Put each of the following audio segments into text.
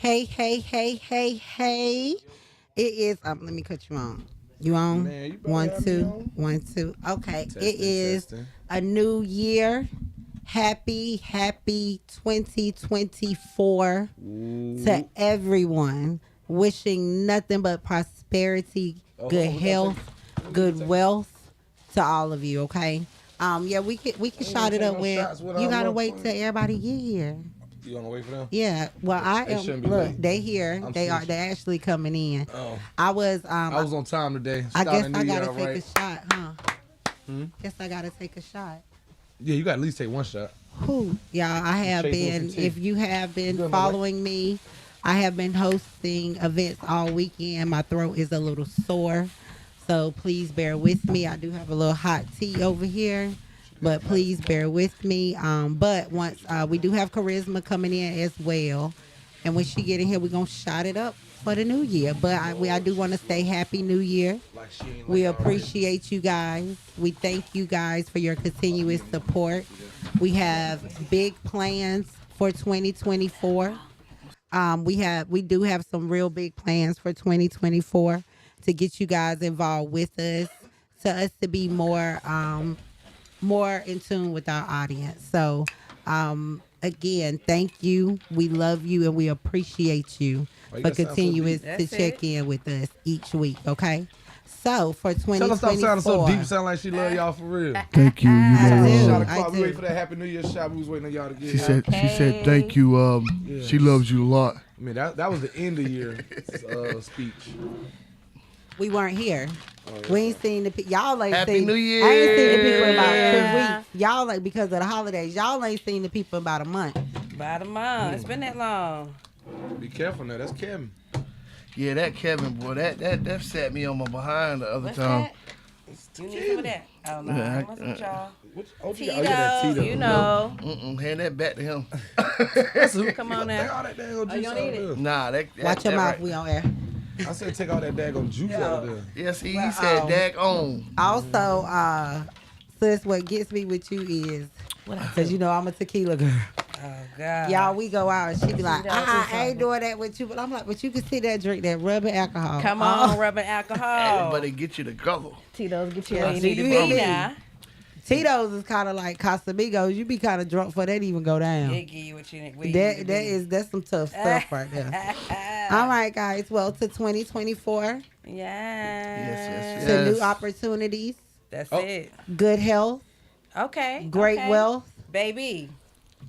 Hey, hey, hey, hey, hey. It is, let me cut you on. You on? Man, you better One, have me two, on. 1, 2. Okay. Testing, It is testing. a new year. Happy 2024 to everyone. Wishing nothing but prosperity, good we gotta health, good wealth to all of you, okay? Yeah, we can shot it take up no with shots with you our gotta little wait friend. till everybody get here. You gonna wait for them? Yeah, well, I They am. shouldn't be Look, late. they here. I'm They snitching. actually coming in. Oh, I was. I was on time today. I guess Starting I New Year gotta out take right. a shot, huh? Guess I gotta take a shot. Yeah, you got to at least take one shot. Who, y'all? I have Chase with been. some tea. If you have been Good, my boy. following me, I have been hosting events all weekend. My throat is a little sore, so please bear with me. I do have a little hot tea over here. But please bear with me. But once we do have Charisma coming in as well, and when she get in here, we're gonna shot it up for the new year. But I do want to say Happy New Year. Like she ain't We like already. appreciate you guys. We thank you guys for your continuous support. We have big plans for 2024. We do have some real big plans for 2024 to get you guys involved with us, to us to be more in tune with our audience. So, again, thank you. We love you and we appreciate you Why you for gotta sound so continuing deep? to That's check in with us each week. Okay. So for Tell her stop sounding so 2024, deep. Sound like she love y'all for real. Thank you. You I know, do. Shot I o'clock. We do. wait for that Happy New Year shot. We was waiting on y'all to get she here. said thank you. Yeah. She loves you a lot. I mean, that was the end of year speech. we weren't here. We ain't seen the y'all ain't Happy seen. New I ain't seen the people in about Year. 2 weeks. Y'all like because of the holidays. Y'all ain't seen the people in about a month. About a month. It's been that long. Be careful now. That's Kevin. Yeah, that Kevin boy, that set me on my behind the other What's time. that? You need some of that? Oh, no. Yeah, I want some y'all. Tito. You know. Hand that back to him. Take Come on all now. that daggone Oh, you juice don't out need of it? there. Nah, that Watch your that mouth. right. We on air. I said take all that daggone juice out of there. Yes, he Well, said dag on. Also, sis, what gets me with you is because you know I'm a tequila girl. Oh, God. Y'all, we go out and she be like, Tito's I ain't doing that with you. But I'm like, but you can sit there and drink that rubbing alcohol. Come Oh. on, rubbing alcohol. But it get you together. Tito's get you Yeah, where you see, need to you hear be me? now. Tito's is kind of like Casamigos. You be kind of drunk for that to even go down. It give you what you need. where you need to be. That's some tough stuff right there. All right, guys. Well, to 2024, Yes. to new Yes. opportunities, That's Oh. it. good health, Okay. great okay. wealth, Baby.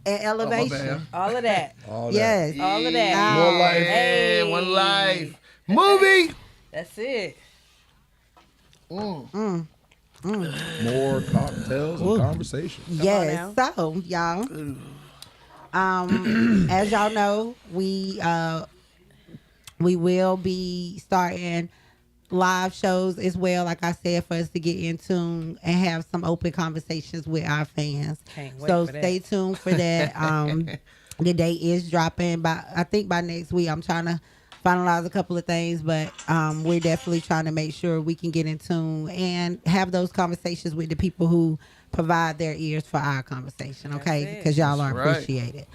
and Oh, my elevation. bad. All of that. All that. Yes. All of that. More life. Hey. Yeah, one life. Movie. That's it. More cocktails and conversation. Yes. So, y'all, as y'all know, we will be starting live shows as well. Like I said, for us to get in tune and have some open conversations with our fans. Can't wait So for that. stay tuned for that. The date is dropping I think by next week. I'm trying to finalize a couple of things, but we're definitely trying to make sure we can get in tune and have those conversations with the people who provide their ears for our conversation. Okay, it. because y'all are That's right. appreciated.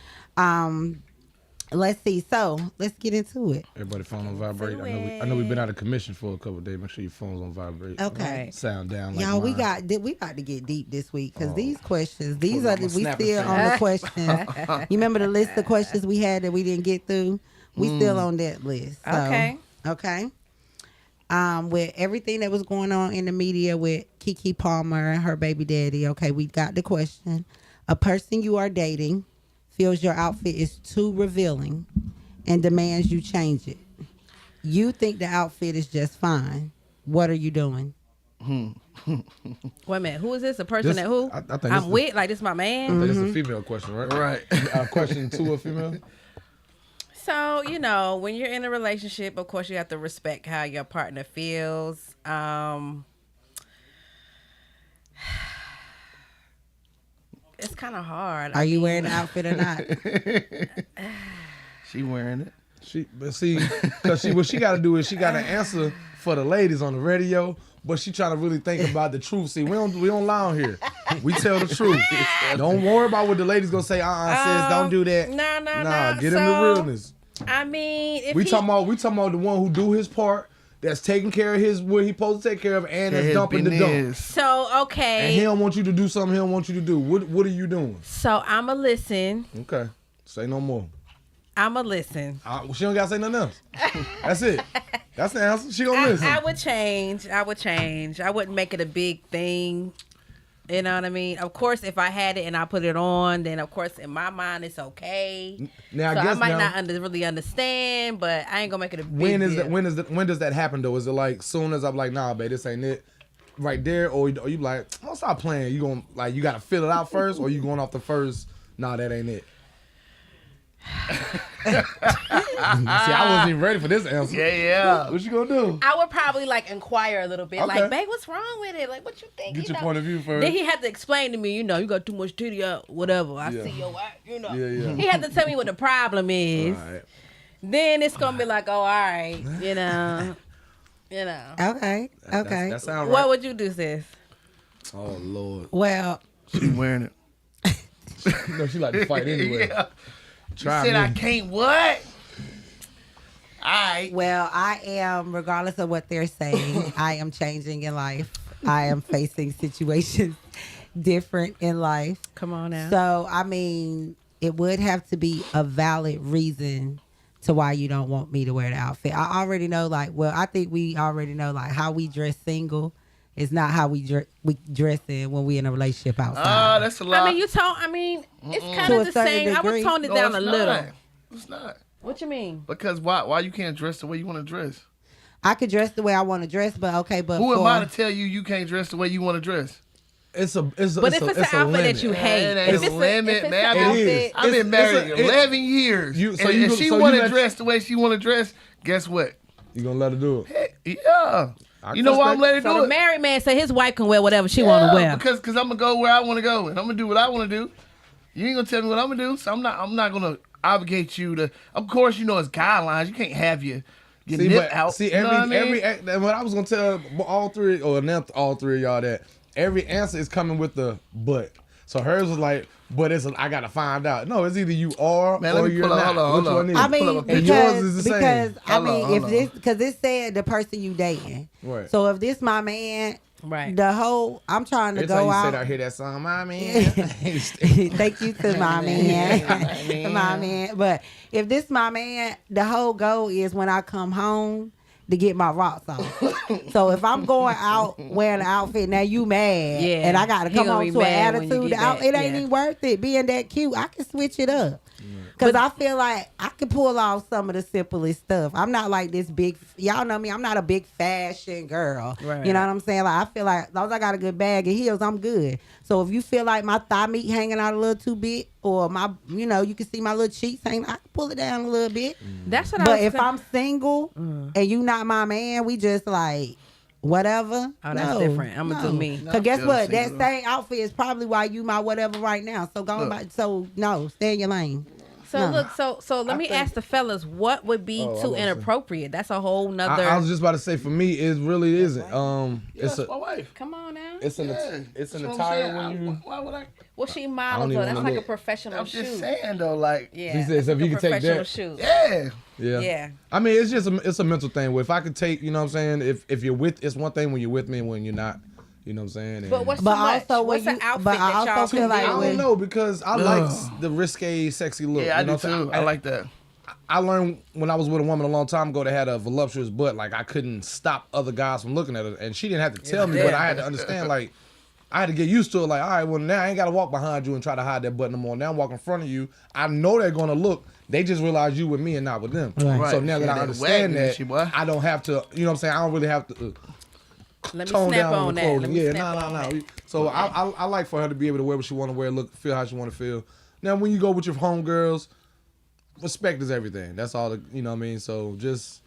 Let's see. So let's get into it. Everybody phone on vibrate. I know we've been out of commission for a couple of days. Make sure your phone's on vibrate. Okay. Right. Sound down like Y'all, we mine. about to get deep this week because these questions, these Pull are out my we snapping still finger. on the questions. You remember the list of questions we had that we didn't get through? We still on that list. So, Okay. with everything that was going on in the media with Keke Palmer and her baby daddy, okay, we got the question. A person you are dating feels your outfit is too revealing and demands you change it. You think the outfit is just fine. What are you doing? Wait a minute. Who is this? A person This- that who? I think this I'm is- with? Like, this my man? I think it's a female question, right? Right. Question to a female. So, you know, when you're in a relationship, of course, you have to respect how your partner feels. It's kind of hard. Are you wearing the outfit or not? She wearing it. But see, because what she got to do is she got to answer for the ladies on the radio, but she trying to really think about the truth. See, we don't lie on here. We tell the truth. Don't worry about what the ladies gonna say. Sis, don't do that. No. Nah, get in the realness. I mean, if We he, talking about the one who do his part, that's taking care of his what he supposed to take care of, and that's dumping the dump. so okay. And he don't want you to do something he don't want you to do. What are you doing? So I'ma listen. Okay, say no more. I'ma listen. She don't gotta say nothing else. That's it. That's the answer. She gonna listen. I would change. I wouldn't make it a big thing. You know what I mean? Of course, if I had it and I put it on, then of course in my mind it's okay. Now, So I guess I might now, not really understand, but I ain't gonna make it a big deal. when does that happen though? Is it like soon as I'm like, nah, babe, this ain't it, right there, or you like, I'll stop playing. You gonna like you gotta fill it out first, or you going off the first? Nah, that ain't it. See, I wasn't even ready for this answer. Yeah. What you gonna do? I would probably like inquire a little bit, Okay. like, babe, what's wrong with it? Like, what you think? Get you your know? point of view first. Then he had to explain to me, you got too much titty out, whatever. I Yeah. see your work, Yeah. He had to tell me what the problem is. All right. Then it's gonna be like, oh, all right, you know. Okay. Okay. That sound right. What would you do, sis? Oh Lord. Well, She wearing it. No, she like to fight anyway. Yeah. Try Said me. I can't what? Alright. well, I am, regardless of what they're saying, I am changing in life. I am facing situations different in life. Come on now. So, I mean, it would have to be a valid reason to why you don't want me to wear the outfit. I already know, I think we already know, how we dress single is not how we dress in when we in a relationship outside. That's a lot. it's kind To of a the certain same. I would degree. tone it No, down it's a little. not. It's not. What you mean? Because why you can't dress the way you want to dress? I could dress the way I want to dress, but okay, but Who am for- I to tell you can't dress the way you want to dress? It's a But if it's an outfit that you hate, It ain't if it's a limit, if it's man. an It is. outfit, I've been married 11 years. so and you if go- she so you want to let- dress the way she want to dress, guess what? You gonna let her do it? Heck, yeah. I You know why I'm respect- letting her so do the it? married man say his wife can wear whatever she want to wear. Because I'm gonna go where I want to go, and I'm gonna do what I want to do. You ain't gonna tell me what I'm gonna do, so I'm not gonna obligate you to. Of course, it's guidelines. You can't have your nip out. You know what I mean? what I was gonna tell all three of y'all that every answer is coming with the but. So hers was like, but I gotta find out. No, it's either you are Man, let or me you're pull up- not. hold on. Which one is I it? pull up a mean, picture. And because, yours is the same. because I Hold mean, on, if hold this, because it said the person you dating. Right. So if this my man, Right. the whole, I'm trying to Every time go you said out. I hear that song, my man. Thank you to my man. My man. But if this my man, the whole goal is when I come home to get my rocks off. So if I'm going out wearing an outfit, now you mad. Yeah. And I got to He come gonna home be to an mad when you attitude. get back, It ain't yeah. even worth it being that cute. I can switch it up. Because I feel like I can pull off some of the simplest stuff. I'm not like this big, y'all know me, I'm not a big fashion girl. Right. You know what I'm saying? Like, I feel like as long as I got a good bag of heels, I'm good. So if you feel like my thigh meat hanging out a little too big, or my, you can see my little cheeks hanging, I can pull it down a little bit. That's what I But was if saying. I'm single and you not my man, we just like whatever. Oh, that's different. I'ma do me. Cause guess I'm what? still That single. same outfit is probably why you my whatever right now. So go Look. by, so no, stay in your lane. So No. look, so let me think- ask the fellas, what would be Oh, I too was- inappropriate? That's a whole nother. I was just about to say, for me, it really isn't. It's That's my a, wife. Come on now. it's an, Yeah. it's an That's what I'm attire saying. when you. Why would I? Well, she I models, don't so even that's wanna like a look. professional I'm shoe. just saying though, like, Yeah. She says, that's if you like a could take professional that- shoe. yeah. Yeah. Yeah. I mean, it's just it's a mental thing. Where if I could take, you know what I'm saying. If you're with, it's one thing when you're with me and when you're not. You know what I'm saying. But And what's But too much? also when What's an you- outfit but I that y'all also feel can like do? I when- don't know because I like the risque, sexy look. Yeah, I you know do what I'm too. saying? I like that. I learned when I was with a woman a long time ago that had a voluptuous butt. Like I couldn't stop other guys from looking at her, and she didn't have to tell me, but I had to understand. Like I had to get used to it. Like, all right, well now I ain't gotta walk behind you and try to hide that butt no more. Now I'm walking in front of you. I know they're gonna look. They just realize you with me and not with them. Right. So now that Yeah, I that understand wagging that, shit, boy. I don't have to. You know what I'm saying? I don't really have to. Let me Tone snap down on the that. clothing. Let me Yeah, snap on that. no. So I like for her to be able to wear what she want to wear, look, feel how she want to feel. Now when you go with your homegirls, respect is everything. That's all. You know what I mean? So just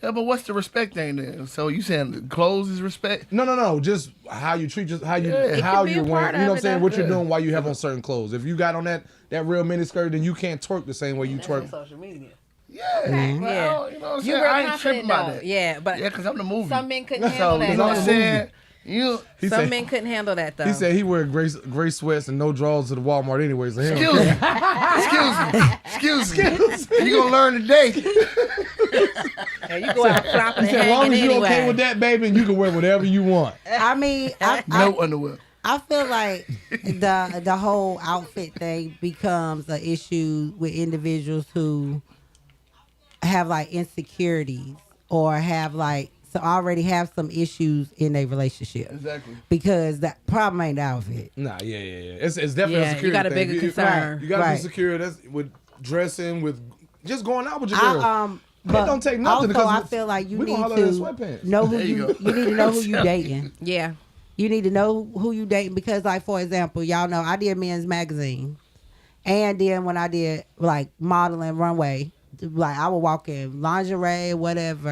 Yeah, but what's the respect thing then? So you saying the clothes is respect? no. Just how you treat, just how you Yeah. It how can be you're a wearing. part You know of what I'm it, saying? though. What you're Yeah. doing while you have on certain clothes. If you got on that real mini skirt, then you can't twerk the same way you twerk. Social media. Yeah. Yeah. Well, you know what I'm You saying? real I ain't confident tripping about though. that. Yeah, but Yeah, because I'm the movie. some men couldn't So, handle that. you know what I'm I'm the saying? Some men couldn't handle that though. He said he wear gray sweats and no drawers to the Walmart anyway. So Excuse me. You gonna learn today. Yeah, you go out flopping and as long hanging as you anyway. okay with that, baby, and you can wear whatever you want. I mean, No underwear. I feel like the whole outfit thing becomes an issue with individuals who have like insecurities or have like already have some issues in their relationship. Exactly. Because that problem ain't the outfit. Nah, yeah. It's definitely a security you got a thing. bigger concern. You gotta Right. be secure. That's with dressing, with just going out with your girl. But it don't take nothing. also, because I feel like you we need gonna holler in to sweatpants. know who There you you go. need to know who you dating. Yeah. You need to know who you dating because, like, for example, y'all know I did Men's Magazine, and then when I did like modeling runway, like I would walk in lingerie, whatever,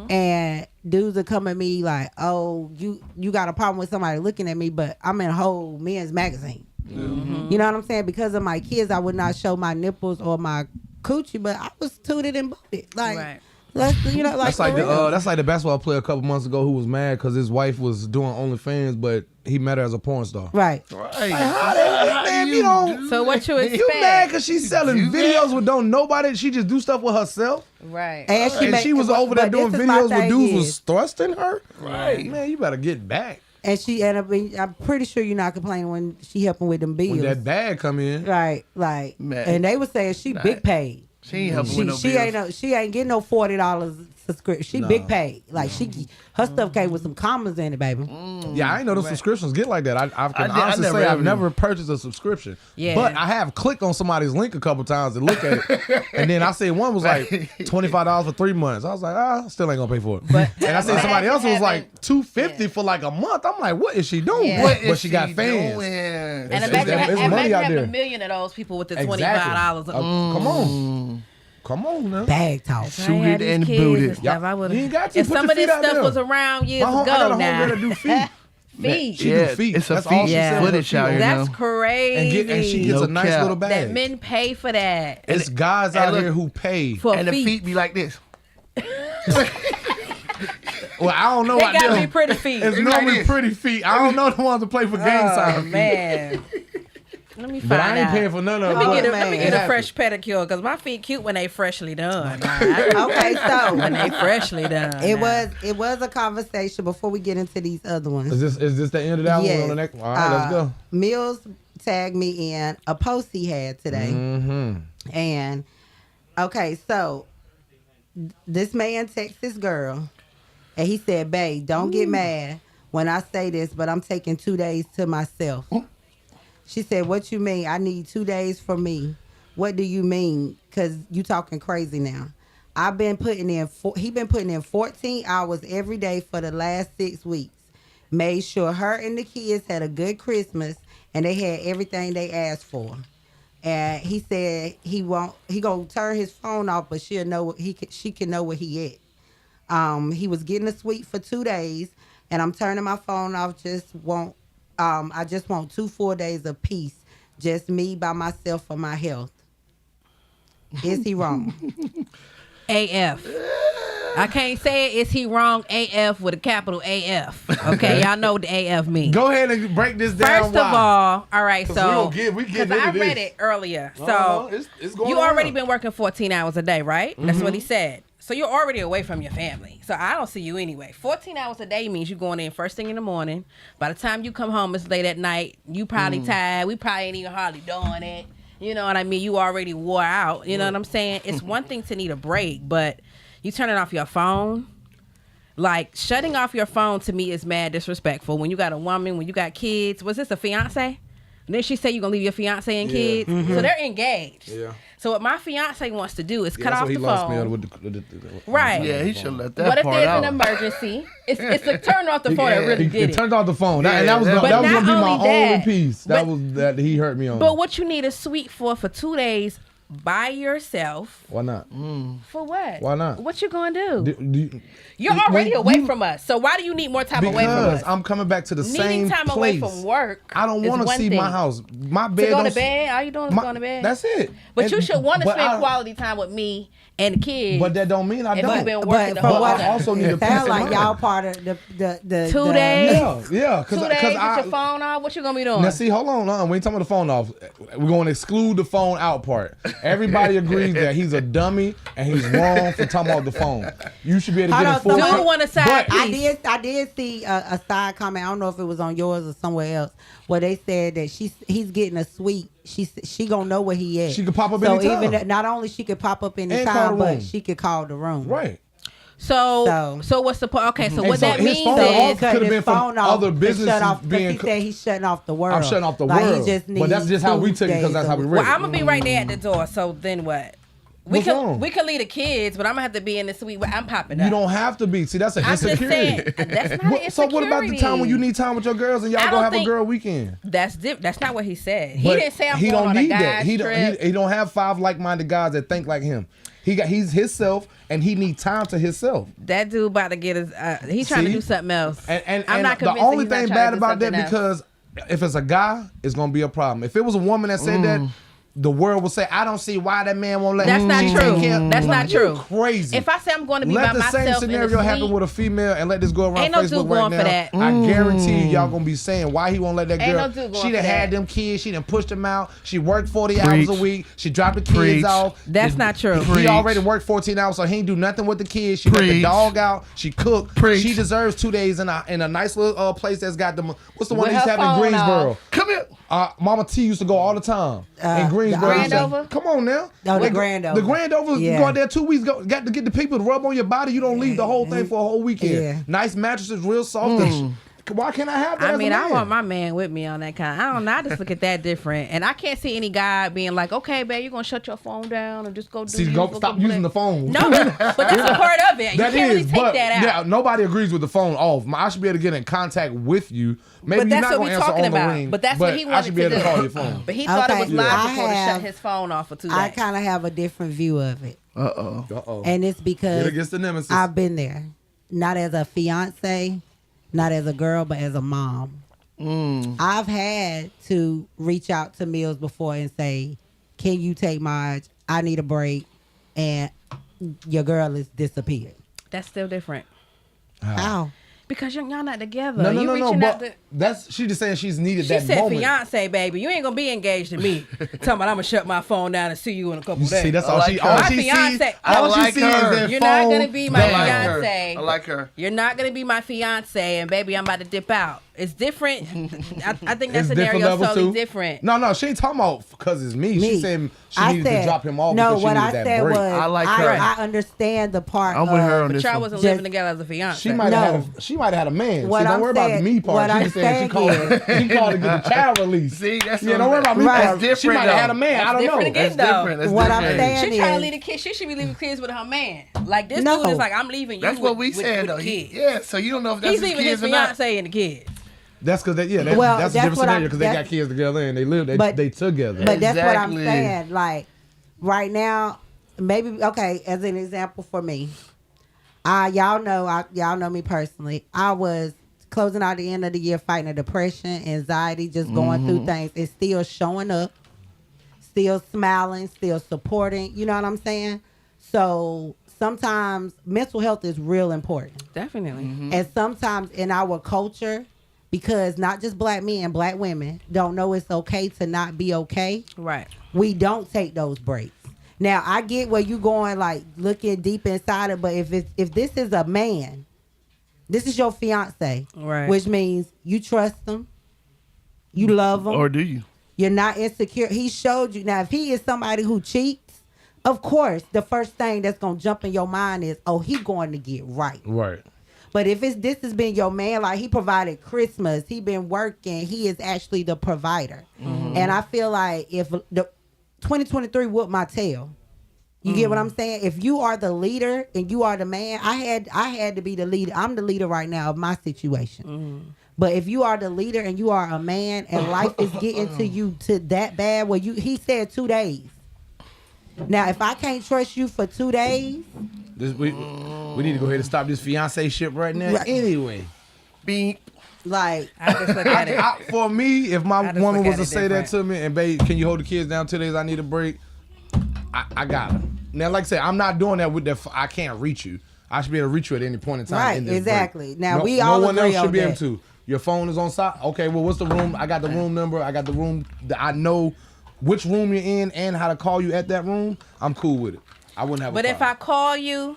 and dudes would come at me like, "Oh, you got a problem with somebody looking at me?" But I'm in a whole Men's Magazine. You know what I'm saying? Because of my kids, I would not show my nipples or my coochie, but I was tooted and booted. Like, Right. like That's like for real. that's like the basketball player a couple months ago who was mad because his wife was doing OnlyFans, but he met her as a porn star. Right. Right. Man, you don't. So what you expect? You mad because she's selling You videos with don't nobody? She just do stuff with herself, Right. And and she was over there but doing this is my videos where thing dudes is- was thrusting her. Right. Man, you better get back And she and I'm pretty sure you're not complaining when she helping with them bills. when that bag come in. Right, like, Man. and they were saying she big paid. She ain't helping with no She bills. ain't getting no $40 subscription. She big paid. Like her stuff came with some commas in it, baby. Yeah, I ain't know the subscriptions get like that. I can I honestly never say I've ever- never purchased a subscription. Yeah. But I have clicked on somebody's link a couple times to look at it. And then I see one was like $25 for 3 months. I was like, I still ain't gonna pay for it. And I see somebody else was like $250 for like a month. I'm like, what is she doing? Yeah. What But is she got fans. doing? And It's- imagine, it's money imagine out having there. a million of those people with the Exactly. $25. Come on. Come on now. Bag talk. If I had Shoot it these and kids boot and it. stuff, I would You ain't got have. to. If Put some your of this feet out stuff there. was around years I got ago a homegirl now. that do feet. Feet. She do feet. It's a That's all feet she sells, footage her out feet. here That's now. crazy. And she gets No a nice cap. little bag. that men pay for that. It's guys and out look- here who pay. For And the feet. feet be like this. Well, I don't know They about gotta them. be pretty feet. It's Like normally this. pretty feet. I don't know the ones that play for gang Oh sign feet. man. Let me find But I ain't out. paying for none of Let them. me get a, man. let me get It a happens. fresh pedicure because my feet cute when they freshly done. Okay, so when they freshly done. it now. was a conversation before we get into these other ones. Is this the end of that one? Yes. On the next? All right, let's go. Mills tagged me in a post he had today. And okay, so this man texts this girl and he said, "Babe, don't get mad when I say this, but I'm taking 2 days to myself." She said, "What you mean? I need 2 days for me. What do you mean? Because you talking crazy now. I've been putting in, he been putting in 14 hours every day for the last 6 weeks. Made sure her and the kids had a good Christmas and they had everything they asked for. And he said he gonna turn his phone off, but she'll know she can know where he at. He was getting a suite for 2 days, and I'm turning my phone off. I just want 2 full days of peace, just me by myself for my health. Is he wrong? AF. I can't say it. Is he wrong? AF with a capital AF. Okay, y'all know what the AF means. Go ahead and break this down. First of all right, 'Cause so we getting because I into read this. it earlier, so it's going you already on. been working 14 hours a day, right? That's what he said. So you're already away from your family. So I don't see you anyway. 14 hours a day means you're going in first thing in the morning. By the time you come home, it's late at night. You probably tired. We probably ain't even hardly doing it. You know what I mean? You already wore out. You know what I'm saying? It's one thing to need a break, but you turning off your phone. Like, shutting off your phone to me is mad disrespectful. When you got a woman, when you got kids. Was this a fiance? And then she say you're going to leave your fiance and kids. So they're engaged. Yeah. So what my fiance wants to do is cut that's off what he the lost me phone. on with the Right. Yeah, he should let that What if part there's out. an emergency? It's a turn off the phone that really He did it. turned off the phone. And that was But that was not gonna be my only that, only piece. but- That was that he hurt me on. But what you need a suite for 2 days by yourself. Why not? For what? Why not? What you gonna do? You're when already away you- from us. So why do you need more time away from Because us? I'm coming back to the same Needing time place. away from work. I don't is want to one see thing. my house. My bed. To go to don't- bed? All you doing is my- going to bed? That's it. But And- you should want to but spend I- quality time with me and the kids. But that don't mean I If don't. you've been But working the for whole what? I also need a It peace sound of like mind. y'all part of the 2 days. Yeah. 2 days with your phone off. What you gonna be doing? Now see, hold on. We ain't talking about the phone off. We're going to exclude the phone out part. Everybody agrees that he's a dummy and he's wrong for talking about the phone. You should be able to Hold get on, a full. so you want a side But- piece. I did see a side comment. I don't know if it was on yours or somewhere else, where they said that he's getting a suite. She gonna know where he is. She could pop up so anytime. even not only she could pop up And call anytime, the room. but she could call the room. Right. So what's the point? Okay, so And what so that his means phone So off he is cut could've his been from phone off other and businesses shut off, 'cause being he said he's shutting off the world. I'm shutting off the Like, world. He just But that's needs just how we 2 took it because days that's how we a read well, it. I'm gonna be right there at the door. So then what? We What's wrong? can leave the kids, but I'm gonna have to be in the suite where I'm popping up. You don't have to be. See, that's an I'm just insecurity. saying that's not an So what about the time when you insecurity. need time with your girls and y'all I go don't have a think- girl weekend? That's not what he said. He But didn't say I'm he going don't on a need guy's that. trip. He don't have 5 like-minded guys that think like him. He's himself and he needs time to himself. That dude about to get his. He's trying to See? do something else. And I'm not the convinced only that he's thing not trying bad to do about that something else. because if it's a guy, it's gonna be a problem. If it was a woman that said that, the world will say, "I don't see why that man won't let." That's not she true. take care-" That's not You're true. Crazy. If I say I'm going to be let by the same myself in the scenario happen suite, with a female and let this go around Ain't no Facebook dude right going now. for that. I guarantee you, y'all gonna be saying why he won't let that Ain't girl. no dude going She done for had that. them kids. She done pushed them out. She worked 40 hours a Preach. week. She dropped the kids Preach. off. That's not true. He Preach. already worked 14 hours, so he ain't do nothing with the kids. She let the Preach. dog out. She cooked. Preach. She deserves 2 days in a nice little place that's got the what's the one With they used to her have in phone Greensboro. off. Come here. Mama T used to go all the time in Greensboro. the She said, Grandover? Come on now. No, the Like, Grandover. The Grandover, you Yeah. go out there 2 weeks, got to get the people to rub on your body. You don't leave the whole thing for a whole weekend. Yeah. Nice mattresses, real soft. Why can't I have that? I as a mean, I man? want my man with me on that kind. I don't know. I just look at that different, and I can't see any guy being like, "Okay, babe, you're gonna shut your phone down and just go do." See, you, stop play." using the phone. No, but that's a part of it. You That can't really is, take but that out. yeah, nobody agrees with the phone off. I should be able to get in contact with you. Maybe But you're that's not what gonna we're answer talking on the about. ring, But that's what he I wanted should be to able to do. call your phone. But he thought it was Okay, logical I to shut have- his phone off for 2 days. I kind of have a different view of it, Uh-oh. and it's Get because against the nemesis. I've been there, not as a fiance, not as a girl, but as a mom. I've had to reach out to Mills before and say, "Can you take Marge? I need a break," and your girl is disappeared. That's still different How? because y'all not together. No, you reaching out but to. she just saying she's needed She that said, moment. "Fiance, baby, you ain't gonna be engaged to me." Talking about I'm gonna shut my phone down and see you in a couple You days. see, that's I all like she. her. All My she fiance- sees. I All like she sees is her. that You're not phone gonna be my that- I like her. fiance. I like her. You're not gonna be my fiance, and baby, I'm about to dip out. It's different. I think that It's different scenario is levels totally too. different. No, she ain't talking about because it's me. She Me. said she I needed to said- drop him off. No, because she what needed I that said break. was I like her. I understand the part. I'm with her on But this y'all one. wasn't Just- living together as a fiance. She might No. have had a man. What See, don't I'm worry about saying- the me part. what She I'm just saying she saying called. She called to get the child release. See, that's Yeah, what- don't worry about me Right. part. That's She might have different, had a man. though. I don't That's know. different That's again, though. different. That's What I'm different. saying She trying to is- leave the kids. She should be leaving kids with her man. Like this No. dude is like, I'm leaving you. That's what we with said though. the He, kids. yeah, so you don't know if that's He's his leaving his kids or not. fiance and the kids. That's because that's Well, a that's different what I'm- scenario because they got that's- kids together and they live. But- They together. But that's what I'm Exactly. saying. Like right now, maybe okay. As an example for me, y'all know me personally. I was closing out the end of the year fighting a depression, anxiety, just going through things, and still showing up, still smiling, still supporting. You know what I'm saying? So sometimes mental health is real important. Definitely. And sometimes in our culture, because not just black men, black women don't know it's okay to not be okay, Right. we don't take those breaks. Now, I get where you going, like looking deep inside it, but if this is a man, this is your fiance, Right. which means you trust him, you love him, Or do you? you're not insecure. He showed you. Now, if he is somebody who cheats, of course, the first thing that's gonna jump in your mind is, oh, he going to get right. Right. But if this has been your man, like he provided Christmas, he been working, he is actually the provider. And I feel like if the 2023 whooped my tail. You get what I'm saying? If you are the leader and you are the man, I had to be the leader. I'm the leader right now of my situation. But if you are the leader and you are a man and life is getting to you to that bad where he said 2 days. Now, if I can't trust you for 2 days, we need to go ahead and stop this fiance shit right now. Right. Anyway, Beep. like, I just look at it. for me, if my I just woman look was at to it say that different. to me, and babe, can you hold the kids down 2 days? I need a break. I got her. Now, like I said, I'm not doing that with that. I can't reach you. I should be able to reach you at any point in time. Right, in this exactly. break. Now, no, we all no one agree else should on be able that. to. Your phone is on side. Okay, well, what's the room? I got the room number. I got the room. I know which room you're in and how to call you at that room. I'm cool with it. I wouldn't have. But a if I call you,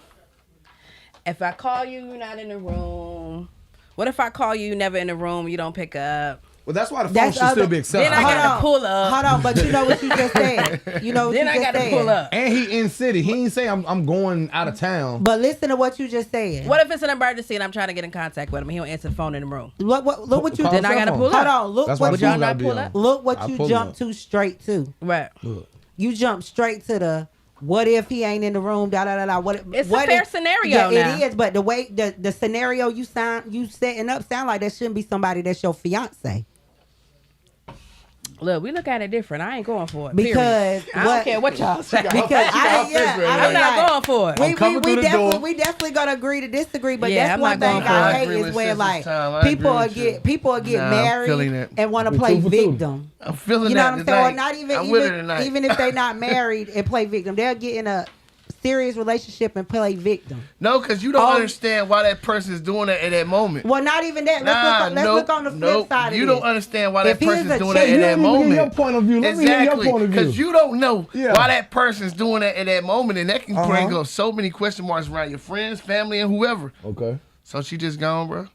you're not in the room. What if I call you, you're never in the room, you don't pick up? well, that's why the phone That's should still other- be accepted. Then I got to pull up. hold on, but you know what you just said. You know what Then you I just got to said. pull up. And he in city. He ain't say I'm going out of town. But listen to what you just said. What if it's an emergency and I'm trying to get in contact with him? He don't answer the phone in the room. Look what you Call just Then I gotta cell pull phone. up. Hold on, look That's why what the you phone gotta be pull on. up? look what I you pull jumped up. to straight to. Right. Look. You jumped straight to the what if he ain't in the room? Da da da da. What? It's what a fair if- scenario Yeah, now. it is. But the way the scenario you setting up sound like that shouldn't be somebody that's your fiance. Look, we look at it different. I ain't going for it. Because period. I don't what- care what y'all say. Because I'm not going for it. I'm coming through the door. We definitely gonna agree to disagree. But Yeah, that's I'm one not thing going for I it. I hate agree is with where Sister's like time. I people agree will with you. get I'm feeling married it. and want to We play two for two. victim. I'm feeling You know that what I'm saying? Or tonight. not even I'm with her tonight. even if they not married and play victim, they'll get in a serious relationship and play victim. No, because you don't Oh. understand why that person is doing that at that moment. Well, not even that. Let's look on the flip side of You this. don't understand why If that he is person's a doing chick- that You at that didn't even moment. get your point of view. Let me hear your Exactly, point of view. because you don't know Yeah. why that person's doing that at that moment, and that can bring Uh-huh. up so many question marks around your friends, family, and whoever. Okay. So she just gone, bro.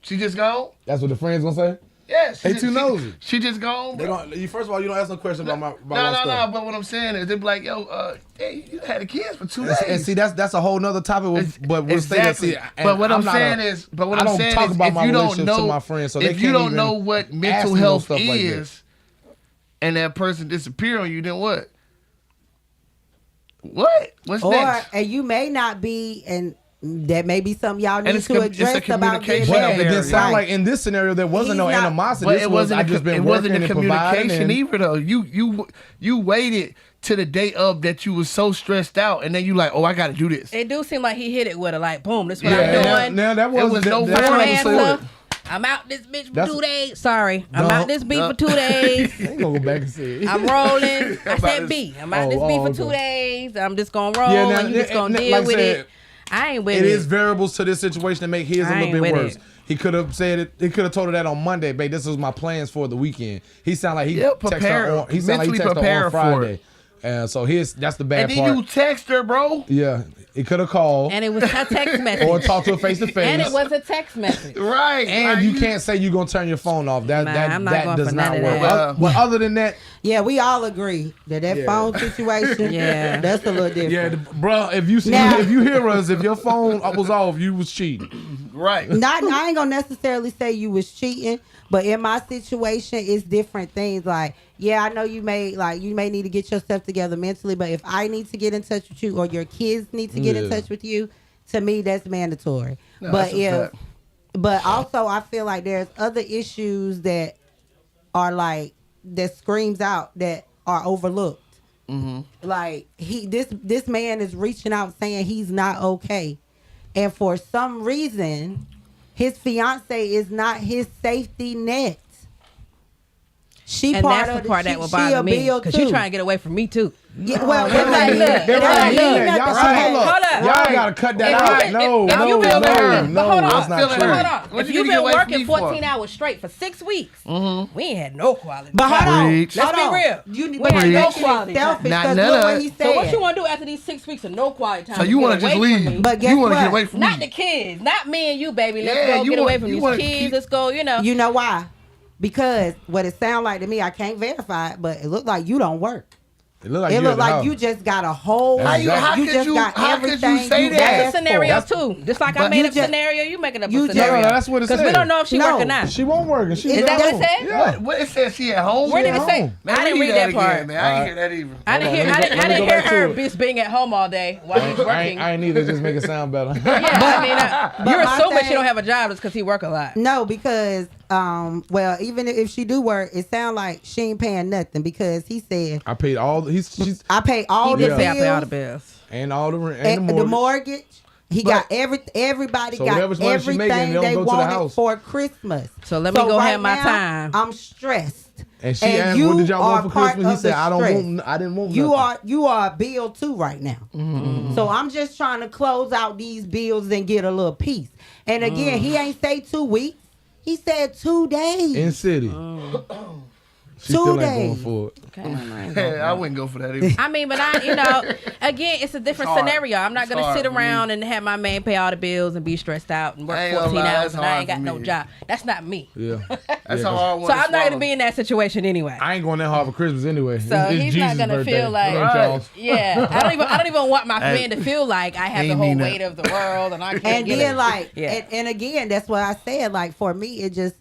She just gone. That's what the friends gonna say. Yeah, They too nosy. She just gone, They bro. don't. You first of all, you don't ask no question about my No. stuff. But what I'm saying is, they be like, "Yo, hey, you had the kids for 2 And days." see- And see, that's a whole nother topic. But we'll stay there. Exactly. See, But what I'm not saying a- is, but what I I'm don't saying talk is, about if my you don't relationship know, to my friends, so they if you can't don't even know what ask mental me no health stuff like that. is, and that person disappear on you, then what? What? What's Or next? and you may not be, and that may be something y'all need it's to it's a address about getting communication But married. it didn't sound Right. like in this scenario there wasn't He's no not- animosity. But This it was wasn't. I just been It wasn't working the and providing. communication And, either, though. You waited to the day of that you was so stressed out, and then you like, oh, I got to do this. It do seem like he hit it with a like, boom, this is what yeah, I'm doing. now that wasn't was no that's First what I warning. was answer, saying. I'm out this bitch for That's- 2 days. Sorry. I'm No, out this beat no. for 2 days. I ain't gonna go back and say it. I'm rolling. I About said this- B. I'm out Oh, this beat for okay. 2 days. I'm just gonna roll Yeah, now, and you just gonna like deal I with said, it. I ain't with It it. is variables to this situation that make his a I little ain't bit with worse. it. He could have said it. He could have told her that on Monday, babe. This was my plans for the weekend. He sound like he Yep, texted prepare- her on. He sound like he mentally texted her prepare on for Friday. So that's the bad And then part. you text her, bro. Yeah, he could have called And it was a text message. or talked to her face to face. And it was a text message. Right. And Like, you can't say you're gonna turn your phone off. That Nah, that I'm not that going does for not none of work. that. But other than that, Yeah, we all agree that Yeah. phone situation. Yeah. That's a little different. yeah, bro. If you see, Now- if you hear us, if your phone was off, you was cheating. Right. I ain't gonna necessarily say you was cheating, but in my situation, it's different things. Like, yeah, I know you may need to get yourself together mentally, but if I need to get in touch with you or your kids need to get in Yeah. touch with you, to me that's mandatory. No, but that's a fact. but also I feel like there's other issues that are like that screams out that are overlooked. Like this man is reaching out saying he's not okay, and for some reason, his fiance is not his safety net. She And part that's of the part that will she bother a me. bill Because too. you trying to get away from me too. Yeah, well, They're that like, mean- look, that they're don't like, mean look, nothing. y'all Okay. hold up. Y'all gotta cut that If out. you- No, if no, you been no, working- no, hold on, that's not I'm true. feeling Hold it. on. What If you you've need to been get away from working me for? 14 hours straight for 6 weeks, we ain't had no quality. But hold on, Preach. Let's be hold on. real. You, We but ain't you're no making quality it time. selfish Not because none look of what it. he said. So what you want to do after these 6 weeks of no quality time? So you want to just leave. Me? But guess You wanna what? get away from Not me. the kids, not me and you, baby. Let's Yeah, go you get away want- from you these wanna kids. keep- Let's go, You know why? Because what it sounds like to me, I can't verify it, but it looked like you don't work. It look like It you looked at the like house. you just got a whole. How you- how you could just you- got how could you everything say you that? That's asked a scenario for. too. Just like I But made you up a just- scenario, you making up a you just- scenario. No, that's what it Because we said. don't know if she No. working now. She won't work. And she Is at that what it home. said? Yeah. What it says she at home? Where did it at say? home. Man, I didn't read that part. Man. I didn't hear that either. I didn't hear. Hold on, I didn't let me go hear back her to it. just being at home all day while he's working. I ain't either. Just make it sound better. Yeah, I mean, But you're my assuming thing- she don't have a job just because he work a lot. No, because well, even if she do work, it sounds like she ain't paying nothing because he said I paid all. I pay all He the did say I pay all the bills bills. and all the rent and and the mortgage. He got everybody So got whatever money she making, everything they don't they go to the wanted house. for Christmas. So let me go right have my now, time. I'm stressed. And she asked, "What did y'all want for part Christmas?" He of said, the "I stress. I didn't want You nothing." are a bill too right now. So I'm just trying to close out these bills and get a little peace. And again, he ain't say 2 weeks. He said 2 days. in city. She 2 still ain't going days. for it. Okay. I wouldn't go for that either. I mean, but again, it's a different hard. scenario. I'm not It's gonna hard sit for me. around and have my man pay all the bills and be stressed out and work I ain't gonna 14 lie, hours that's and I hard ain't got for no me. job. That's not me. Yeah, That's Yeah, how I want So I'm not gonna be in that situation anyway. I ain't going that hard for Christmas anyway. So it's he's Jesus' not gonna birthday. feel like- What up, Charles? Yeah, I don't even want my Hey, man to feel like I have the ain't whole mean that. weight of the world and I can't And get then it. like Yeah. and again, that's what I said. Like for me, it just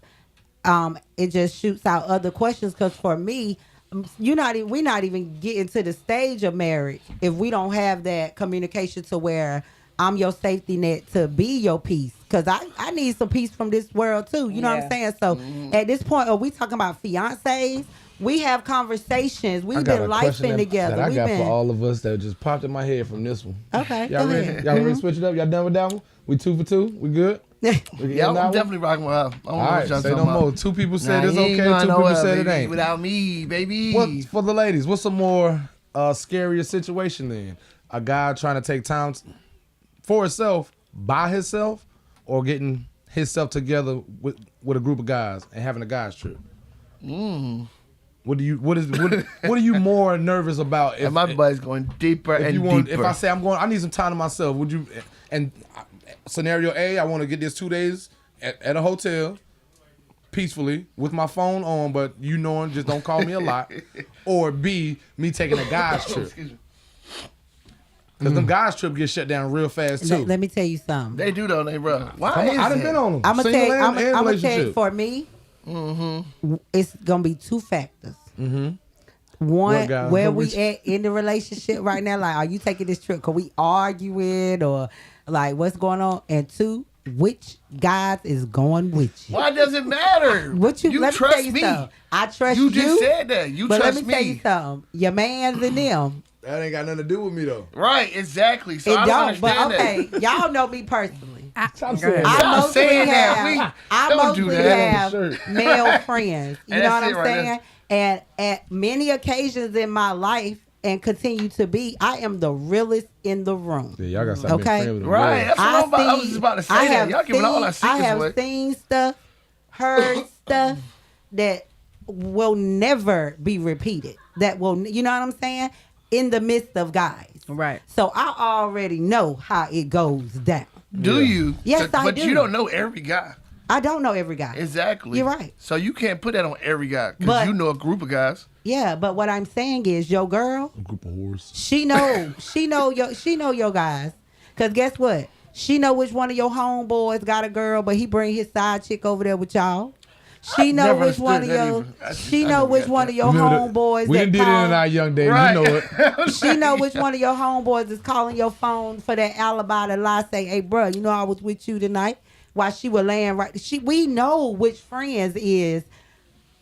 shoots out other questions because for me, we're not even getting to the stage of marriage if we don't have that communication to where I'm your safety net to be your peace. Because I need some peace from this world too. You know what I'm saying? So at this point, are we talking about fiancés? We have conversations. We've been lifing together. That I We've got been for all of us that just popped in my head from this one. okay. Y'all Go ready? ahead. Y'all ready to switch it up? Y'all done with that one? We 2 for 2? We good? We Yeah, getting I'm that one? definitely rocking with her. I don't know All what right, y'all say talking no about. more. 2 people said Nah, it's you ain't okay. 2 going people nowhere, said it baby, ain't. Without me, baby. What for the ladies? What's a more scarier situation then? A guy trying to take time for himself, by himself, or getting himself together with a group of guys and having a guys trip? What are you more nervous about? And my buddy's going deeper and deeper. If I say I need some time to myself, would you? And scenario A, I want to get this 2 days at a hotel, peacefully with my phone on, but just don't call me a lot. Or B, me taking a guys trip. Excuse me. Because them guys trip get shut down real fast too. Let me tell you something. They do though, they bro. Why I is done that? been on them. I'm gonna Single tell and you relationship. for me, it's gonna be 2 factors. One, What, guys? where Which- we at in the relationship right now? Like, are you taking this trip? Cause we arguing or like what's going on? And 2, which guys is going with you? Why does it matter? What you? Let me tell trust you me. something. I trust you. You just said that. You but trust let me tell you something. Your man's and them. That ain't got nothing to do with me though. Right, exactly. So It I don't. don't But understand okay, y'all know me personally. Stop saying I that. mostly saying that. have, I Don't do mostly that. have Shirt. male friends. You And know what that's I'm it right saying? And at many occasions in my life and continue to be, I am the realest in the room. Yeah, y'all got something Okay. with them. Right, that's what I'm about. I was see- just about to say I that. have Y'all giving all our seen- I secrets have away. seen stuff, heard stuff that will never be repeated. That will, you know what I'm saying? In the midst of guys. Right. So I already know how it goes down. Do you? Yes, I But do. you don't know every guy. I don't know every guy. Exactly. You're right. So you can't put that on every guy because But- you know a group of guys. Yeah, but what I'm saying is your girl, A group of whores. she know your guys. Cause guess what? She know which one of your homeboys got a girl, but he bring his side chick over there with y'all. She know never which one of understood that your either. she I know never which got one that. of your homeboys We that done did it in call. our young days. Right. You know it. She know which one of your homeboys is calling your phone for that alibi to lie. Say, hey, bro, you know I was with you tonight while she was laying right. We know which friends is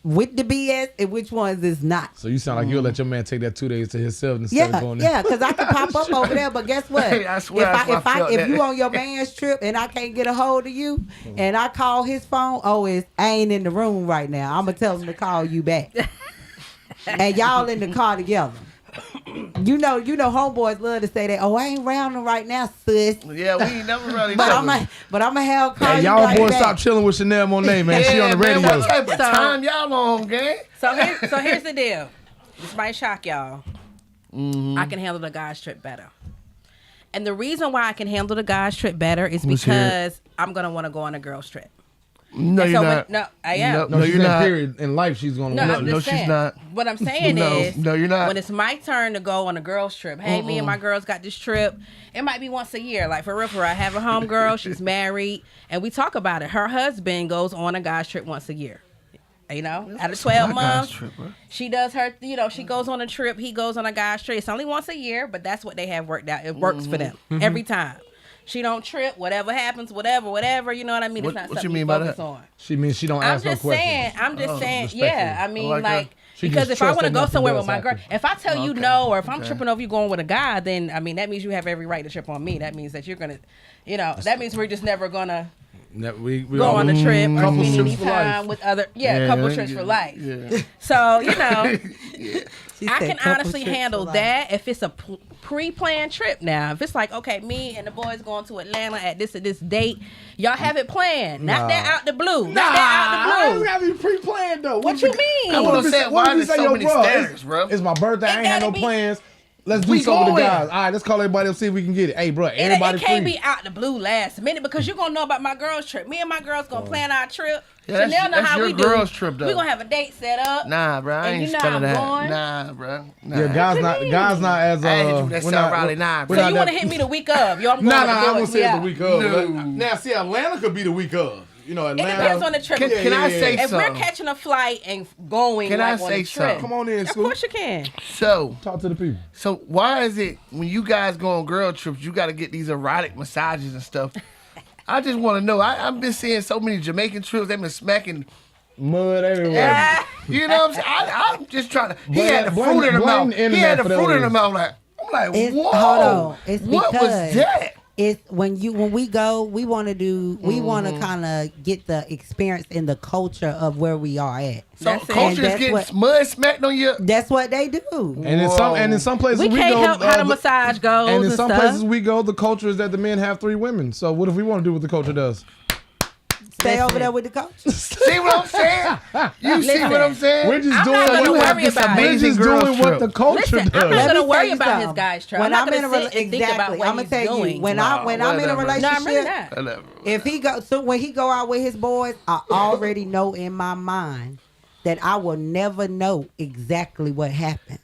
with the BS and which ones is not. So you sound like you'll let your man take that 2 days to himself instead of Yeah, going there. yeah, because I can pop up over there, but guess what? Hey, I swear that's why I felt if that. you on your man's trip and I can't get a hold of you and I call his phone, I ain't in the room right now. I'm gonna tell him to call you back. And y'all in the car together. You know, homeboys love to say that. Oh, I ain't around them right now, sis. Yeah, we ain't never really. But I'm gonna have call Hey, you y'all right boys back. stop chilling with Chanel Monáe, man. She on the Man, radio. what type of So- time y'all on, gang? So here's the deal. This might shock y'all. I can handle the guys trip better. And the reason why I can handle the guys trip better is Let's hear it. because I'm gonna want to go on a girls trip. No, And you're so not. no, I am. No, No, she's you're in not. period. In life, she's going to No, want I'm no, just she's saying. not. What I'm saying No, is, no, you're not. when it's my turn to go on a girls trip, hey, me and my girls got this trip. It might be once a year. Like for real, I have a home girl. She's married, and we talk about it. Her husband goes on a guys trip once a year. You know, out of 12 my months, guys trip, bro. she does her. You know, she goes on a trip. He goes on a guys trip. It's only once a year, but that's what they have worked out. It works for them every time. She don't trip. Whatever happens, whatever. You know what I mean? It's not What something you mean you by focus that? on. She means she don't I'm ask no just questions. saying. I'm just saying. respectfully. Yeah. I mean, like like. that. She Because just if I trust want to that go nothing somewhere does with my girl, happen. if I tell you Okay. no, or if I'm Okay. tripping over you going with a guy, then I mean that means you have every right to trip on me. That means that you're gonna, that means we're just never gonna We go on a trip or couple spend any trips for life. time with other Yeah, couple yeah, trips yeah. for life. Yeah. So She I said can couple honestly trips handle for life. that if it's a pre-planned trip. Now, if it's like, okay, me and the boys going to Atlanta at this date, y'all have it planned. Not that out the blue. Not that out the blue. gotta be pre-planned though. What you mean? I wanna say, why if you is there so many standards, bro? It's my birthday. I ain't had no gotta be- plans. Let's do We something with the going. guys. All right, let's call everybody up, see if we can get it. Hey, bro, everybody It can't free. be out the blue last minute because you're gonna know about my girls' trip. Me and my girls gonna plan our trip. Yeah, that's- Chanel know that's how your we do. girls' trip, though. We gonna have a date set up. Nah, bro, I And ain't you know spelling I'm that. going. Nah, bro. Nah. Yeah, guys not as I ain't hit you that we're South not- Raleigh, nah, we're bro. So not you that- wanna hit me the week of? Yo, I'm going Nah, to I the wouldn't boys. say it's the Yeah. week of. No. Now, see, Atlanta could be the week of. You know, It Atlanta. depends on the trip. Can I say If we're something? catching a flight and going Can I like on say a trip, something? Come on in, of Scoop. course you can. So, Talk to the people. why is it when you guys go on girl trips, you got to get these erotic massages and stuff? I just want to know. I've been seeing so many Jamaican trips. They've been smacking. Mud everywhere. You know what I'm saying? I'm just trying to. He Blame- had the blame- fruit in the blame mouth. the He had the internet for that fruit in the one. mouth. I'm like, It's, whoa. hold on. It's what was because that? it's when we go, we want to kind of get the experience in the culture of where we are at. So That's it. culture is That's getting what- mud smacked on you. That's what they do. And in some places We we can't go, help how the the- massage goes and in and some stuff. places we go, the culture is that the men have 3 women. So what if we want to do what the culture does? Stay over there with the coach. See what I'm saying? You see what I'm saying? We're just I'm doing not gonna what worry about it. we're amazing just girls doing what trip. the culture Listen, I'm does. not Let gonna me worry tell you about his something. guy's trip. When I'm not I'm in a gonna sit and think about exactly, what I'm gonna he's tell you doing. when I'm in a whatever. relationship. No, I'm really not. Whatever. If he go, so when he go out with his boys, I already know in my mind that I will never know exactly what happened.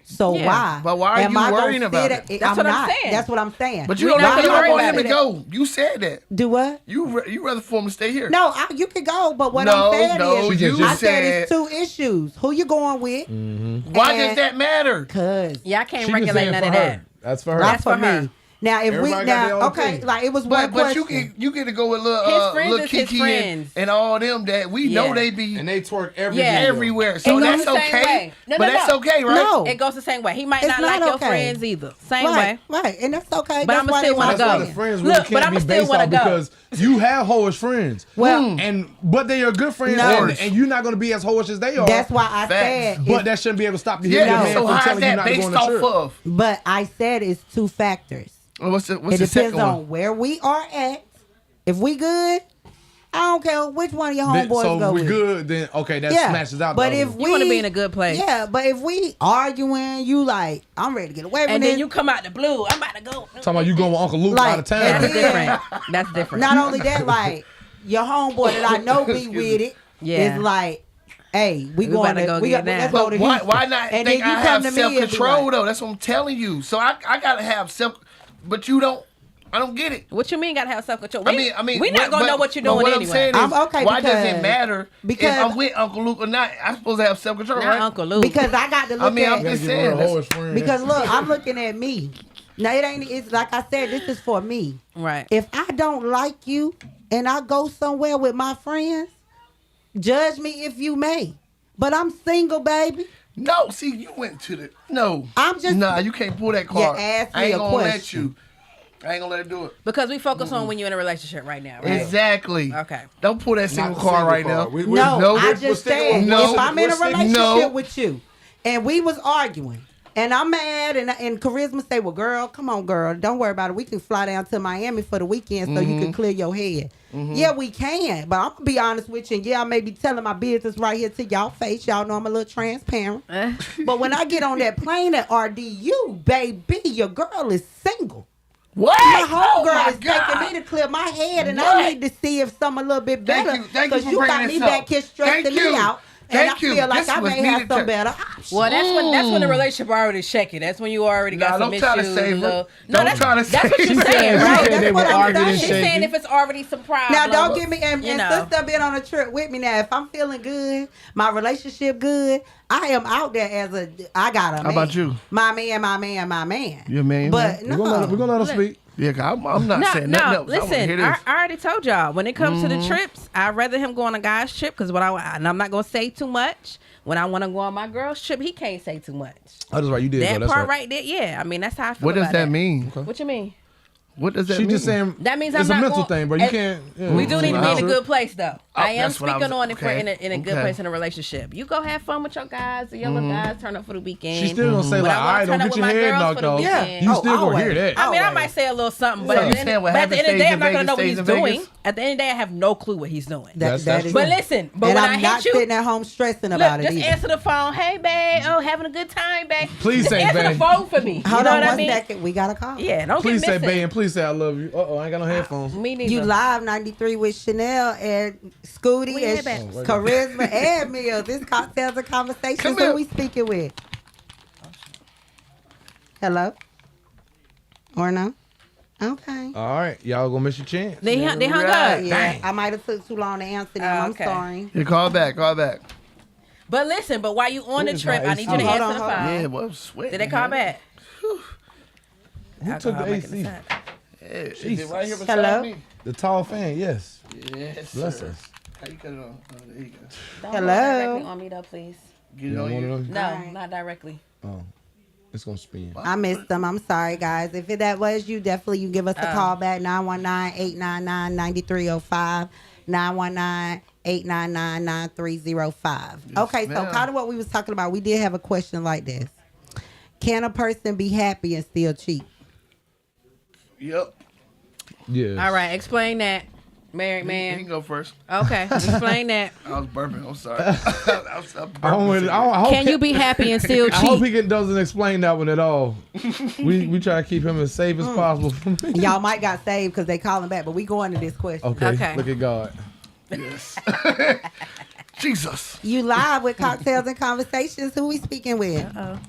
So Yeah. why? But why are am you I gonna worrying sit about at- it? That's what I'm not. saying. That's what I'm saying. But you We don't not you gonna don't worry want about him to it. go. You said that. Do what? You rather for him to stay here. No, you can go, but what No, I'm saying no, is, you I said said- it's 2 issues. Who you going with? Why And- does that matter? Cause Yeah, I can't She just regulate saying none for of her. that. That's for her. that's for for her. me. Now, if Everybody got their own okay, thing. like it was one But question. you get to go with little His friends little is his Kiki friends. and all them that we know Yeah. they be And they twerk Yeah. everywhere. So It goes that's the same okay. way. No, but no, that's no. okay, right? No. It goes the same way. He might It's not like not your okay. friends either. Same right, way. right, and that's okay. But that's I'ma why still they wanna want That's why go. the friends really Look, but can't I'ma be still based wanna off go. because you have hoish friends. Well- but they are good friends, No. and you're not going to be as hoish as they are. That's why I Facts. said. But that shouldn't be able to stop you Yeah. hitting your man So from how's telling you that not to go based on the off trip. of? But I said it's 2 factors. What's the It second depends one? on where we are at. If we good, I don't care which one of your Then- homeboys so go we with. good, then okay, that smashes out. But the if other we one. wanna be in a good place. Yeah, but if we arguing, you like, I'm ready to get away from And this. then you come out the blue. I'm about to go. Talking about you going with Uncle Luke Like, out of town. That's and then- different. That's different. Not only that, like your homeboy that I know be with it, Yeah. is like, hey, we going about to to go we get got, down. let's go to But why Houston. not And think then you I come have to me and be self-control like, though? That's what I'm telling you. So I gotta have self, but you don't. I don't get it. What you mean? Got to have self control. I mean, we're not gonna know what you're doing what anyway. I'm saying is, I'm okay why does because- it matter because- if I'm with Uncle Luke or not? I'm supposed to have self-control, Not right? Uncle Luke. because I got to look I mean, at I'm just You saying. gotta get rid of hoish friends. because look, I'm looking at me. Now it ain't. It's like I said. This is for me. Right. If I don't like you and I go somewhere with my friends, judge me if you may. But I'm single, baby. No, see, you went to the no. I'm just- nah. You can't pull that card. asked I me ain't a gonna let question. you. I ain't gonna let her do it. Because we focus on when you're in a relationship right now, right? Exactly. Okay. Don't pull that Not single the card single right card. now. No, no, I we're just sticking said with- no, if I'm in a we're sticking- relationship no. with you and we was arguing and I'm mad and Charisma say, well, girl, come on, girl, don't worry about it. We can fly down to Miami for the weekend so you can clear your head. Yeah, we can, but I'm gonna be honest with you. And yeah, I may be telling my business right here to y'all face. Y'all know I'm a little transparent. But when I get on that plane at RDU, baby, your girl is single. What? My Oh homegirl my is God. taking me to clear my head, and What? I need to see if some a little bit Thank better. you. Thank you Because for you bringing got this me up. back here stressing Thank me you. out. And Thank I you. feel like This I was may have needed some to- better. Well, that's when the relationship already shaky. That's when you already got Nah, some don't try to issues. save and her. little- Don't that's, try to that's save what you're her. saying, Right, right? that's they what were I'm arguing saying. She's shaky. saying if it's already some problems. Now, don't get me, and you know. sister been on a trip with me now. If I'm feeling good, my relationship good, I am out there as a, I got a man. How about you? My man, my man, my man. Your man, But man. no. We're gonna let her speak. Yeah, I'm not saying nothing else. Listen, I already told y'all. When it comes to the trips, I'd rather him go on a guy's trip because and I'm not gonna say too much. When I want to go on my girl's trip, he can't say too much. Oh, that's right. You did. That that's part right there, yeah. I mean, that's how I feel. What does that mean? Okay. What you mean? What does that mean? She's just saying that means it's I'm a not mental going, thing, bro. You can't. We do need to be in a good place, though. I am that's what I speaking was- on it for okay. in a good place in a relationship. You go have fun with your guys. The little guys turn up for the weekend. She still gonna say But like, I all wanna right, turn don't up get with your my head girls knocked for the off. weekend. You still gonna hear that. I mean, I might say a little something, but So at you the end saying what but at the end of the happens day, I'm not stays gonna in know what Vegas he's stays in doing. Vegas? At the end of the day, I have no clue what he's doing. That's That true. is But true. listen, but And when I'm I not hit you, sitting at home stressing look, about it just either. answer the phone. Hey, babe. Oh, having a good time, babe. Please Just say, answer babe. the phone for me. Hold you know on what I one mean? second. We got a call. Yeah, don't Please get say, missing. babe, and please say I love you. I ain't got no headphones. Me neither. You live 93 with Chanel and Scooty We and had back. Charisma and Mills. This cocktails and conversations. Come Who here. we speaking with? Hello? Or no? Okay. All right, y'all gonna miss your chance. They hung Right. up. Yeah, I might have took too long to answer them. I'm Okay. sorry. Yeah, call back. But listen, but while you on the Where's trip, my I need AC? you to Hold answer on, the hold on. phone. Yeah, well, I'm sweating. Did they call back? Who took the Alcohol making AC? a sound. Yeah, Jesus. right here beside Hello? me. The tall fan, yes. Yes, Bless sir. us. How you cut it on? Oh, there you go. Don't Hello? go directly on me though, please. Get it You on want you. one of those? No, Alright. not directly. Oh, it's gonna spin. I missed them. I'm sorry, guys. If that was you, definitely you give us a call back. 919-899-9305. 919-899-9305. Okay, so ma'am. kind of what we was talking about. We did have a question like this. Can a person be happy and still cheat? Yep. Yes. All right, explain that, married You can man. go first. Okay, explain that. I was burping. I'm sorry. I was burping. I hope Can you be happy and still I hope cheat? he doesn't explain that one at all. we try to keep him as safe as possible. Y'all might got saved because they calling back, but we going to this question. Okay. Look at God. Yes. Jesus. You live with Cocktails and Conversations. Who we speaking with? Uh-oh.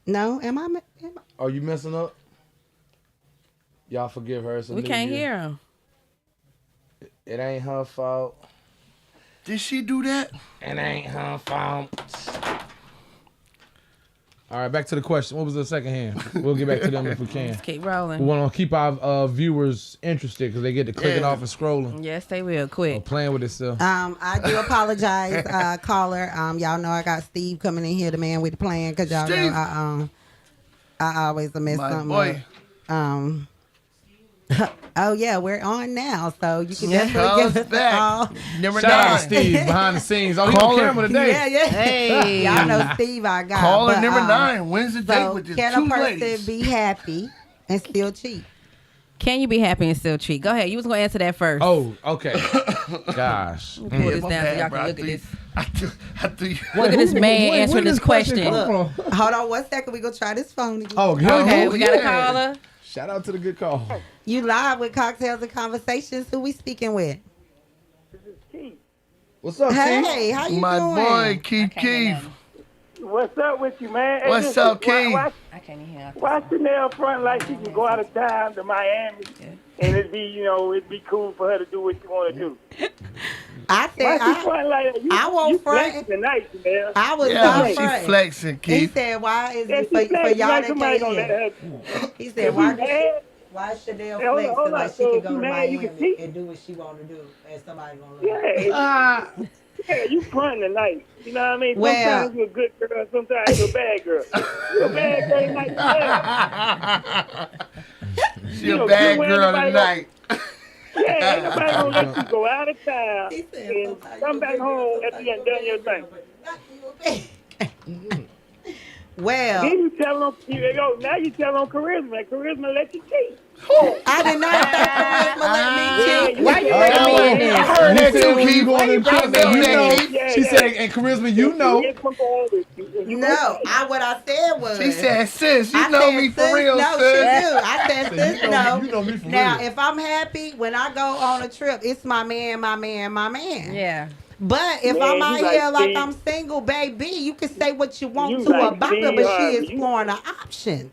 No? Am I? Are you messing up? Y'all forgive her. It's a We new can't year. hear him. It ain't her fault. Did she do that? It ain't her fault. All right, back to the question. What was the second hand? We'll get back to them if we can. Let's keep We rolling. want to keep our viewers interested because they get to clicking Yeah. off and scrolling Yes, they will. or Quick. playing with itself. I do apologize, caller. Y'all know I got Steve coming in here, the man with the plan, because y'all Steve. know I always mess My something boy. up. Oh yeah, we're on now, so you can Yeah. definitely Call give us us a back. call. Number Shout out 9. to Steve behind the scenes. Oh, he's on Caller. camera today. Yeah, yeah. Hey. Y'all know Steve, I got. Caller but, number 9. When's the date So with this can two a person ladies? be happy and still cheat? Can you be happy and still cheat? Go ahead. You was gonna answer that first. Oh, okay. Gosh. Pull Yeah, this my down so bad, y'all bro. can look at this. I threw you. Look at this man where answering did this question. come from? Hold on one second. We gonna try this phone again. Oh, good. Okay, we got a Yeah. caller. Shout out to the good call. You live with Cocktails and Conversations. Who we speaking with? What's up, Steve? Hey, how you My doing? boy, Keith I can't hear Keith. What's up with you, man? Hey, What's listen, up, King? Why I can't even hear. Chanel front like she can go out of town to Miami, and it'd be cool for her to do what she want to do. I Why said she front like that? I won't you front. flexing tonight, Chanel. I was Yeah, not she front. flexing, He Keith. said, "Why is Yeah, it she for flexing y'all like that somebody can't gonna let hear?" her. He If said, you "Why? mad, Why is Chanel Hey, hold on, flexing hold on. like she So can if go you to mad, you can Miami cheat? and do what she want to do, and somebody gonna let yeah, her?" yeah, you front tonight. You know what I mean? Well- Sometimes you're a good girl, sometimes you're a bad girl. You're a bad girl tonight. She You a know, bad you ain't girl nobody tonight. Yeah, ain't nobody gonna let you go out of town He said, and "Sometimes come you back a good girl, home after sometimes you done done your a bad thing. girl, but not you a bad." Well, Then you tell them, now you tell them Charisma. Charisma let you cheat. I did not think Charisma let me cheat. Why you bringing me in I this? heard that You said too, when you Keith. go on them bring trips, me and in you know. there? She Yeah, said, yeah. and Charisma, you know. Charisma go on with you. And you No, what I said was. She said, sis, you I know said, me for sis, real, no, sis. she do. I said, sis, you no. know me for Now, real. if I'm happy when I go on a trip, it's my man, my man, my man. Yeah. But if Man, I'm you out like here like Steve. I'm single, baby, you can say what you want You to like about her, Steve but she Harvey. exploring the options.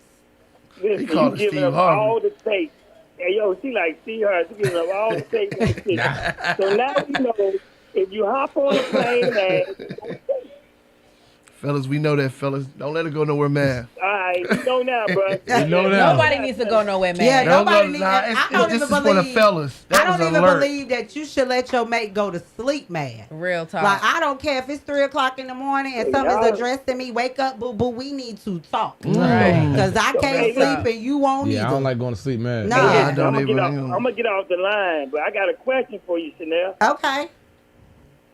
Listen, He called you her giving Steve up Harvey. all the takes. Hey, yo, she like Steve Harvey. She giving up all the takes and the shit. So now you know, if you hop on a plane and Fellas, we know that, fellas. Don't let her go nowhere mad. All right, you know now, bro. You know now. Nobody needs to go nowhere, man. Yeah, Don't nobody go- needs. nah, I don't this even is for the believe. fellas. That I don't was even alert. believe that you should let your mate go to sleep mad. Real talk. Like I don't care if it's 3:00 in the morning and something's addressing me. Wake up, boo boo. We need to talk. Right. Because I can't Hey, sleep and you won't Yeah, either. I don't like going to sleep, man. No. Nah, Yeah, I don't I'm even. gonna get off the line, but I got a question for you, Chanel. Okay.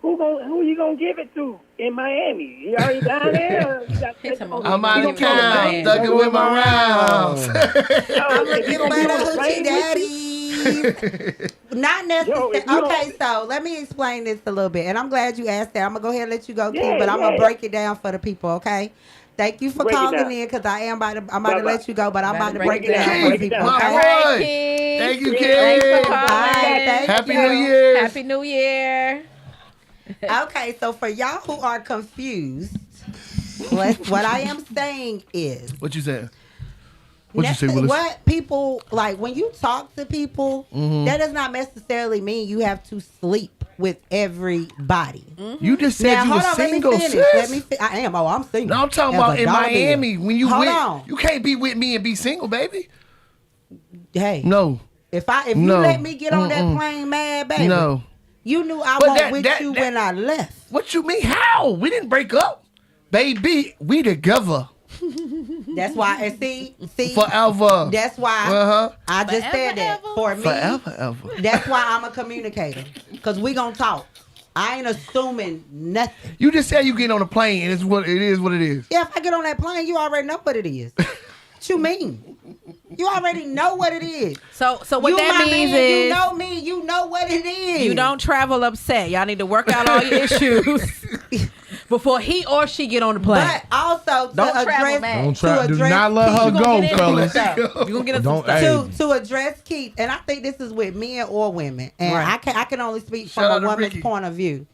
Who you gonna give it to in Miami? You already down there? You got Hit him up. I'm out You of gonna go to town, Miami. thugging with my rounds. I'm looking you gonna for be the on the plane hoochie with daddy. Not Yo, necessarily. if you Okay, so let me explain this a little bit. And I'm glad you asked that. I'm going to go ahead and let you go, Keith, Yeah, but I'm going to yeah. break it down for the people, okay? Thank you for Break it calling down. in because I'm about to Bye-bye. let you go, but I'm about to break it down. down for the Keith, people, my okay? All right, boy. Keith. Thank you, Thanks for Kid. calling. All right, thank Happy you. New Year. Happy New Year. Okay, so for y'all who are confused, what I am saying is What you said? What you say, Willis? what people like when you talk to people, Mm-hmm. that does not necessarily mean you have to sleep with everybody. You just said Now, you hold were on, single, let me finish. sis. I am. Oh, I'm single. No, I'm talking As about a in dollar Miami bill. when you Hold with. on. You can't be with me and be single, baby. Hey, No, if you No. let me get on that plane, mad baby, no. you knew I But wasn't with that- you that- when I left. What you mean? How? We didn't break up, baby. We together That's why. And see, forever. that's why Uh-huh. I just Forever, said that ever? for me. Forever, ever. That's why I'm a communicator. Because we going to talk. I ain't assuming nothing. You just said you get on a plane and it's what it is. What it is. Yeah, if I get on that plane, you already know what it is. What you mean? You already know what it is. So what you that my means man, is you know me, you know what it is. you don't travel upset. Y'all need to work out all your issues before he or she get on the plane. But also to Don't travel address, mad. Don't try. to Do address not let Keith, her You gonna go, get into fellas. some stuff. You gonna get into some Don't- stuff. hey. to address Keith, and I think this is with men or women, and Right. I can only speak Shout out from to a woman's Ricky. point of view.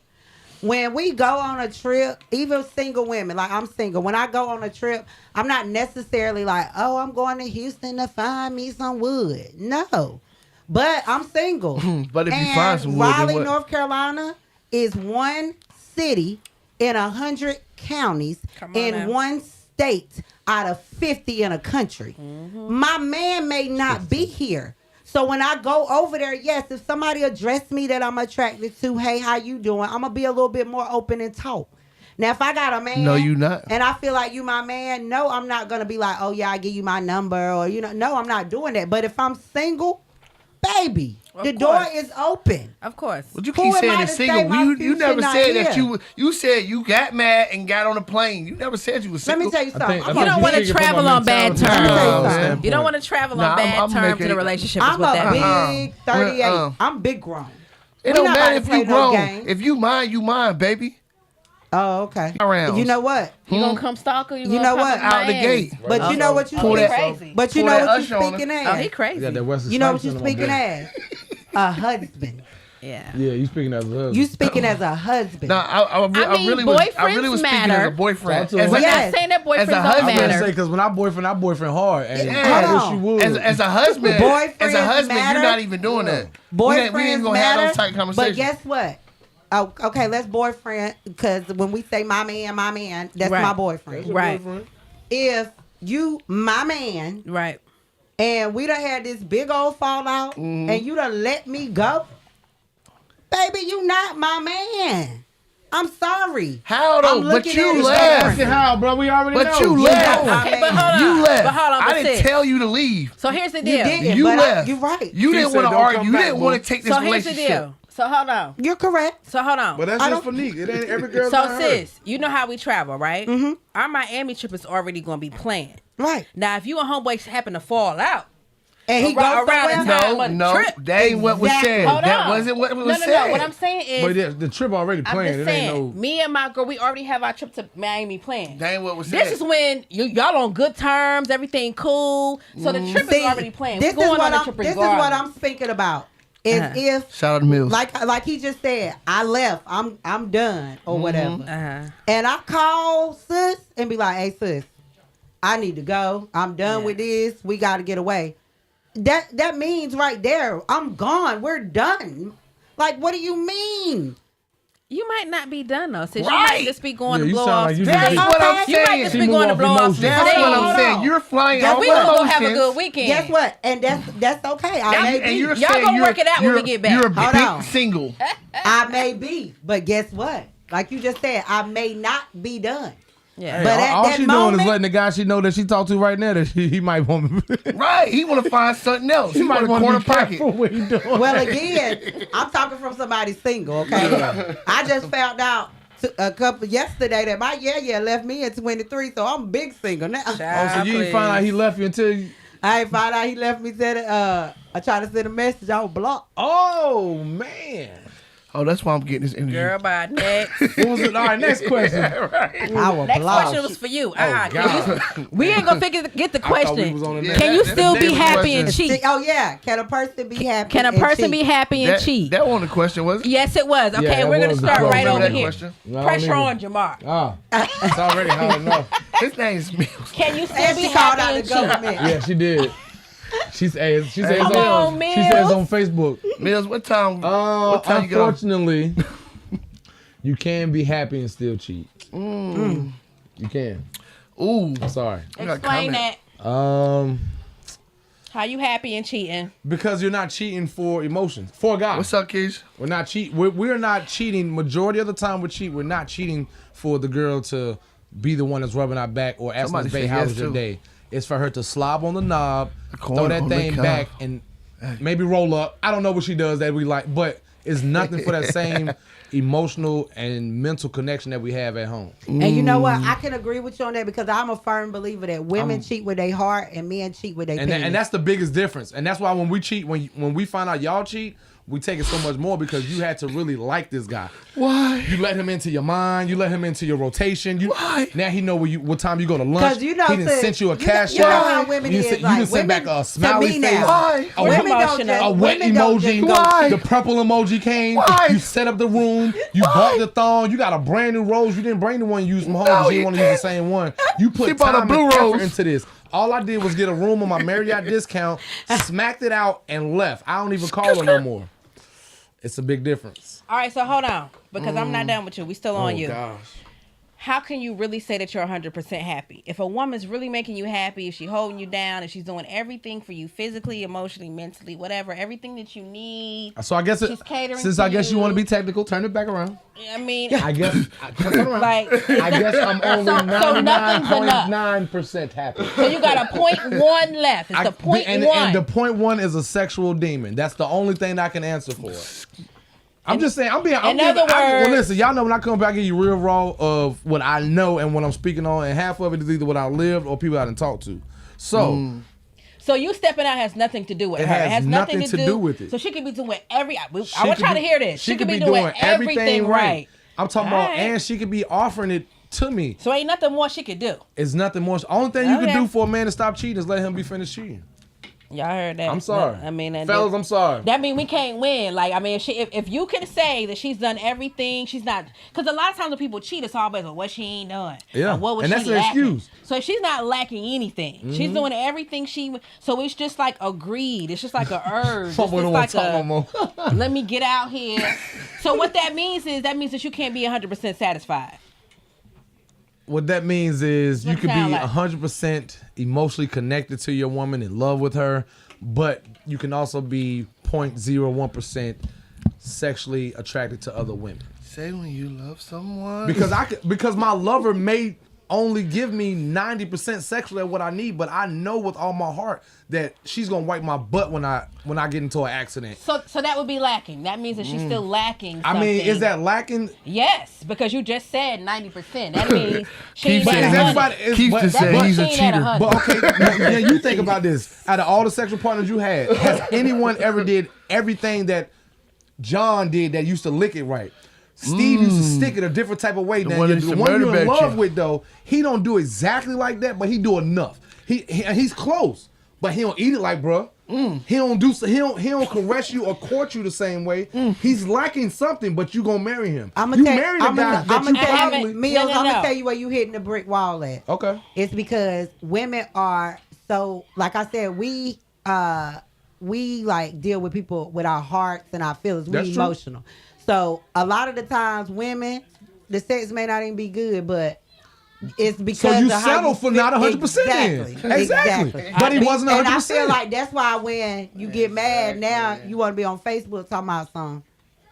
When we go on a trip, even single women, like I'm single, when I go on a trip, I'm not necessarily like, oh, I'm going to Houston to find me some wood. No, but I'm single. But if you And find some wood, then Raleigh, what? North Carolina, is one city in 100 counties Come on in now. one state out of 50 in a country. Mm-hmm. My man may not be here. So when I go over there, yes, if somebody address me that I'm attracted to, hey, how you doing? I'm gonna be a little bit more open and talk. Now, if I got a man, No, you not. and I feel like you my man, no, I'm not gonna be like, oh yeah, I give you my number, or no, I'm not doing that. But if I'm single, baby, Of the door course. is open. Of course. But you Who keep am saying I it's to say single. my You future never not said that here? you said you got mad and got on a plane. You never said you was Let single. me tell you something. think- I I'm think You don't a want to speaking from travel a on bad mentality terms. standpoint. You don't want to travel Nah, on bad I'm terms making in a it- relationship. Is I'm what that a means. big 38. Uh-uh. I'm big grown. It We don't not matter about if to play you no grown. games. If you mine, baby. Oh, okay. Rounds. You know what? You gonna come stalk her? You know what? Out the gate. But you know what you Pull speak. that- crazy. But you pull know that what you Usher on speaking Oh, he as. crazy. You got that Wesley You know what Snipes you in my speaking boy. as. A husband. Yeah. Yeah, you speaking as a husband. You speaking as a husband. No, I mean, really was speaking boyfriends as matter. a boyfriend. Talk to him. As We're a, Yes. not saying that boyfriends As a don't husband, I was gonna say matter. because when I boyfriend hard, and Yeah. I Hold wish on. you would. as a husband, Boyfriends matter. you're not even doing that. Boyfriends we ain't gonna matter. have those type of conversations. But guess what? Oh, okay, let's boyfriend, because when we say my man, that's Right. my boyfriend. Right. If you my man Right. and we done had this big old fallout and you done let me go, baby, you not my man. I'm sorry. How though? I'm But looking you at it left. Ask it how, bro. We already know. But you left. my Okay, man. but hold on. You left. But hold on. I but didn't sis. tell you to leave. So here's the You deal. didn't. You but left. You're right. You She didn't said, want to "Don't argue. come You back, didn't boo." want to take this So here's the relationship. deal. So hold on. You're correct. So hold on. But that's I just don't- for Neek. It ain't every girl. So not her. sis, you know how we travel, right? Mm-hmm. Our Miami trip is already going to be planned. Right. Now, if you and homeboys happen to fall out, And he Around- goes around the somewhere. time. No, on the no, trip. that ain't what was Exactly. said. hold That on. wasn't what was no, said. No, what I'm saying is, But yeah, the trip already I'm planned. just It saying, ain't no. me and my girl, we already have our trip to Miami planned. That ain't what was said. This is when y'all on good terms, everything cool. So the trip See, is already planned. This We're is going what on the I'm. trip This is regardless. what I'm thinking about. Is Uh-huh. if Shout out to Mills. like he just said, I left. I'm done or whatever. Uh-huh. And I call sis and be like, hey sis, I need to go. I'm done Yeah. with this. We got to get away. That means right there, I'm gone. We're done. Like, what do you mean? You might not be done though, since you Right. might just be going Yeah, to you blow sound off. like you That's just- what I'm You might saying. just She be move going to off blow off. emotions. That's steam. what Hold I'm saying. on. You're flying Yeah, off We gonna go emotions. have a good weekend. Guess what? And that's okay. I may And be. you're Y'all saying gonna you're, work it out when we you're- get back. You're a Hold big on. single. I may be, but guess what? Like you just said, I may not be done. Yeah. Hey, But at all that she doing moment- is letting the guy she know that she talked to right now that he might want. Right. He want to find something else. He might want a want corner to be careful pocket. what he doing. Well, again, I'm talking from somebody single. Okay, I just found out a couple yesterday that my left me at 23, so I'm big single now. Oh, so you didn't find out he left you until you. I ain't find out he left me. Said I tried to send a message. I was blocked. Oh man. Oh, that's why I'm getting this interview. Girl, bye. Next. What was it? All right, next question. I was Next blocked. question was for you. God. We ain't gonna get the I thought we question. was on the Yeah, next. Can you that- still that be was the happy and question. cheat? Oh yeah, can a person be happy? Can a and person cheat? be happy and cheat? That wasn't the question, was it? Yes, it was. Okay, that we're gonna was the start question. right Remember over that here. question? No, I don't Pressure either. on Jamar. Ah, it's already hard enough. His name's Mills. Can you still And be she called happy out the and cheat? government. Yeah, she did. She says Come on, she says Mills. on Facebook. Mills, what time you get off? Unfortunately, you can be happy and still cheat. You can. Ooh. I'm sorry. I got a Explain comment. that. How you happy and cheating? Because you're not cheating for emotions. For a guy. What's up, kids? We're not cheat. We're not cheating. Majority of the time we cheat. We're not cheating for the girl to be the one that's rubbing our back or asking Somebody us, "Babe, said how yes, was your too. day?" It's for her to slob on the knob, corner throw that on the thing cob. back, and maybe roll up. I don't know what she does that we like, but it's nothing for that same emotional and mental connection that we have at home. And you know what? I can agree with you on that because I'm a firm believer that women cheat with their heart and men cheat with their And penis. and that's the biggest difference. And that's why when we cheat, when we find out y'all cheat, we take it so much more because you had to really like this guy. Why? You let him into your mind. You let him into your rotation. Why? Now he know what time you go to lunch. Because you know, he didn't sis, send you a cash you know out. how women you is, didn't like, you send back women- a to smiley me face. now, Why? A, women don't emotional. just, a wet women don't just emoji. go- Why? The purple emoji came. Why? You set up the room. You bought the thong. You got a brand new rose. You didn't bring the one you used from home. No, you you didn't want to use the same one. You She put bought a time blue and effort rose. into this. All I did was get a room on my Marriott discount, smacked it out, and left. I don't even call her no more. It's a big difference. All right, so hold on because I'm not done with you. We still on you. Gosh. How can you really say that you're 100% happy? If a woman's really making you happy, if she's holding you down, if she's doing everything for you physically, emotionally, mentally, whatever, everything that you need. So I guess She's catering since to I guess you want to you. be technical, turn it back around. I mean, I guess turn around. like, I guess I'm only So nothing's enough. 99.9% happy. so you got a 0.1 left. It's the point and, one. and the point one is a sexual demon. That's the only thing I can answer for. I'm just saying. Well, listen, y'all know when I come back, I give you real raw of what I know and what I'm speaking on, and half of it is either what I lived or people I didn't talk to. So So you stepping out has nothing to do with It her. has It has nothing to do with it. So she could be doing every. I she want could y'all to be- hear this. She could be doing everything right. I'm talking All about, right. and she could be offering it to me. So ain't nothing more she could do. It's nothing more. Only thing you Okay. can do for a man to stop cheating is let him be finished cheating. Y'all heard that? I'm sorry. I mean, and fellas, I'm sorry. That mean we can't win. Like, I mean, if you can say that she's done everything, she's not. Because a lot of times when people cheat, it's always like, what she ain't done. Yeah. Or what was And she that's an lacking? excuse. So if she's not lacking anything. She's doing everything she. So it's just like a greed. It's just like a urge. It's Fuck, we just don't want like to talk no more. let me get out here. So what that means that you can't be 100% satisfied. What that means is What you could be sound like? 100% emotionally connected to your woman, in love with her, but you can also be 0.01% sexually attracted to other women. Say when you love someone. Because my lover may only give me 90% sexually of what I need, but I know with all my heart that she's gonna wipe my butt when I get into an accident. So that would be lacking. That means that she's still lacking something. I mean, is that lacking? Yes, because you just said 90%. That means she Keith ain't But at is said 100. everybody? Keith but- just said but- he's a She ain't at cheater. 100. But okay, yeah, you think about this. Out of all the sexual partners you had, has anyone ever did everything that John did that used to lick it right? Steve used to stick it a different type of way. The Now, one the that used to one murder you're in back love you. with, though, he don't do exactly like that, but he do enough. He's close, but he don't eat it like bruh. He don't do. He don't caress you or court you the same way. He's lacking something, but you gonna marry him. You married a guy that you probably. Mills, No. I'm gonna tell you where you hitting the brick wall at. Okay. It's because women are so, like I said, we like deal with people with our hearts and our feelings. That's We true. emotional. So a lot of the times, women, the sex may not even be good, but it's because So you of how settle you for feel. not 100%. Exactly. But he wasn't 100%. And I feel like that's why when you get mad now, you want to be on Facebook talking about something.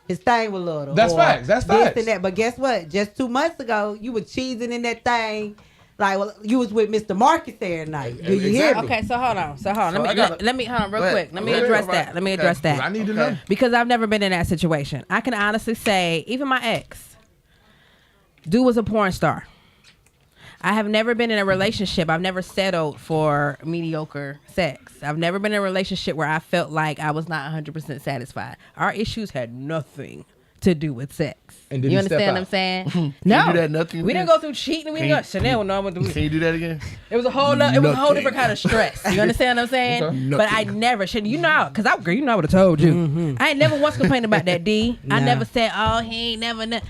His thing was little. That's or facts. That's this facts. and that. But guess what? Just 2 months ago, you were cheesing in that thing. Like, well, you was with Mr. Marcus every night. Do you hear me? Okay, so hold on. Let me hold on real Go ahead. quick. Let me Go ahead. address All right. that. Let me Okay. address that. I need to know. Because I've never been in that situation. I can honestly say, even my ex, dude was a porn star. I have never been in a relationship. I've never settled for mediocre sex. I've never been in a relationship where I felt like I was not 100% satisfied. Our issues had nothing to do with sex. And did you he step understand what out? I'm saying? Can No. you do that nothing We again? didn't go through cheating. We didn't go Chanel. No, Can you do that again? it was a whole different kind of stress. You understand what I'm saying? Okay. But I never should. You know, because I would have told you. I ain't never once complained about that. D. I Nah. never said, oh, he ain't never.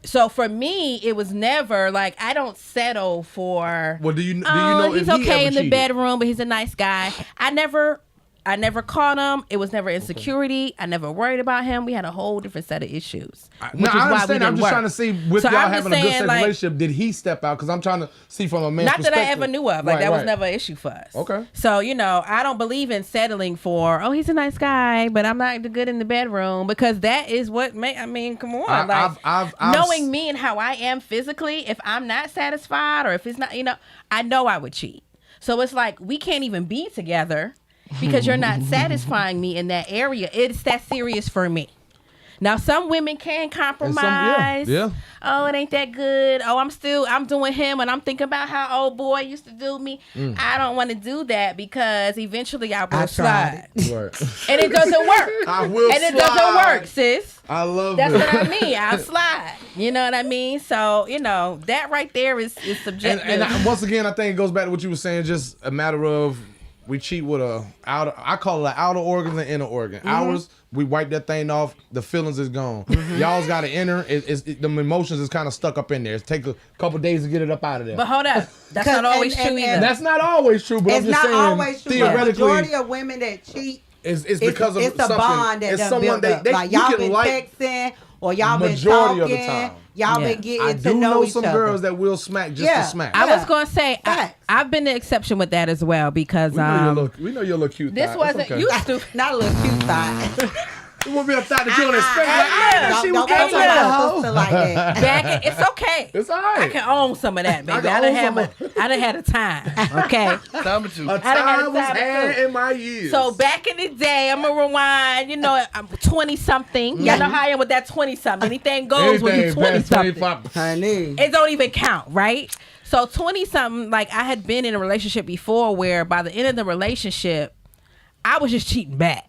So for me, it was never like I don't settle for. Well, do you know he's if he okay ever in the cheated? bedroom, but he's a nice guy. I never caught him. It was never insecurity. I never worried about him. We had a whole different set of issues. No, I understand. I'm just trying to see with So y'all I'm just having a good saying, sex like- relationship. Did he step out? Because I'm trying to see from a man's Not perspective. that I ever knew of. Like, Right, that was right. never an issue for us. Okay. So, I don't believe in settling for, oh, he's a nice guy, but I'm not good in the bedroom, because that is what come on. I've knowing me and how I am physically, if I'm not satisfied or if it's not, I know I would cheat. So it's like, we can't even be together because you're not satisfying me in that area. It's that serious for me. Now, some women can compromise. yeah. Oh, it ain't that good. Oh, I'm doing him, and I'm thinking about how old boy used to do me. I don't want to do that because eventually I will I slide. tried Right. And it doesn't work. I will And it doesn't slide. work, sis. I love That's it. what I mean. I'll slide. You know what I mean? So, that right there is subjective. And once again, I think it goes back to what you were saying. Just a matter of we cheat with I call it an outer organ and inner organ. Ours, we wipe that thing off. The feelings is gone. Y'all's got to enter. The emotions is kind of stuck up in there. It take a couple days to get it up out of there. But hold up. That's not always true either. That's not always true. But It's I'm just not saying, always true. The theoretically, majority of women that cheat, it's because of it's a something. bond that it's done someone built up. they Like, you y'all can been like. texting or y'all been Majority talking. of the time. Y'all Yeah. been getting I to do know know each some other. girls that will smack just Yeah. to smack. I Yeah. was going to say, Facts. I've been the exception with that as well because we know you're a little cute. this thigh. It's wasn't, okay. you stupid. Not a little cute side. It won't be a thought that you don't expect. Like, she was Don't come to talking about my hoe. sister like that. It's okay. It's all right. I can own some of that, baby. I I can done own had had a time. Okay. Time or two. A I done had a time was time had too. in my years. So back in the day, I'm gonna rewind. I'm 20 something. Y'all know how I am with that 20 something. Anything goes when you 20 something. Honey. It don't even count, right? So 20 something, like I had been in a relationship before where by the end of the relationship, I was just cheating back.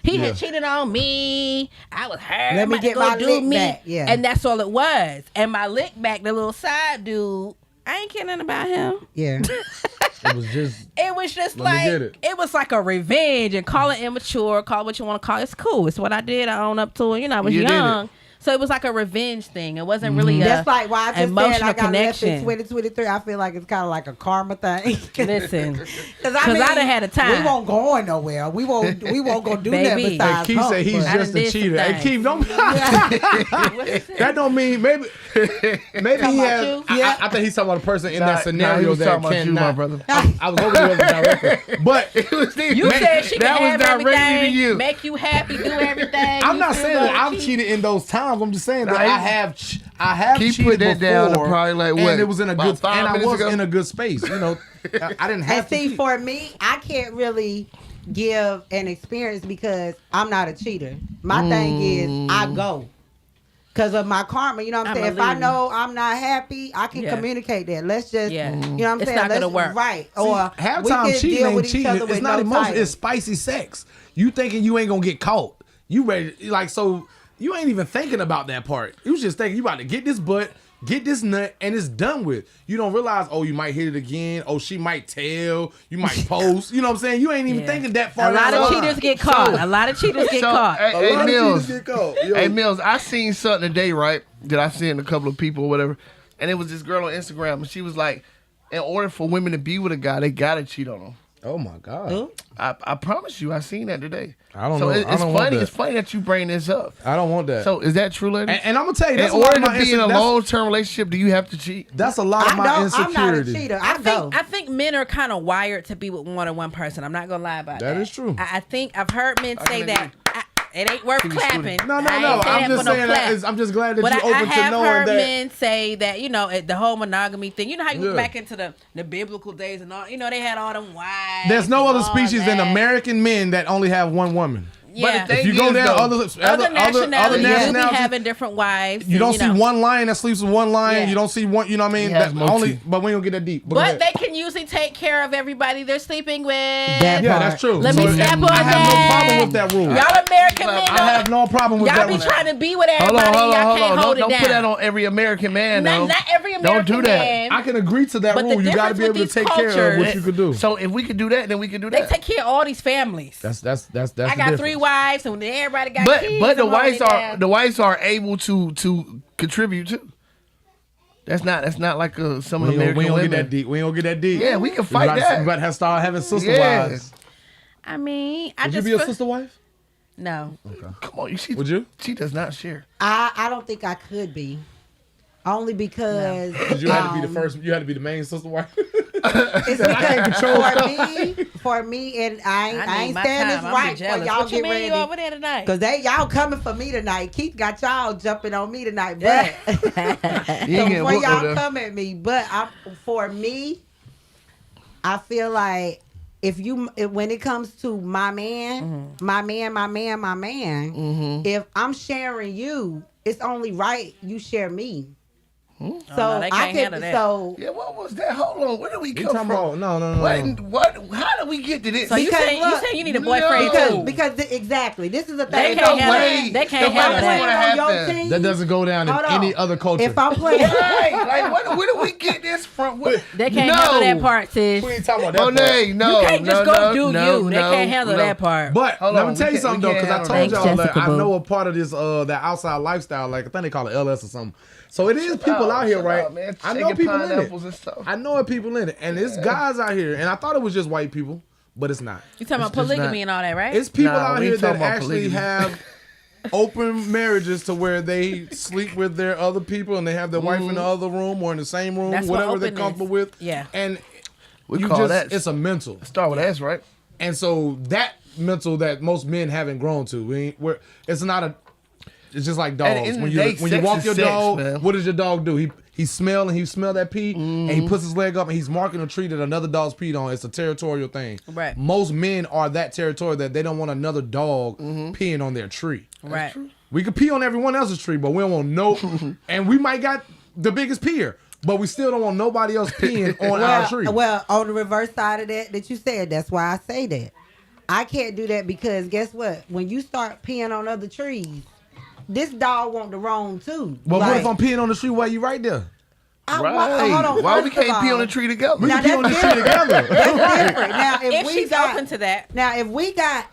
He had cheated on me. I was hurt. Let me I'm about to get go my do lick me. back, yeah. And that's all it was. And my lick back, the little side dude, I ain't kidding about him. Yeah. it was just. It was just Let me like get it. was like a revenge, and call it immature, call it what you want to call it. It's cool. It's what I did. I own up to it. I was You did young. So it was like a revenge thing. It wasn't really That's like why I just emotional said I got left in connection. 2023. I feel like it's kind of like a karma thing. Listen, Because I done had a time. We won't going nowhere. We won't go do that Baby. besides Keith said he's I just done a did some cheater. Hey, things. Keith, don't. That don't mean maybe he about has. you? I think he's talking about a person in that he scenario was that talking about you, my cannot. brother. I was hoping it wasn't directly, but You said she that can was have directly to everything, you. make you happy, do everything. I'm You not still saying that gonna I've cheat. cheated in those times. I'm just saying that Nah, I have Keith cheated put that before, down to probably like, what, and it was in a about good, 5 and I minutes was ago? in a good space. I didn't have And see, to cheat. for me, I can't really give an experience because I'm not a cheater. My thing is I go. Because of my karma, you know what I'm I'ma saying? If I leave. know I'm not happy, I can Yeah. communicate that. Let's just, Yeah. you know what I'm It's saying? not gonna Let's, work. Right. See, Or we halftime can cheating deal ain't with each cheating. other It's with not no emotional. title. It's spicy sex. You thinking you ain't gonna get caught. You ready? Like, so you ain't even thinking about that part. You just thinking you about to get this butt, get this nut, and it's done with. You don't realize, oh, you might hit it again. Oh, she might tell. You might post. You know what I'm saying? You ain't even Yeah. thinking that far. A lot down of the line. cheaters get caught. A lot of cheaters get caught. A Hey, lot of Mills. cheaters get caught. Yo. Hey Mills, I seen something today, right? That I seen a couple of people or whatever, and it was this girl on Instagram, and she was like, in order for women to be with a guy, they gotta cheat on him. Oh my God. Who? I promise you, I seen that today. I don't so know. It's I don't want funny. that. It's funny that you bring this up. I don't want that. So is that true, ladies? And I'm gonna tell you, in that's a lot order of to my be in a that's- long-term relationship, do you have to cheat? That's a lot of my I'm not a insecurity. cheater. I think men are kind of wired to be with more than one person. I'm not gonna lie about that. That is true. I think I've heard men say can that. agree. It ain't worth clapping. No. I ain't say I'm that just for no saying clap. that. I'm just glad that But you're I open to have knowing heard that. men say that, the whole monogamy thing. You know how you Yeah. look back into the biblical days and all, they had all them wives. There's no and other all species than that. American men that only have one woman. Yeah. But the If thing you go is, down though, other other nationalities, you be nationalities, having different wives. you don't and, see one lion that sleeps with one lion. Yeah. You don't see one. You know what I mean? He has That motif. only, but we don't get that deep. Go But ahead. they can usually take care of everybody they're sleeping with. That yeah, part. that's true. Let me step on I have no that. problem with that rule. Y'all American men, I have no problem with y'all that be rule. trying to be with Hold everybody. on. Y'all can't hold Don't it down. put that on every American man, though. Not every American Don't do that. man. I can agree to that But the rule. You got to difference be able to with take these care of what cultures- you could do. So if we could do that, then we can do They that. take care of all these families. That's I the got difference. 3 wives, and everybody got But kids. the I'm holding wives it are down. able to contribute too. That's not like some We ain't American gonna women. get that deep. We ain't gonna get that deep. Yeah, we can fight about that. We about to have start having sister Yeah. wives. I mean, I Would you just be a feel- sister wife? No. Come on, Would you? She does not share. I don't think I could be. Only because Because you had to be the first. You had to be the main sister wife. It's because for me, and I I ain't need my saying this time. I'm right jealous. for y'all What you get mean you ready. over there tonight? Cause y'all coming for me tonight. Keith got y'all jumping on me tonight, but You so ain't getting before whooped y'all over there. come at me, but for me, I feel like when it comes to my man, my man, if I'm sharing you, it's only right you share me. So no, they I can't handle can. that. So Yeah, what was that? Hold on, where did we You come talking from? about no. What? How did we get to this? So you Because saying look, you need a boyfriend no. too? because exactly this is the They thing. can't If handle way. that. They can't The handle white I'm women that. playing on have your that. team, That doesn't go down in Hold on. any other culture. if I'm playing, Right, like where did we get this from? They can't handle that part, sis. we ain't talking about that. part. Monet, no, You can't just no, go no, do no, you. They no, can't handle no. that part. But Hold let on, me tell we you something can't though, because I handle told that. y'all Thanks, that Jessica I Boo. know a part of this that outside lifestyle, like I think they call it LS or something. So it is people out here, Chill right? out, man. I know Shaking people in it. pineapples and stuff. I know people in it, and it's guys out here, and I thought it was just white people, but it's not. You talking about It's just polygamy not- and all that, right? It's people Nah, out we here ain't that talking about actually polygamy. have open marriages to where they sleep with their other people and they have their wife in the other room or in the same room, That's what whatever they're open comfortable is. with. Yeah. And We you call just, that- it's a mental. Start with S, right? And so that mental that most men haven't grown to, it's not a. It's just like At the dogs. end of When the you day, when you sex walk is your sex, dog, man. what does your dog do? He smell that pee, and he puts his leg up and he's marking a tree that another dog's peed on. It's a territorial thing. Right. Most men are that territorial that they don't want another dog peeing on their tree. Right. We could pee on everyone else's tree, but we don't want no. And we might got the biggest peer, but we still don't want nobody else peeing on our tree. well, on the reverse side of that you said, that's why I say that. I can't do that because guess what? When you start peeing on other trees, this dog want to roam too. But what if Like, I'm peeing on the tree while you right there? hold Right. on, Why we first of can't pee on all, the tree together? We Now can pee on the that's tree different. together. That's different. Now, If she's open to that. Now, if we got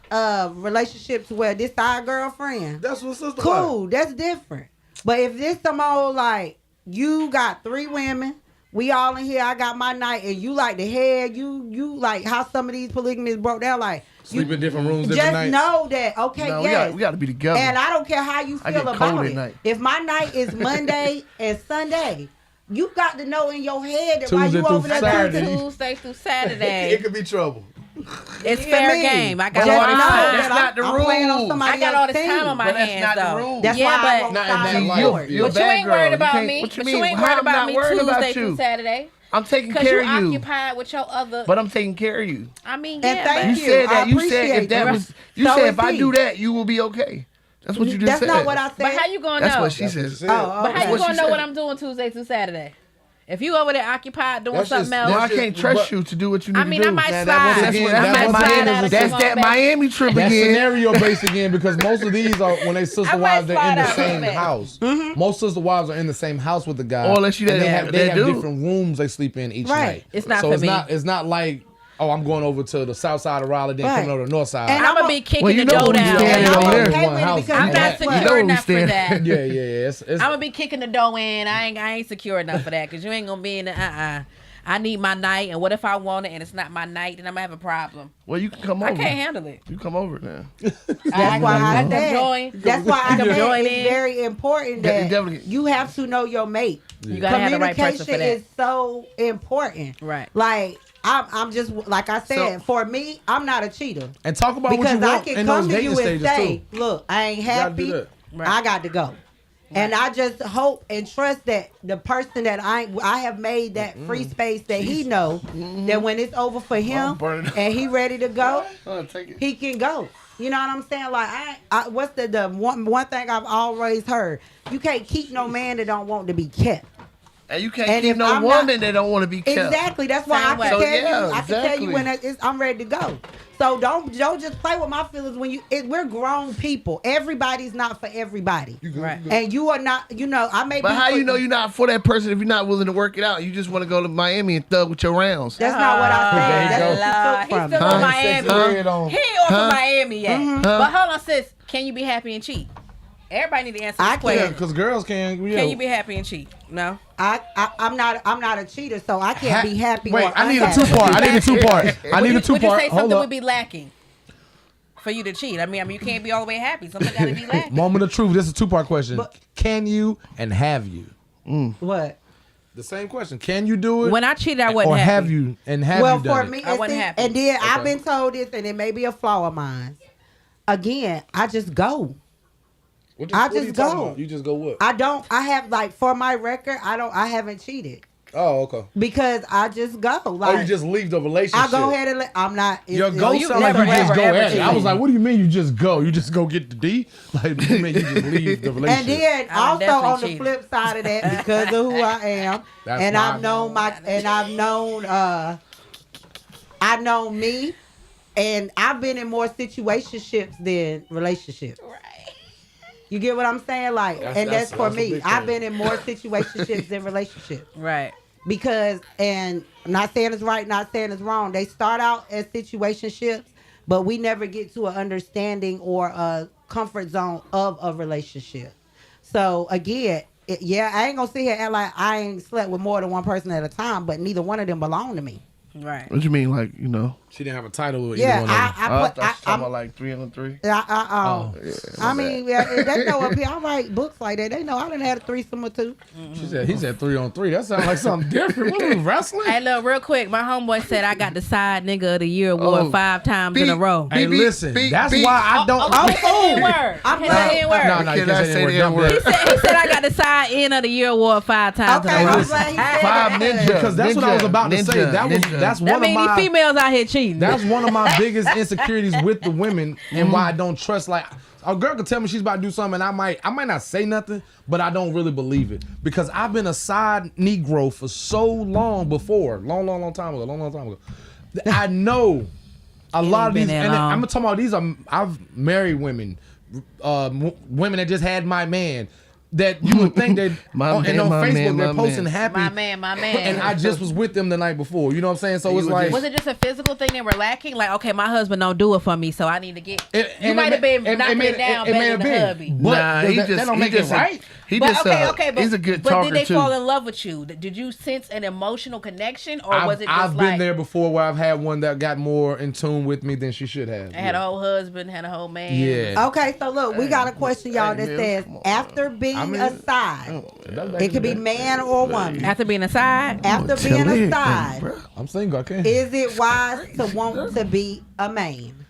relationships where this our girlfriend, That's what sister. cool, that's different. But if this some old like you got 3 women, we all in here, I got my night, and you like the head, you like how some of these polygamies broke down, like Sleep in different rooms, just different nights. know that okay, No, yes. we got to be together. And I don't care how you I feel get about cold it. at night. If my night is Monday and Sunday, you got to know in your head that Tuesday while you through over there Saturday. dancing, Tuesday through It Saturday. could be trouble. It's You hear fair me? game. I got Just all know this time. That's that not the I'm playing on rules. somebody I got all this else's time team. on my But that's hands not the though. rule. That's Yeah, why I but won't Not in sign that the life. court. You're a But you bad ain't girl. worried You about can't- me. what you But mean? you ain't How worried I'm about not me worried about Tuesday you? through Saturday. I'm taking Because care you of you. occupied with your other. But I'm taking care of you. I mean, And yeah, thank You but you. said I that. You said appreciate if that that. was. You So said is if I he. do that, you will be okay. That's what you just That's said. not what I said. but how you gonna That's know? what she said. Oh, But how okay. you what gonna she know said. what I'm doing Tuesday through Saturday? If you over there occupied doing That's something just- else, Well, I That's can't just- trust but- you to do what you need I mean, to do. I might Now, slide. that was That's again- what, that that's was that, again Miami, is a that's sister- that Miami trip That's again. scenario based again because most of these are when they sister I might wives they're in slide the out same with that. house. Mm-hmm. Most sister wives are in the same house with the guy. Or unless you and that- they have that they have dude. different rooms they sleep in each Right. night. It's not so for it's me. It's not like I'm going over to the south side of Raleigh then Right. coming over to the north side. And I'm gonna be kicking Well, you the know door who you down. standing And I'm over there. okay One with it house. because I'm You not guess what? know secure who enough for standing- that. yeah. It's I'm gonna be kicking the door in. I ain't secure enough for that because you ain't gonna be in the I need my night, and what if I want it and it's not my night? Then I'm gonna have a problem. Well, you can come over. I can't handle it. You come over now. That's why I can said. join. That's why I said join it's in. very important Yeah, that definitely. you have to know your mate. You gotta have the right person for Communication that. is so important. Right. Like I'm just like I said. So- for me, I'm not a cheater And talk about what you because I want can in those come to dating you and stages say, too. "Look, I ain't gotta do happy. that. Right. I got to go." And I just hope and trust that the person that I have made that free space that he know that when it's over for him burn it. and he ready to go, Take it. he can go. You know what I'm saying? Like what's the one thing I've always heard? You can't keep no man that don't want to be kept. And you can't And keep if no I'm woman not- that don't want to be kept. Exactly. That's why Same I way. can So, tell yeah, you. I can tell exactly. you when I'm ready to go. So don't just play with my feelings when we're grown people. Everybody's not for everybody. Right. And you are not. You know, I may. But be how you putting- know you're not for that person if you're not willing to work it out? You just want to go to Miami and thug with your rounds. That's not what I said. There you That's go. what you took He's from still me. on Miami. Red on. He ain't off of Miami yet. Mm-hmm. But hold on, sis. Can you be happy and cheat? Everybody need to answer I this question. can't. Because girls can. Yeah. Can you be happy and cheat? No. I'm not a cheater, so I can't be happy. Wait, or I need a unhappy. two-part. I need a two-part. I need a Would you two-part. say Hold something up. would be lacking for you to cheat? I mean, you can't be all the way happy. Something got to be lacking. Moment of truth. This is a two-part question. But- Can you and have you? What? The same question. Can you do it? When I cheated, I wasn't or happy. have you and have Well, you done for it? me, I wasn't happy. and then I've Okay. been told this, and it may be a flaw of mine. Again, I just go. What I what just you talking go. about? You just go what? I have like for my record, I haven't cheated Oh, okay. because I just go. Oh, Like you just leave the relationship. I go ahead and I'm not. Your go you sound like never, you just ever, go ever at it. I cheated. was like, what do you mean you just go? You just go get the D? Like, you mean you just leave the relationship? And then I'm also definitely on the cheated. flip side of that, because of who I am, That's and my- I've known me, and I've been in more situationships than relationships. Right. You get what I'm saying? Like, that's for that's a me. big I've thing. been in more situationships than relationships. Right. Because, and I'm not saying it's right, not saying it's wrong. They start out as situationships, but we never get to an understanding or a comfort zone of a relationship. So again, I ain't gonna sit here and act like I ain't slept with more than one person at a time, but neither one of them belong to me. Right. What you mean, like, you know? She didn't have a title with Yeah, either one of them. I thought you I'm- talking about like 3 on 3. I mean, they know up here. I write books like that. They know I done had a threesome or two. She said, he said 3 on 3. That sounds like something different. What was wrestling? Hey, look, real quick. My homeboy said I got the side nigga of the year award Oh. 5 times in a row. Hey, beep, listen, beep, that's beep. why I don't. He said the N-word. I'm He said the not- N-word. No, you Can I can't say say the the N-word? word. He said I got the side end of the year award 5 times Okay, in a row. I'm glad he said Five that. ninja. Because that's what I was about to say. Ninja, That's ninja. one That of means these my females out here cheating. that's one of my biggest insecurities with the women and why I don't trust. Like, a girl could tell me she's about to do something and I might not say nothing, but I don't really believe it because I've been a side Negro for so long before, long time ago. I know a lot of been these, that and long. I'm talking about these. I've married women, women that just had my man. That you would think that My and man, on my Facebook man, they're my posting man. happy, my man. and I just was with them the night before. You know what I'm saying? So it's were like, Was it just a physical thing they were lacking? Like, okay, my husband don't do it for me, so I need to get. You and might have been it knocking may- it down it may better have than the been. hubby. But Nah, he that just don't make he it just right. He But just okay, but he's a good but talker did they too. fall in love with you? Did you sense an emotional connection, or was it just I've like been there before where I've had one that got more in tune with me than she should have. they had a whole husband, had a whole man? Yeah. Okay, so look, we got a question, y'all, that Mills, says, come on, after being I mean- aside, That's back it in could the be day. man or woman. After being aside, After Tell being everything, aside, bro. I'm single. I can't. is it wise to want to be a man?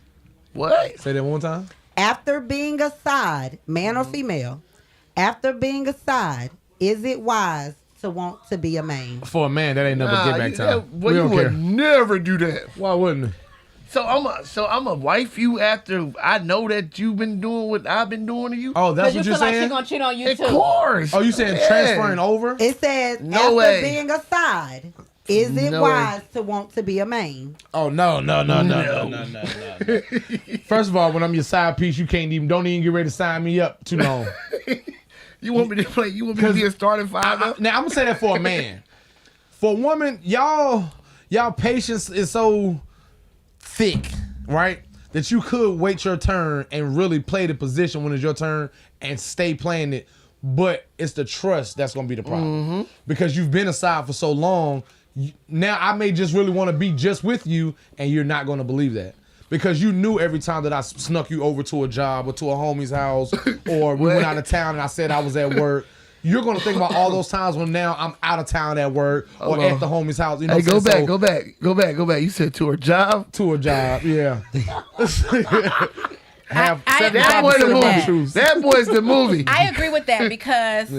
What? Say that one more time. After being aside, man or female, after being aside, is it wise to want to be a man? For a man, that ain't never get back time. Well, We you don't would care. never do that. Why wouldn't it? So I'm a wife you after I know that you've been doing what I've been doing to you. Oh, that's because you what feel you're like she saying? gonna cheat on you Of too. course. Oh, you saying Yeah. transferring over? It says, No after way. being aside, is it No way. wise to want to be a man? Oh no. First of all, when I'm your side piece, you don't even get ready to sign me up too long. You want me to play? You want me to be a starting five? Now I'm gonna say that for a man. For a woman, y'all patience is so thick, right? That you could wait your turn and really play the position when it's your turn and stay playing it. But it's the trust that's gonna be the problem. Because you've been aside for so long, now I may just really want to be just with you, and you're not going to believe that. Because you knew every time that I snuck you over to a job or to a homie's house or we went out of town and I said I was at work, you're going to think about all those times when now I'm out of town at work or at the homie's house. You know hey, go back. You said to a job? To a job, yeah. That boy's the movie. I agree with that because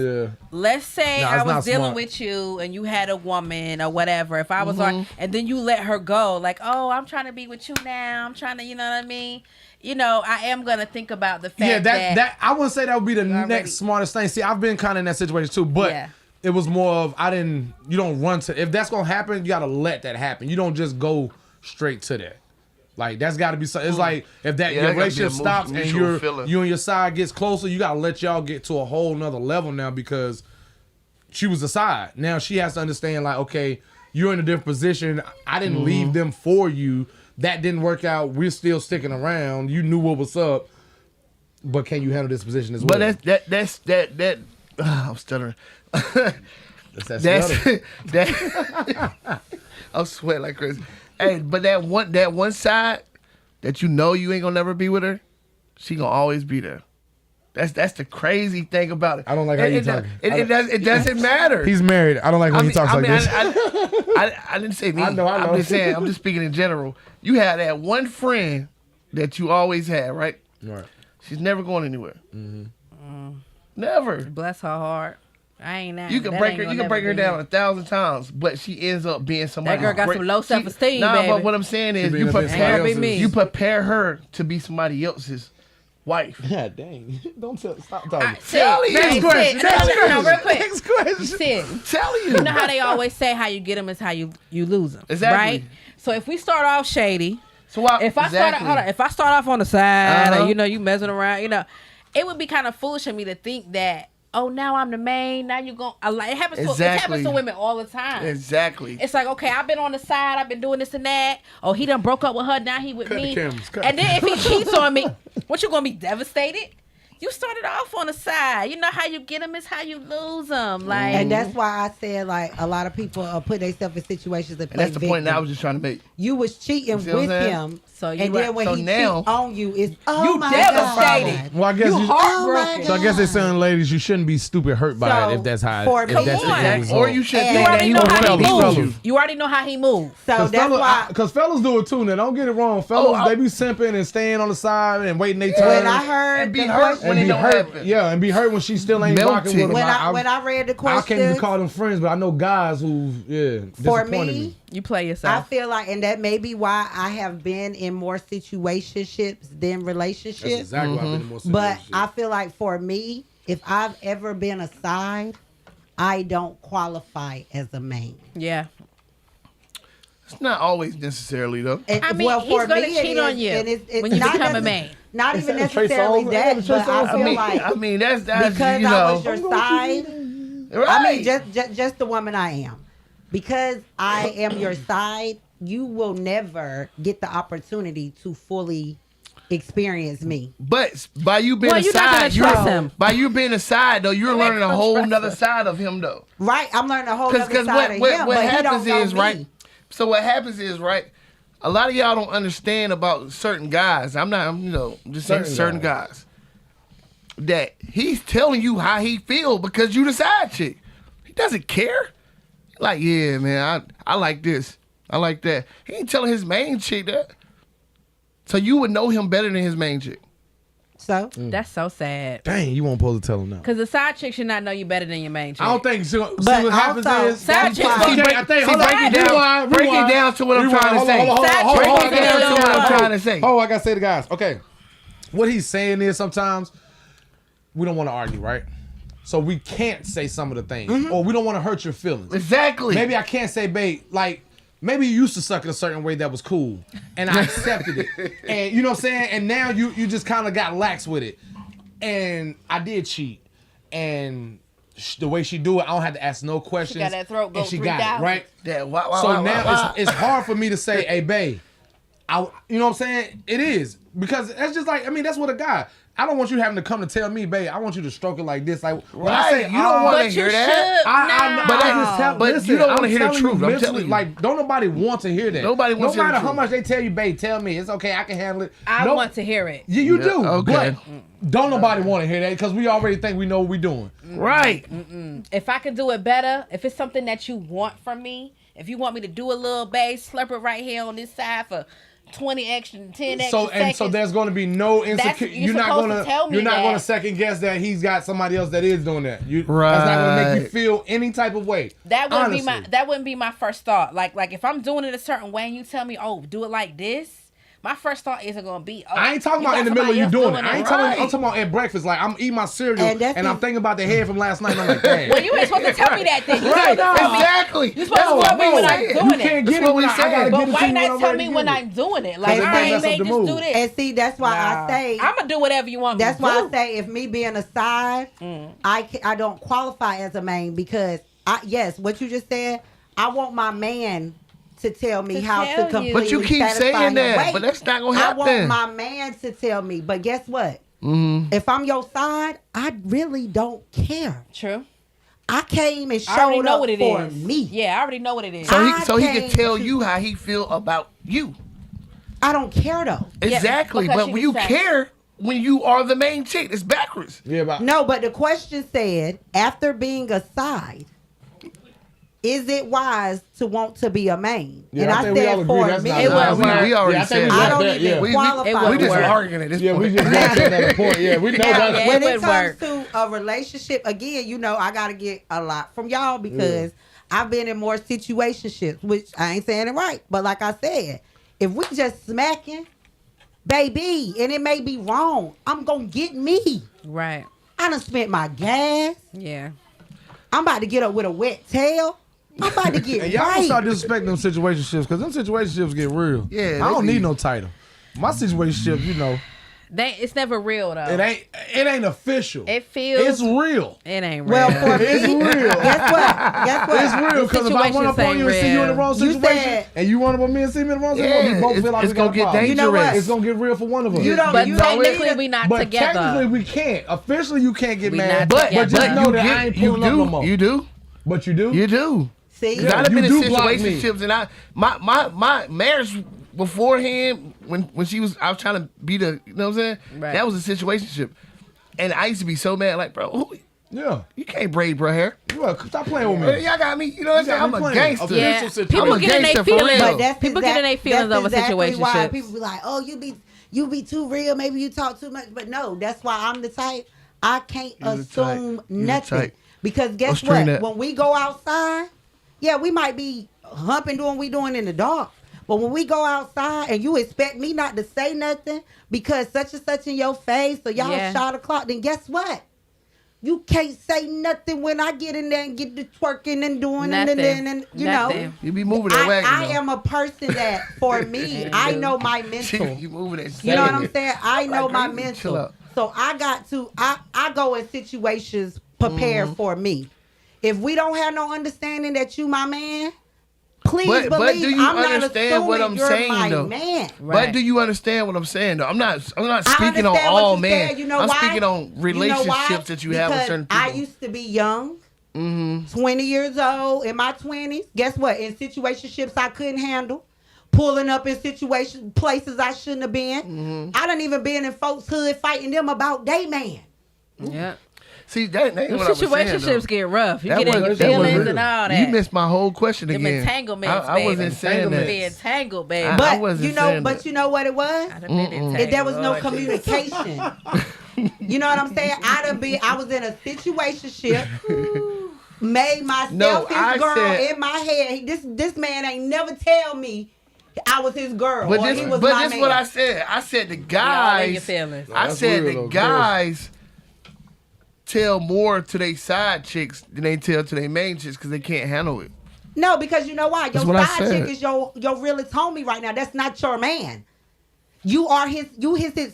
let's say I was dealing smart. with you and you had a woman or whatever. If I was on, and then you let her go, like, oh, I'm trying to be with you now. I'm trying to, you know what I mean? You know, I am gonna think about the fact that I wouldn't say that would be the next smartest thing. See, I've been kind of in that situation too, but it was more of you don't run to. If that's gonna happen, you gotta let that happen. You don't just go straight to that. Like that's got to be something. It's like if your relationship stops and you and your side gets closer, you gotta let y'all get to a whole nother level now because she was the side. Now she has to understand like, okay, you're in a different position. I didn't leave them for you. That didn't work out. We're still sticking around. You knew what was up, but can you handle this position as well? But that's I'm stuttering. I'm sweating like crazy. Hey, but that one side that you know you ain't gonna never be with her, she gonna always be there. That's the crazy thing about it. I don't like how you talking. It doesn't matter. He's married. I don't like when he talks like this. I didn't say me. I know. I'm just saying. I'm just speaking in general. You had that one friend that you always had, right? Right. She's never going anywhere. Never. Bless her heart. I ain't that. You can break her. You can break her down 1,000 times, but she ends up being somebody. That girl got some low self-esteem, Nah, baby. but what I'm saying is you prepare her to be somebody else's wife. God dang! Don't stop talking. Tell you. Next question. No, real quick. Next question. Sid, Tell you. you know how they always say how you get them is how you lose them. Exactly. Right. So if we start off shady, So if I start off on the side, and you messing around, it would be kind of foolish of me to think that. Oh, now I'm the main. Now you going. It happens to women all the time. Exactly. It's like, okay, I've been on the side. I've been doing this and that. Oh, he done broke up with her. Now he with me. And then if he cheats on me, what you gonna be devastated? You started off on the side. You know how you get them is how you lose them. Like, and that's why I said like a lot of people put themselves in situations that play that's the point that I was just trying to make. You was cheating with him, and then when he cheats on you, it's you devastated. Well, I guess you heartbroken. So I guess they're saying, ladies, you shouldn't be stupid hurt by it if that's how. For if that's the end result. Or you should. You already know how he fellas. moves. You already know how he moves. So that's why. Because fellas do it too. Now don't get it wrong. Fellas, they be simping and staying on the side and waiting their turn. When I heard and be hurt when it don't happen. Yeah, and be hurt when she still ain't rocking with him. When I read the question, I can't even call them friends, but I know guys who, for disappointed me. You play yourself. I feel like, and that may be why I have been in more situationships than relationships. That's exactly why I've been in more situationships. But I feel like for me, if I've ever been a side, I don't qualify as a main. Yeah. It's not always necessarily though. I mean, he's going to cheat on you when you become a man. Not even necessarily that, but I feel like I mean that's because I was your side. Right. I mean, just the woman I am. Because I am your side, you will never get the opportunity to fully experience me. But by you being a side, by you being a side though, you're learning a whole nother side of him though. Right, I'm learning a whole other side of him. What but happens he don't is know right. me. So what happens is right. A lot of y'all don't understand about certain guys. I'm just saying certain guys. That he's telling you how he feel because you the side chick. He doesn't care. Like, yeah, man, I like this. I like that. He ain't telling his main chick that. So you would know him better than his main chick. So? That's so sad. Dang, you won't supposed to tell him now. Because the side chick should not know you better than your main chick. I don't think so. But what happens is side chicks. Break it down to what I'm trying to say. Break it down to what I'm trying to say. Oh, I gotta say to guys. Okay, what he's saying is sometimes we don't want to argue, right? So we can't say some of the things, or we don't want to hurt your feelings. Exactly. Maybe I can't say, babe, like. Maybe you used to suck in a certain way that was cool, and I accepted it. And you know what I'm saying? And now you just kind of got lax with it. And I did cheat. And the way she do it, I don't have to ask no questions. She got that throat go and she got it, right? Yeah, so now it's hard for me to say, hey, babe, you know what I'm saying? It is. Because that's just like, I mean, that's what a guy. I don't want you having to come to tell me, babe, I want you to stroke it like this. Like, when I say, you don't want to hear that. But you don't want to hear the truth. I'm telling you. Like, don't nobody want to hear that. Nobody wants to hear the No matter how truth. much they tell you, babe, tell me. It's okay. I can handle it. I want to hear it. You do. Okay. But don't nobody want to hear that because we already think we know what we're doing. Right. If I can do it better, if it's something that you want from me, if you want me to do a little bass, slurp it right here on this side for 20 extra, 10 extra seconds. So there's going to be no insecurity. You're not going to second guess that he's got somebody else that is doing that. That's not Right. going to make you feel any type of way. That wouldn't be my first thought. Like if I'm doing it a certain way and you tell me, oh, do it like this. My first thought isn't gonna be. Oh, I ain't talking about in the middle of you doing it. I'm talking about at breakfast. Like I'm eating my cereal and I'm thinking about the head from last night. And I'm like, damn. Well, you ain't supposed to tell me that thing. Right. Exactly. You're supposed to tell me when I'm doing You can't it. get it when I gotta But get it why to you when not I'm tell ready me to when get it. I'm doing it? Like, Because it hey, messes man, up the just mood. do this. And see, that's why I say I'm gonna do whatever you want me that's to why do. I say if me being a side, I don't qualify as a main because what you just said, I want my man to tell me how to tell you. completely But you keep satisfy saying him. that, Wait, but that's not gonna I happen. want my man to tell me, but guess what? If I'm your side, I really don't care. True. I came and I already showed know up what it for is. me. Yeah, I already know what it is. So he came can tell to- you how he feel about you. I don't care though. Exactly. because But you when you can say- care when you are the main chick, it's backwards. Yeah, but No, but the question said, after being a side, is it wise to want to be a main? Yeah, and I I think we all said agree for that's me, not It wouldn't work. We already Yeah, I think said we I got don't that, even yeah. We qualify. just work. arguing at this Yeah, point. we just got to that point. Yeah, we know Now, that. when it it would comes work. to a relationship, again, I got to get a lot from y'all because I've been in more situationships, which I ain't saying it right. But like I said, if we just smacking, baby, and it may be wrong, I'm going to get me. Right. I done spent my gas. Yeah. I'm about to get up with a wet tail. I'm about to get And y'all gonna right. start disrespecting them situationships because them situationships get real. Yeah, I don't they need be. no title. My situationship, It's never real though. it ain't official. It feels. It's real. It ain't real. Well, for It's me, real. guess what? It's real because if I run up on you and see you in the wrong You situation, said- and you run up on me and see me in the wrong situation, we both feel like it's we got gonna a get problem. dangerous. You know what? It's gonna get real for one of us. You don't- But you don't technically, need a- we not But together. technically we can't. Officially you can't get We mad. not But just know that I ain't pulling up no more. You do. But you do? You do. See, Yeah. I've been in you do block me. situationships, and my marriage beforehand, when I was trying to be the, you know what I'm saying? Right. That was a situationship, and I used to be so mad, like, bro, Yeah. you can't braid bro hair. Stop playing with me. Y'all got me, you know what I'm saying? got I'm me a playing. gangster. Yeah. Official People I'm a get in their gangster for feelings. real. but that's People get in their feelings that's over exactly why situationships. people be like, "Oh, you be too real. Maybe you talk too much." But no, that's why I'm the type. I can't You the assume type. You the nothing type. because guess Let's train what? that. When we go outside, yeah, we might be humping doing what we doing in the dark. But when we go outside and you expect me not to say nothing because such and such in your face or y'all Yeah. shot o'clock, then guess what? You can't say nothing when I get in there and get the twerking and doing Nothing. and you know. Nothing. You be moving that wagon. I though. am a person that, for me, I know my mental. You moving that. You know what I'm saying? I know Like, my you chill mental. out. So I got to, I go in situations prepared for me. If we don't have no understanding that you my man, please But believe do you I'm not understand what assuming I'm you're saying, my though? man. Right. But do you understand what I'm saying though? I'm not speaking on understand what all you men. said. You know I'm why? speaking on You know why? relationships that you have with Because certain people. I used to be young, 20 years old, in my 20s. Guess what? In situationships I couldn't handle. Pulling up in places I shouldn't have been. I done even been in folks' hood fighting them about they man. Yeah. See, that ain't what I was saying, Situationships though. get rough. You That get in your wasn't- that wasn't feelings real. and all that. You missed my whole question Them again. entanglements, I wasn't baby. saying that. Be entangled, baby. I But wasn't you know, saying but that. you know what it was? I done been entangled. If there was no Lord Jesus. communication. You know what I'm saying? I was in a situationship, made myself No, his I girl said- in my head. This man ain't never tell me I was his girl But or this, he was but my this man. what I said. I said the Y'all in your guys. feelings. I That's said real, the though, guys tell more to their side chicks than they tell to their main chicks because they can't handle it. No, because you know why? Your That's what I side said. chick is your realest homie right now. That's not your man. You are his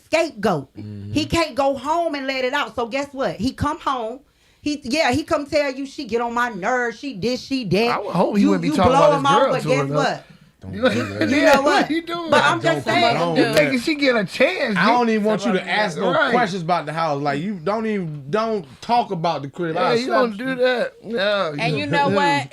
scapegoat. He can't go home and let it out. So guess what? He come home. He come tell you she get on my nerves. She this, she that. I would hope he wouldn't be you talking blow about his him off, girl but to her, guess though. what? You know what? You doing? But I'm just saying. You thinking she get a chance? I don't even want you to ask no Right. questions about the house. Like you don't talk about the crib. Yeah, you don't do that. No. And you know what?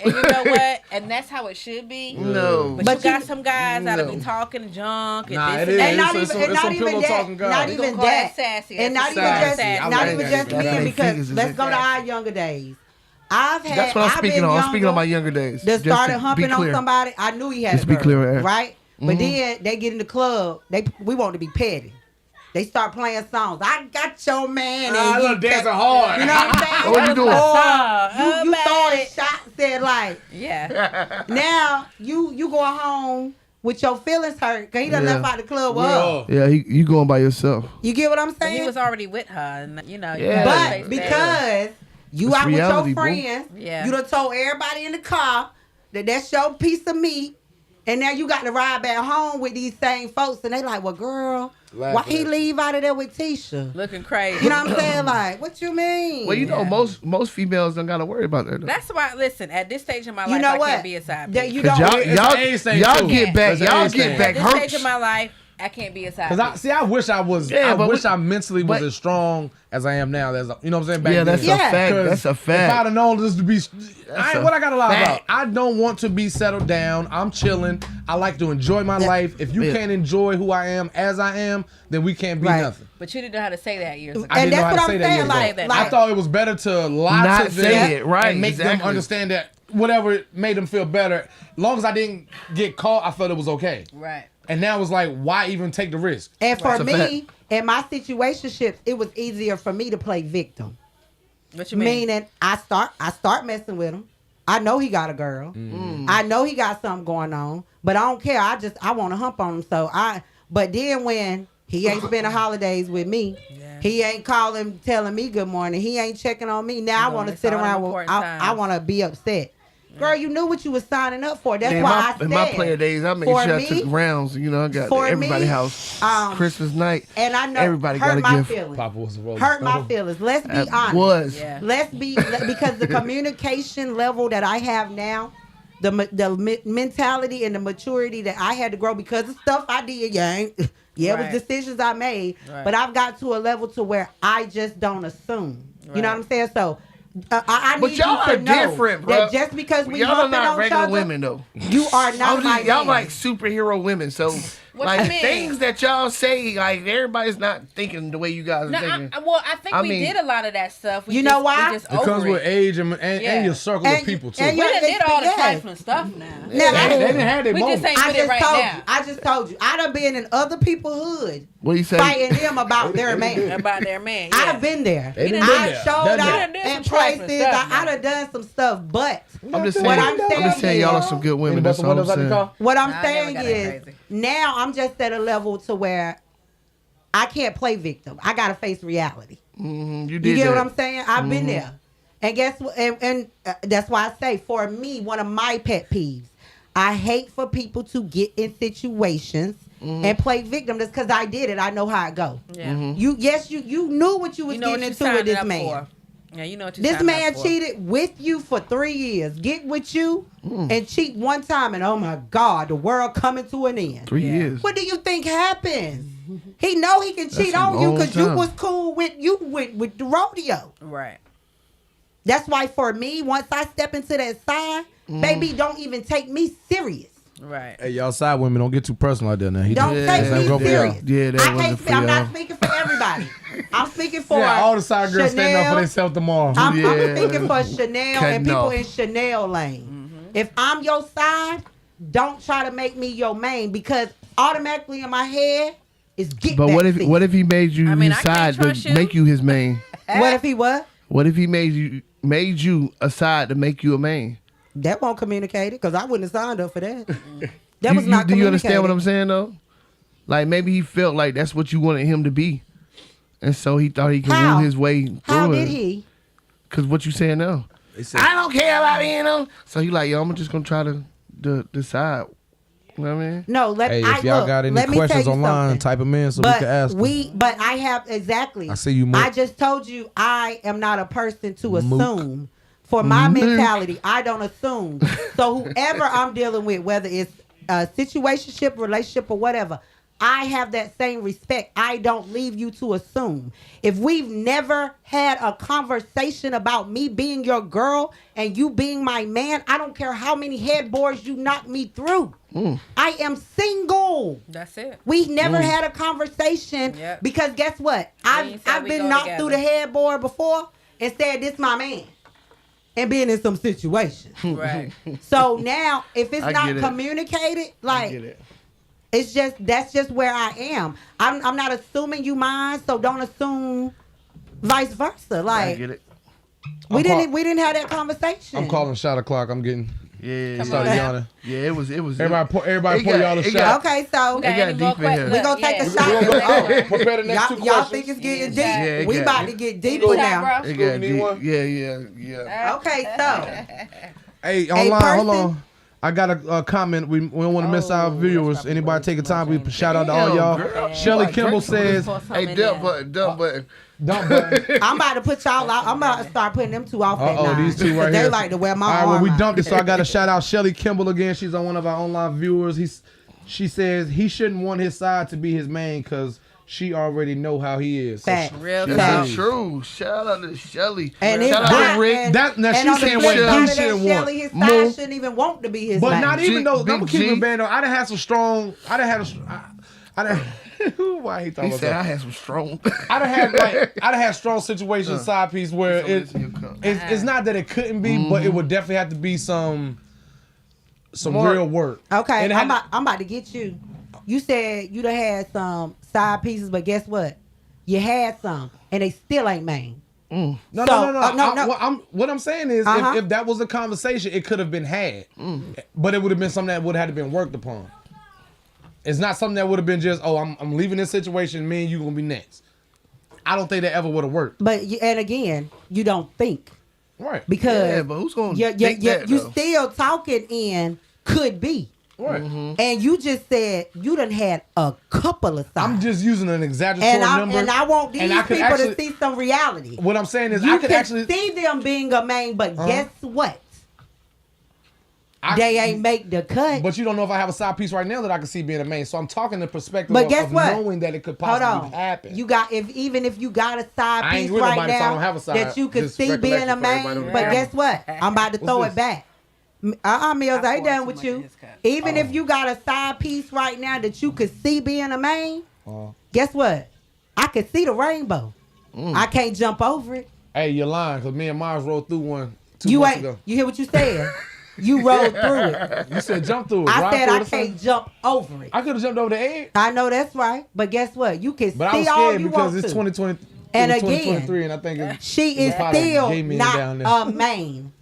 And that's how it should be. No. But you got some guys that'll be talking junk and Nah, this it and is. that. And not It's even, some- and it's not some even pillow that. talking guys. Not We even gonna call that. that sassy. And not That's even just, sassy. I not like even that. just That's men, like because fingers is let's go to sassy. our younger days. I've had. That's what I'm I've speaking been on. I'm speaking on my younger, younger days. that Just to started be humping on clear. somebody. I knew he had Just a be girl, clear, Aaron. right? But then they get in the club. We want to be petty. They start playing songs. I got your man. I and love dancing hard. You know what I'm saying? What you doing? Or you man. throwing shots. Said like, Yeah. now you going home with your feelings hurt because he done Yeah. left out the club with her. Yeah, you going by yourself. You get what I'm But saying? he was already with her, and you know. you Yeah. gotta But face that. because you It's out reality, with boy. your friends, Yeah. you done told everybody in the car that that's your piece of meat, and now you got to ride back home with these same folks, and they like, well, girl, why Laughing he at leave out of there with Tisha? looking crazy. You know what I'm saying? Like, what you mean? Well, you know, most females don't gotta worry about that. Though. That's why. Listen, at this stage in my You life, know I what? can't be a side That piece. you 'Cause don't. It's an age thing, y'all too. get back, It's an y'all age get thing. back At this stage hurt. of my life, I can't be a side Cause piece. I wish I was. Yeah, I but wish we- I mentally was but- as strong as I am now. That's you know what I'm saying. Back Yeah, that's then. a fact. 'Cause That's a If I'd fact. have known this to be, what I got to lie about. fact. I don't want to be settled down. I'm chilling. I like to enjoy my life. If you Yeah. can't enjoy who I am as I am, then we can't be Right. nothing. But you didn't know how to say that years ago. I And didn't know that's how what to I'm say that saying, years ago. like that. I thought it was better to lie Not to them say it, right, and make them exactly. understand that whatever made them feel better. As long as I didn't get caught, I felt it was okay. Right. And now it's like, why even take the risk? And for That's a me, in my situationships, it was easier for me to play victim. What you mean? Meaning, I start messing with him. I know he got a girl. I know he got something going on, but I don't care. I want to hump on him. But then when he ain't spending holidays with me, he ain't calling, telling me good morning. He ain't checking on me. Now I gonna want to miss sit all them around with. important I times. want to be upset. Girl, you knew what you was signing up for. That's In why my, I said. in my player days, I made for sure me, I took rounds. You know, I got for everybody me, house um, Christmas night. and I know everybody hurt got a my gift. feelings. Papa was a rolling Hurt my stone. feelings. Let's be That honest. was. Yeah. Let's be because the communication level that I have now, the mentality and the maturity that I had to grow because of stuff I did. It Right. was decisions I made, Right. but I've got to a level to where I just don't assume. You know Right. what I'm saying? So. I But need y'all you are to know different, bro. that just because we y'all are humping not on each regular other, women though. you are not my Y'all man. like superhero women. So What like you mean? things that y'all say, like everybody's not thinking the way you guys are No, thinking. I think I we mean- did a lot of that stuff. We You just, know why? We just It comes over with it. age and Yeah. your circle And- of people too. and We your done did all the yes. trifling stuff now. Now, they didn't have their We moments. just ain't I with just it right told now. you. I just told you. I done been in other people's hood What do you say? fighting them about their man. About their man. Yeah. I've been there. They done I been there. showed Done out that. Done some in trifling places. stuff, I done done some stuff, but I'm just saying. What I'm I'm just saying y'all are some good women. That's all I'm saying. what I'm Nah, I never saying got that is crazy. now I'm just at a level to where I can't play victim. I gotta face reality. You You did get that. what I'm saying? I've been there. And guess what? And that's why I say, for me, one of my pet peeves, I hate for people to get in situations and play victim. Just because I did it, I know how it go. Yeah. You knew what you was You know what getting you into with signed this up man. for. Yeah, you know what you This signed man up for. cheated with you for 3 years. Get with you and cheat one time, and oh my God, the world coming to an end. 3 Yeah. years. What do you think happens? He know he can cheat a on you long because you time. was cool with with the rodeo. Right. That's why for me, once I step into that side, baby, don't even take me serious. Right. Hey, y'all side women, don't get too personal out there now. He Don't Yeah. take Same me go for serious. y'all. Yeah, that I can't. wasn't for I'm not y'all. speaking for everybody. I'm speaking for Yeah, all the side girls stand up for Chanel. themselves tomorrow. I'm Yeah. speaking for Chanel Cutting and people off. in Chanel lane. If I'm your side, don't try to make me your main because automatically in my head is get But back what if seat. what if he made you I mean, his I can't side trust to you. make you his main? What if he what? What if he made you a side to make you a main? That won't communicate it because I wouldn't have signed up for that. That was You- not do you understand what I'm communicated. saying though? Like maybe he felt like that's what you wanted him to be, and so he thought he could How? rule his way through How it. did he? Cause what you saying now? I don't care about being him. So he like, yo, I'm just gonna try to decide. You know what I mean? No, Hey, if y'all got any let me tell questions you online, something. type them in so we can ask them. But I have exactly. I see you, Mook. I just told you I am not a person to assume. For my mentality, I don't assume. So whoever I'm dealing with, whether it's situationship, relationship, or whatever, I have that same respect. I don't leave you to assume. If we've never had a conversation about me being your girl and you being my man, I don't care how many headboards you knock me through. I am single. That's it. We never had a conversation because guess what? I've been knocked through the headboard before and said, this my man. And being in some situation. Right. So now, if it's not communicated, like, that's just where I am. I'm not assuming you mine, so don't assume vice versa. Like, I get it. we didn't have that conversation. I'm calling shot o'clock. I'm getting. Yeah. I started yawning. Yeah, it was. Everybody pour y'all a shot. Okay, so It got deep in here. we gonna take a shot. Prepare the next two Y'all questions. think it's getting deep? Yeah, We about to get deeper now. It got Need one? deep. Yeah. Okay, so Hey, online, hold person- on. I got a comment. We don't want to miss our viewers. Anybody taking time? We shout out to all y'all. Girl. Shelly Kimball says, Hey, dump button. "Dump button." I'm about to put y'all out. I'm about to start putting them two off at nine. These two right They here. like to wear my All right, arm well, we out. dumped it, so I got to shout out Shelly Kimball again. She's on one of our online viewers. She says he shouldn't want his side to be his main because she already know how he is. So Fact. Real That's talk. true. Shout out to Shelly. And Shout it's out not, to Rick. and, That- now and she's on the saying flip what side he of that, shouldn't want. Shelly, his More. side shouldn't even want to be his But man. not even though, I'm Big gonna keep G. it band though. I done had some strong. I done had why he thought He about said I that? had some strong. I done had strong situations side piece where it's not that it couldn't be, but it would definitely have to be some real work. Okay, And it I'm had- about to get you. You said you done had some side pieces, but guess what? You had some, and they still ain't main. No. no. What I'm saying is, if that was a conversation, it could have been had, but it would have been something that would have had to been worked upon. It's not something that would have been just, oh, I'm leaving this situation, me and you gonna be next. I don't think that ever would have worked. But and again, you don't think Right. because Yeah, but who's gonna you think that, you though? still talking in could be, Right. and you just said you done had a couple of sides. I'm just using an exaggeratory number. And I want these and I could people actually- to see some reality. What I'm saying is, You I could can actually. see them being a main, but guess what? They ain't make the cut. But you don't know if I have a side piece right now that I can see being a main. So I'm talking the perspective But of, guess what? knowing that it could Hold possibly on. happen. You got even if you got a side I ain't piece with right nobody, so I now don't have a side. that you could Just see being a recollection for everybody main, on the but camera. guess what? I'm about to throw What's it back. Mills, I ain't done with you. Even if you got a side piece right now that you could see being a main, guess what? I could see the rainbow. I can't jump over it. Hey, you're lying, because me and Mars rolled through one 2 You months ain't. ago. You hear what you said? You rolled through it. You said jump through it. I ride said through I it or something? can't jump over it. I could have jumped over the edge, I know that's right, but guess what? You can but I was see all scared you because want it's to. 2020 And it was again, 2023, and I think She is probably still gay men down there. not a main.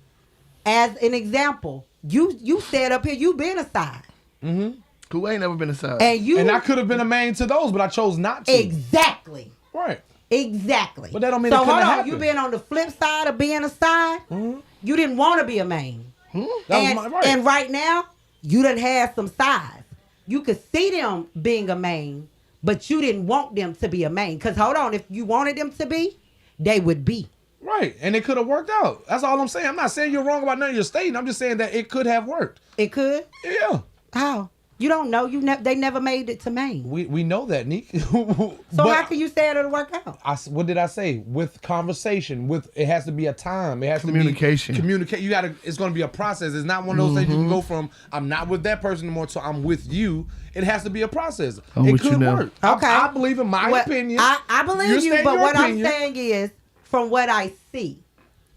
As an example, you said up here you been a side, Who ain't never been inside? and you and I could have been a main to those, but I chose not to. exactly. Right. Exactly. But that don't mean so it couldn't hold on. happen. You been on the flip side of being a side. You didn't want to be a main. That And, was right. and right now, you done had some sides. You could see them being a main, but you didn't want them to be a main. Because hold on, if you wanted them to be, they would be. Right, and it could have worked out. That's all I'm saying. I'm not saying you're wrong about none of your stating. I'm just saying that it could have worked. It could. Yeah, How? You don't know. They never made it to main. we know that, Neek. So But how can you say it'll work out? what did I say? With conversation, it has to be a time. It has Communication. to be communicate. You got to. It's going to be a process. It's not one of those things you can go from I'm not with that person anymore to I'm with you. It has to be a process. I'm it with could you now. work. Okay. I believe in my What- opinion. I believe You're you, stating but your what opinion. I'm saying is from what I see.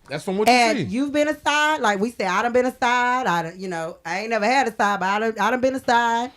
That's from what you And see. you've been a side, like we said, I done been a side. I ain't never had a side, but I done been a side.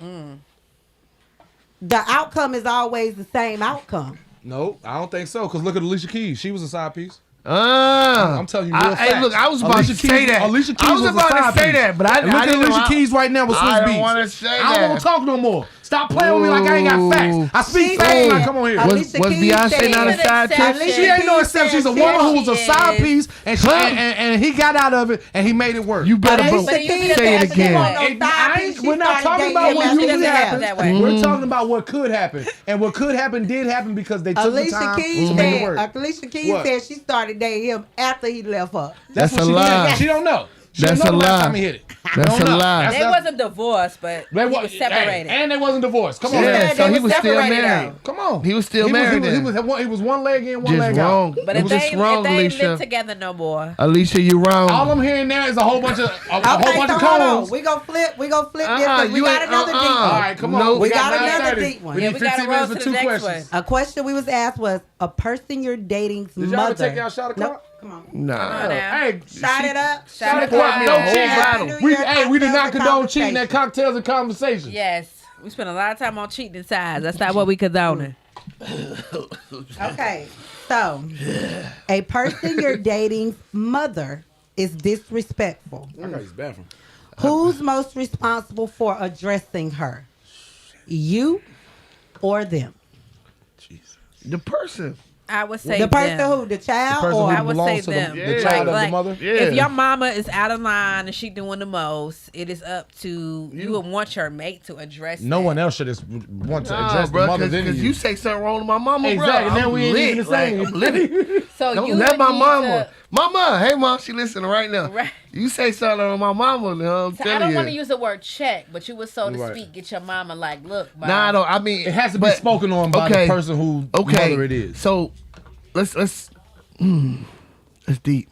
The outcome is always the same outcome. No, I don't think so. Because look at Alicia Keys. She was a side piece. I'm telling you real Hey, facts. look, I was about Alicia to say Keys- that. Alicia Keys I was was a about side to say piece. that, but I And look at didn't Alicia want- Keys right now with Swiss I don't Beats. wanna say I don't that. want to talk no more. Stop playing with me like I ain't got facts. I speak facts when I come on here. Alicia Was Keys Beyonce said- not a side chick? Alicia She ain't no Keys exception. She's a said woman who was a she side is. piece, and he got out of it, and he made it work. You better Alicia say Keys it said she again. want no It- side I piece. ain't- She we're not started talking dating about him what after usually doesn't happens. happen that way. We're talking about what could happen, and what could happen did happen because they took the Alicia time Keys to make it work. said, Alicia Keys What? said she started dating him after he left her. That's what a she lie. said. She don't know. That's a know the last lie. time he hit it. That's Don't a know. lie. They wasn't divorced, but They he wa- was separated. Hey, and they wasn't divorced. Come on, Yeah, man. so they he was was still separated, married. though. Come on. He was still married He then. was one leg in, one Just leg wrong. out. But It if was they, just wrong, if they ain't Alicia. live together no more, Alicia, you wrong. All I'm hearing now is a whole bunch of Okay, so hold on. cones. We gonna flip this. 'Cause we got another deep All one. right, come No, on. we got 9:30. another deep one. We Yeah, need we gotta 15 roll minutes to for the 2 next questions. A question we was asked was a person you're dating's Did y'all mother. ever take y'all shot of Nope. clock? Come on. Nah. Hey, Shot it up. Shot it poured up. me a Don't whole cheat. bottle. We did not Cocktails and condone cheating conversation. at cocktails and conversation. yes, we spent a lot of time on cheating and sides. That's not what we condoning. Okay, so a person you're dating's mother is disrespectful. I got his bathroom. Who's most responsible for addressing her? You or them? The person. I would say The person them. who? The child? person or I would say belongs to the- them. the child of the mother? Yeah. If your mama is out of line and she doing the most, it is up to you. Would want your mate to address. No that. one else should want to Nah, address bro, the mother than because you. you say something wrong to my mama, Exactly, bro. now we ain't even the same. I'm living. So Don't you let would my need mama. to- Mama, hey mom, she listening right now. Right. You say something to my mama, I'm So I telling don't you. want to use the word check, but you would, so to Right. speak, get your mama like, look, Mom. Nah, I don't. I mean, It has to be but- spoken on by the person who mother it is. So let's that's deep.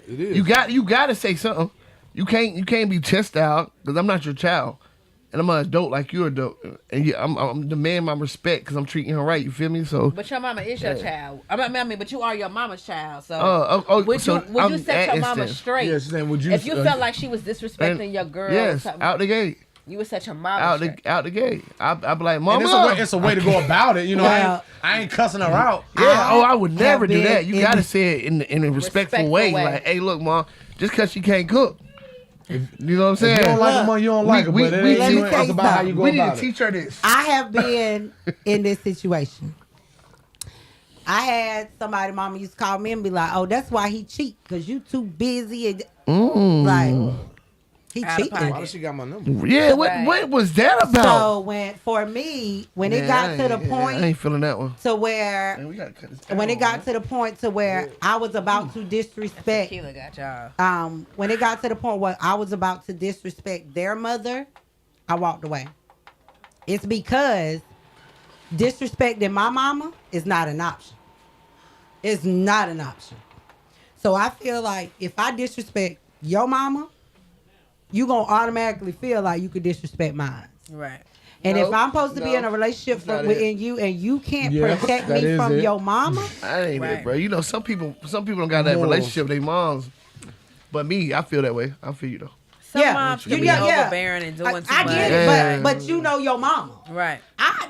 It is. You got to say something. You can't be chest out because I'm not your child, and I'm an adult like you're adult, and yeah, I'm demanding my respect because I'm treating her right. You feel me? So But your mama is your child. I mean, but you are your mama's child. So so would you I'm set your that mama instance. straight? Yeah, she's saying, would you? If you felt like she was disrespecting your girl, or Yes, something, out the gate, you would set your mama straight. out the gate. I'd be like, and mama. it's a way to go about it. You know, Well, I ain't cussing her out. Yeah. I would have never do been that. You in gotta the- say it in a respectful Respectful way. way. Like, hey, look, mom, just because she can't cook. You know what I'm saying? If you don't like her, Look, mom, you don't like her. we- But it we- ain't let you me ain't- tell it's you about how you go we need about to it. teach her this. I have been in this situation. I had somebody, mama used to call me and be like, "Oh, that's why he cheat, because you too busy." And like, he Out of cheating. pocket. Why does she got my number? Yeah, Right. what was that about? So when it got to the I point ain't feeling that one. to where Man, we gotta cut this when it down, got man. to the point to where I was about to disrespect Tequila got y'all. when it got to the point where I was about to disrespect their mother, I walked away. It's because disrespecting my mama is not an option. It's not an option. So I feel like if I disrespect your mama, you gonna automatically feel like you could disrespect mine. Right. And No, if I'm supposed to be no, in a relationship not it. within you and you can't Yes, protect that me is from it. your mama, That ain't Right. it, bro. You know, some people don't got that Morals. relationship with their moms. But me, I feel that way. I feel you though. Some Yeah. moms can You be know, yeah. overbearing and doing too I much. get Yeah. it, but you know your mama. Right.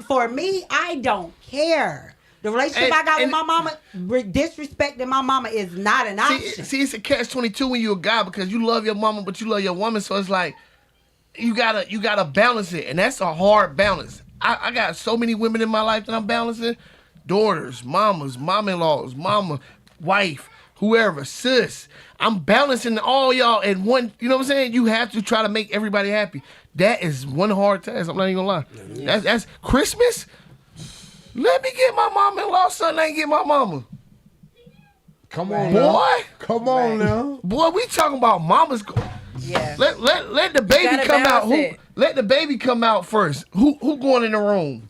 For me, I don't care. The relationship And- I got with and- my mama, disrespecting my mama is not an option. See, it's a catch-22 when you a guy because you love your mama, but you love your woman. So it's like you gotta balance it, and that's a hard balance. I got so many women in my life that I'm balancing: daughters, mamas, mom-in-laws, mama, wife, whoever, sis. I'm balancing all y'all in one. You know what I'm saying? You have to try to make everybody happy. That is one hard task. I'm not even gonna lie. That's Christmas. Let me get my mom-in-law something. I ain't get my mama. Come on, Boy. now. Come on now. Boy, we talking about mamas. Yeah. Let the baby gotta come out. balance it. Let the baby come out first. Who going in the room?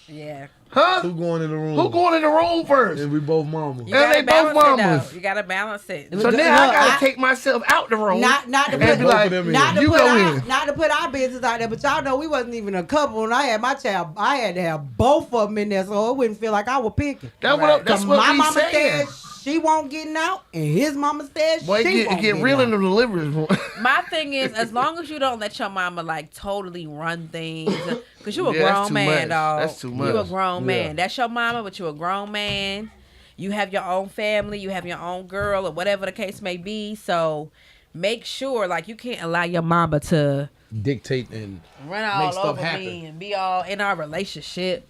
Yeah. Huh? Who going in the room? Who going in the room first? And we both mama. You And gotta they both balance it, mamas. though. You gotta balance it. So Look, now I gotta I- take myself out the room. Not to and put be like, them in. not to you put go our, in. not to put our business out there, but y'all know we wasn't even a couple when I had my child. I had to have both of them in there, so it wouldn't feel like I was picking. That's Right. that's 'Cause what my we mama saying. said she won't getting out, and his mama said Boy, she it won't get real in out. the delivery room. My thing is, as long as you don't let your mama like totally run things, because you a Yeah, that's grown too man, much. dog. That's too You much. a grown Yeah. man. That's your mama, but you a grown man. You have your own family. You have your own girl, or whatever the case may be. So make sure, like, you can't allow your mama to Dictate and run Make all stuff over happen. me and be all in our relationship.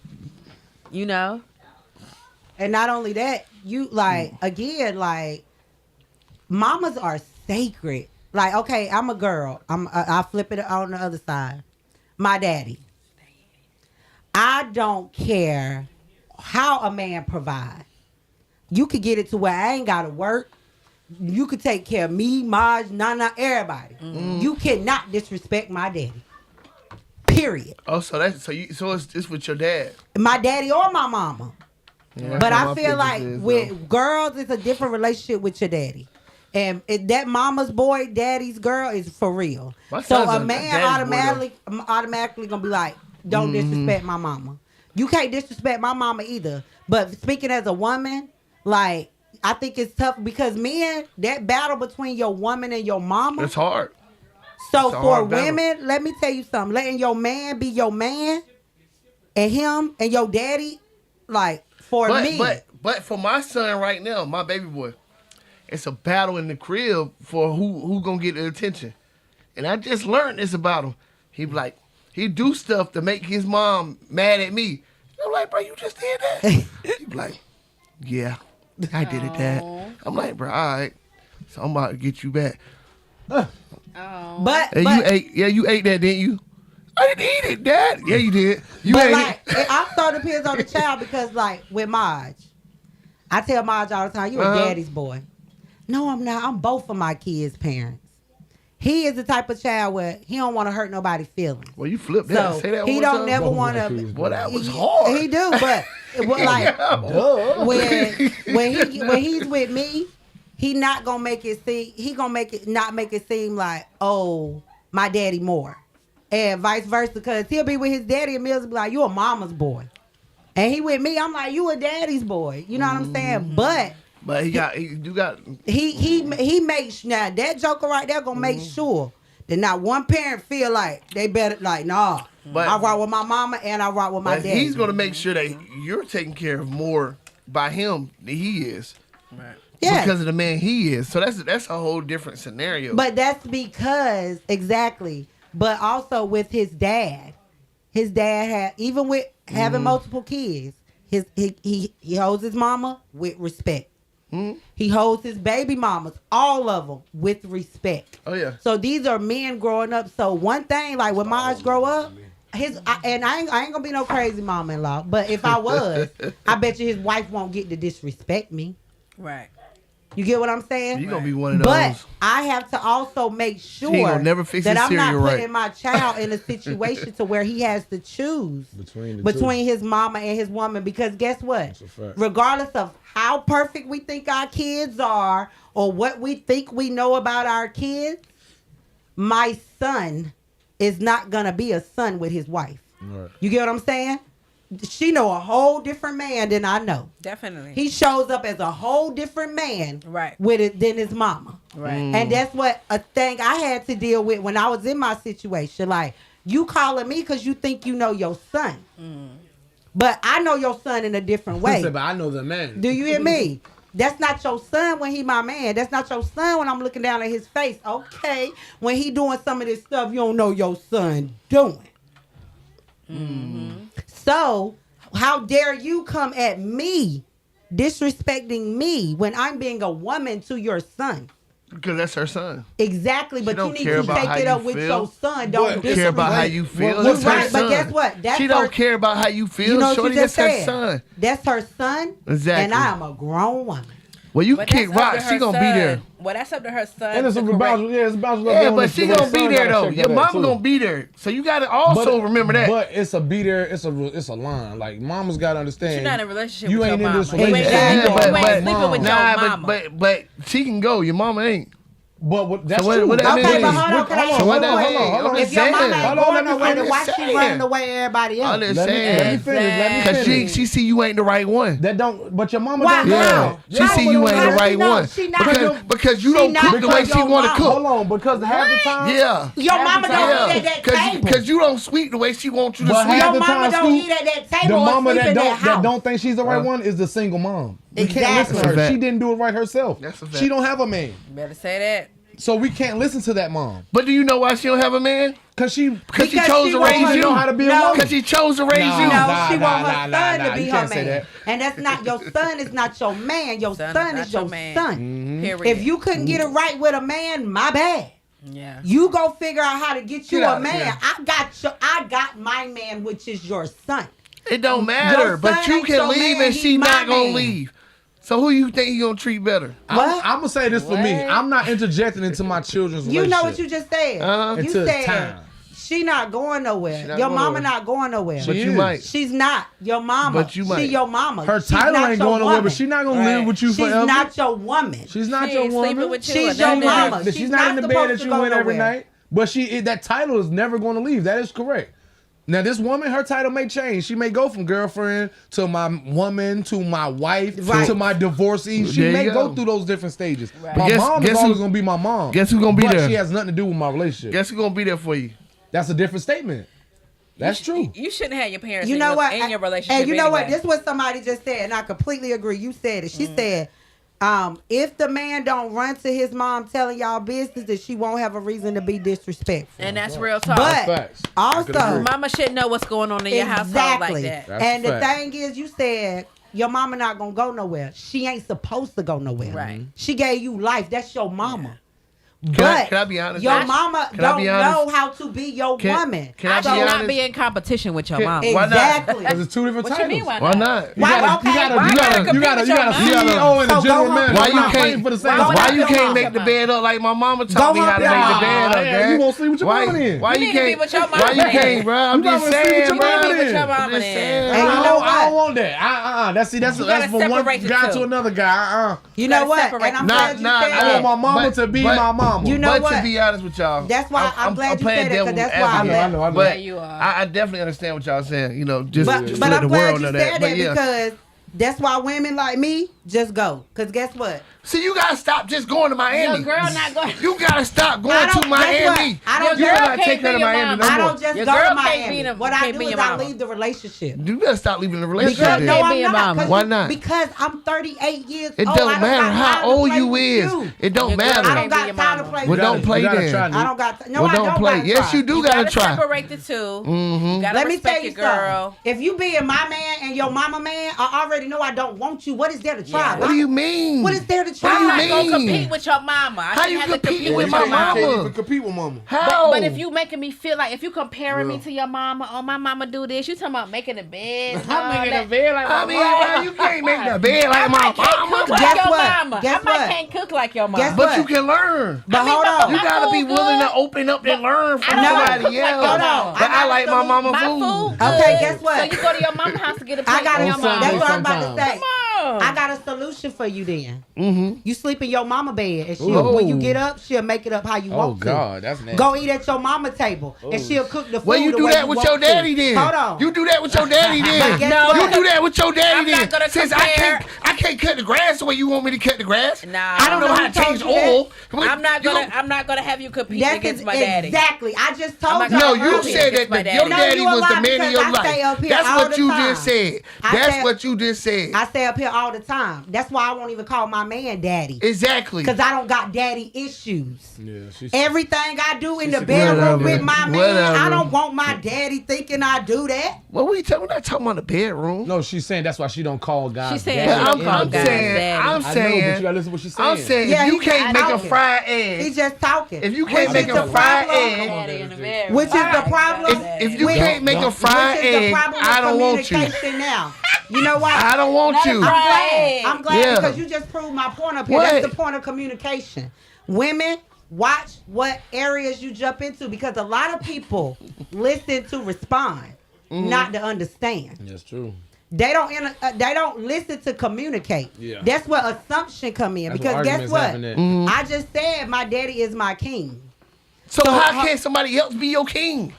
You know. And not only that, you like again, like mamas are sacred. Like, okay, I'm a girl. I flip it on the other side. My daddy. I don't care how a man provide. You could get it to where I ain't gotta work. you could take care of me, Maj, Nana, everybody. You cannot disrespect my daddy. Period. Oh, so it's with your dad. My daddy or my mama. Yeah, But that's I what my feel like pictures is, with though. girls, it's a different relationship with your daddy. And that mama's boy, daddy's girl is for real. My So son's a a man daddy's boy, automatically gonna be like, don't disrespect my mama. You can't disrespect my mama either. But speaking as a woman, like, I think it's tough because men, that battle between your woman and your mama. It's hard. So It's a for hard battle. women, let me tell you something. Letting your man be your man and him and your daddy, like, for me. But for my son right now, my baby boy, it's a battle in the crib for who gonna get the attention. And I just learned this about him. He be like, he do stuff to make his mom mad at me. I'm like, bro, you just did that? He be like, yeah, I did it, Dad. I'm like, bro, all right. So I'm about to get you back. But You ate that, didn't you? I didn't eat it, Dad. Yeah, you did. You but ate like, it. it also depends on the child because, like, with Maj, I tell Maj all the time, you a daddy's boy. No, I'm not. I'm both of my kids' parents. He is the type of child where he don't want to hurt nobody's feelings. Well, you flipped that. So Say that he one don't time. never want to. Well, that was hard. He do, but like when he's with me, he not gonna make it seem. He gonna make it seem like, oh, my daddy more, and vice versa. Because he'll be with his daddy and Mills will be like, you a mama's boy, and he with me, I'm like, you a daddy's boy. You know what I'm saying? But he makes now that joker right there gonna make sure that not one parent feel like they better like nah. But I rock with my mama and I rock with my daddy. He's gonna make sure that you're taken care of more by him than he is. Right. Yeah. Because of the man he is. So that's a whole different scenario. But that's because exactly. But also with his dad had even with having multiple kids, he holds his mama with respect. He holds his baby mamas, all of them, with respect. Oh yeah. So these are men growing up. So one thing, like when Maj grow up, I ain't gonna be no crazy mama-in-law. But if I was, I bet you his wife won't get to disrespect me. Right. You get what I'm saying? You gonna be one of those. But I have to also make sure He ain't gonna never fix that his I'm not cereal putting right. my child in a situation to where he has to choose between his mama and his woman. Because guess what? Regardless of how perfect we think our kids are or what we think we know about our kids, my son is not gonna be a son with his wife. Right. You get what I'm saying? She know a whole different man than I know. Definitely. He shows up as a whole different man Right. with it than his mama. Right. And that's what a thing I had to deal with when I was in my situation. Like, you calling me because you think you know your son. But I know your son in a different way. But I know the man. Do you hear me? That's not your son when he my man. That's not your son when I'm looking down at his face. Okay. When he doing some of this stuff you don't know your son doing. So, how dare you come at me, disrespecting me when I'm being a woman to your son? Because that's her son. Exactly, but you don't need care to about take how it up you with feel. your son. Don't Don't care about how you feel. Well, That's her right, but son. guess what? That's She don't her- care about how you feel. You know what Shorty, you just that's her said. son. That's her son. Exactly. And I am a grown woman. Well, you But kick that's up rock, to she her gonna be son. there. Well, that's up to her son. And it's to a correct- bounce. Yeah, it's a bounce. Yeah, but she gonna be there though. Your mama gonna be there, so you gotta also remember that. But it's a be there. It's a line. Like mama's gotta understand. You're not in a relationship You with ain't your in this mama. You ain't relationship. got- you ain't but sleeping with your nah, mama. but she can go. Your mama ain't. But what, that's what- true. what that Okay, means? but hold on, can I ask So you what a that question? mean? I'm If just your mama saying. ain't Hold on, going let me nowhere, then finish why she saying. running the way everybody else? I'm just Let me saying. finish. Let me Cause finish. she see you ain't the right one. That don't. But your mama Why? don't. How? Yeah, she see you ain't the right one. She not. Because you she don't not cook the way because she your want to mama. cook. Hold on, because half the time. Yeah. Your mama don't Yeah, eat at that table. because you don't sweep the way she wants you to But sweep. half Your the mama time, don't Scoop, eat at that the table or mama sleep that in that don't house. think she's the right one is the single mom. We can't Exactly. listen to That's a her. fact. She didn't do it right herself. That's a fact. She don't have a man, Better say that. so we can't listen to that mom But do you know why she don't have a man? because she Because she Because chose she to want raise her- you. know how to be a No. woman. Because she chose to raise Nah. you. No, Nah, she nah, want her nah, son nah, to be you her can't say man. that. And that's not your son is not your man. Your son, Son is not your your man. son. Period. If you couldn't get it right with a man, my bad. Yeah. You go figure out how to get you Get a out of man. here. I got my man, which is your son. It don't matter. Your But son you ain't can your leave man, and he she my not gonna man. leave. So who you think he gonna treat better? I'm gonna say this for me. I'm not interjecting into my children's relationship. You know what you just said. You Until said time. she not going nowhere. not Your going mama nowhere. not going nowhere. But you is. might. She's not your mama. But you might. She your mama. Her She's title not ain't your going nowhere, woman. but she's not gonna live with you She's forever. not your woman. She's not She your ain't sleeping woman. with you. She's or your nothing. mama. She's She's not in the not bed supposed that to you go in every nowhere. night. But that title is never going to leave. That is correct. Now, this woman, her title may change. She may go from girlfriend to my woman to my wife Right. to my divorcee. She There may you go go. through those different stages. Right. My Guess- mom guess is who- always going to be my mom. Guess who's gonna be but there? she has nothing to do with my relationship. Guess who's gonna be there for you? That's a different statement. That's true. You shouldn't have your parents You know what? in your relationship. And you know what? anyway. This is what somebody just said, and I completely agree. You said it. She said, if the man don't run to his mom telling y'all business, then she won't have a reason to be disrespectful. And that's real talk. But Facts. I could also, agree. Mama should know what's going on in your household like that. That's and a the fact. thing is, you said your mama not gonna go nowhere. She ain't supposed to go nowhere. Right. She gave you life. That's your mama. Can I be honest? Your mama Can I don't be honest? know how to be your woman. Can I I be should not honest? be in competition with your Can- mama. Why not? Exactly. Because it's two different What you titles. mean? Why Why not? Why- okay, You got why a gotta compete with your CEO and So a general go manager. home. Why I'm you not fighting can't? for the same. Why Why you your can't mama? make the bed up like my mama Go taught me how up to your make the mama. bed up, Yeah, gang? you won't sleep with your Why- mama then. Why You you need to be can't? with your mama Why you then. can't, bro? I'm You just gotta sleep with saying, your bro. mama Be with then. your I'm mama just then. saying. And you I know don't what? want that. That's gotta from one separate the guy two. to another guy. You know gotta what? separate And I'm them. glad you Nah, said nah, I that. want my mama But- to be but- my mama. You know But what? to be honest with y'all, That's why I'm glad you playing said it, 'cause devil's that's why I advocate. left. I know. But Yeah, you are. I definitely understand what y'all saying. You know, just But to but let I'm the glad world you know said that. that But yeah. because that's why women like me just go. Because guess what? See, you gotta stop just going to Miami. Your girl not going. You gotta stop going I to don't- guess Miami. what? I don't- You Your gotta girl take can't her to be your Miami mama. no I more. don't just Your go girl to can't Miami. be the- What I can't do be is your I mama. leave the relationship. You better stop leaving the relationship. Because then. no, Can't I'm be your not. mama. 'Cause Why you- not? Because I'm 38 years It old. don't I don't matter got how time to old play you with is. you. It don't Your girl I matter. don't can't be got your time to mama. play Well, with don't you. play You gotta then. try, I don't got. No, Well, I don't don't play. gotta Yes, try. you do You gotta gotta try. separate the 2 Mm-hmm. You gotta Let me respect tell you your girl. something. If you being my man and your mama man, I already know I don't want you. What is there to try? Yeah. What do you mean? What is there to try? What do you I'm not gonna mean? compete with your mama. I How shouldn't you have to compete compete with with my your mama? Can't even compete with mama. How? But if you making me feel like if you comparing me to your mama, oh my mama do this, you talking about making a bed. I'm making a bed like I mean, bro, you can't make the bed like my Cook mama. like Guess your what? mama. Guess I might what? can't cook like your mama. Guess But what? you can learn. But I mean, hold but on. You gotta be food willing good. to open up and learn from I don't somebody cook like your else. mama. But I like my mama My food. food. Okay, good. guess what? So you go to your mama's house to get a plate I got from a. your On mama. That's what I'm about to sometimes. say. Come on. I got a solution for you then. Mm-hmm. You sleep in your mama bed, and Ooh. when you get up, she'll make it up how you Oh want to. God, that's nasty. Go eat at your mama table, and she'll cook the food. Well, you the do way that with your want to. daddy then. Hold on. You do that with your daddy then. guess No. what? You do that with your daddy I'm then. not gonna Since compare- I can't cut the grass the way you want me to cut the grass. Nah. I don't know how to change oil. I'm not gonna have you compete That's against my daddy. exactly. I just told I'm you. not No, gonna you compete said against that my daddy. your No, daddy you a was the lie man of because your I stay life. up here That's all what the you time. just said. I That's stay- what you just said. I stay up here all the time. That's why I won't even call my man daddy. Exactly. Because I don't got daddy issues. Yeah, she's Everything I do in the Whatever. bedroom with my man, Whatever. I don't want my daddy thinking I do that. What we talking? We're not talking about the bedroom. no. She's saying that's why she don't call guys. She said daddy. she don't I'm, call I'm guys saying, daddy. I'm I know, but saying, you gotta listen to what she's saying. I'm saying, Yeah, if you he- can't I make know a it. fried He's egg, just talking. if you Which can't is make the a fried problem- egg, Daddy in the bed. Which is the problem? if you Which- can't make a fried Which is the egg, problem I with don't want you. communication now. You know why? I don't want Not a you. fried I'm glad. I'm glad Yeah. because you just proved my point up here. What? That's the point of communication. Women, watch what areas you jump into because a lot of people listen to respond, Mm-hmm. not to understand. That's true. They don't listen to communicate. Yeah. That's where assumption come in. That's Because where guess arguments what? happen at. Mm-hmm. I just said my daddy is my king. So how can somebody else be your king?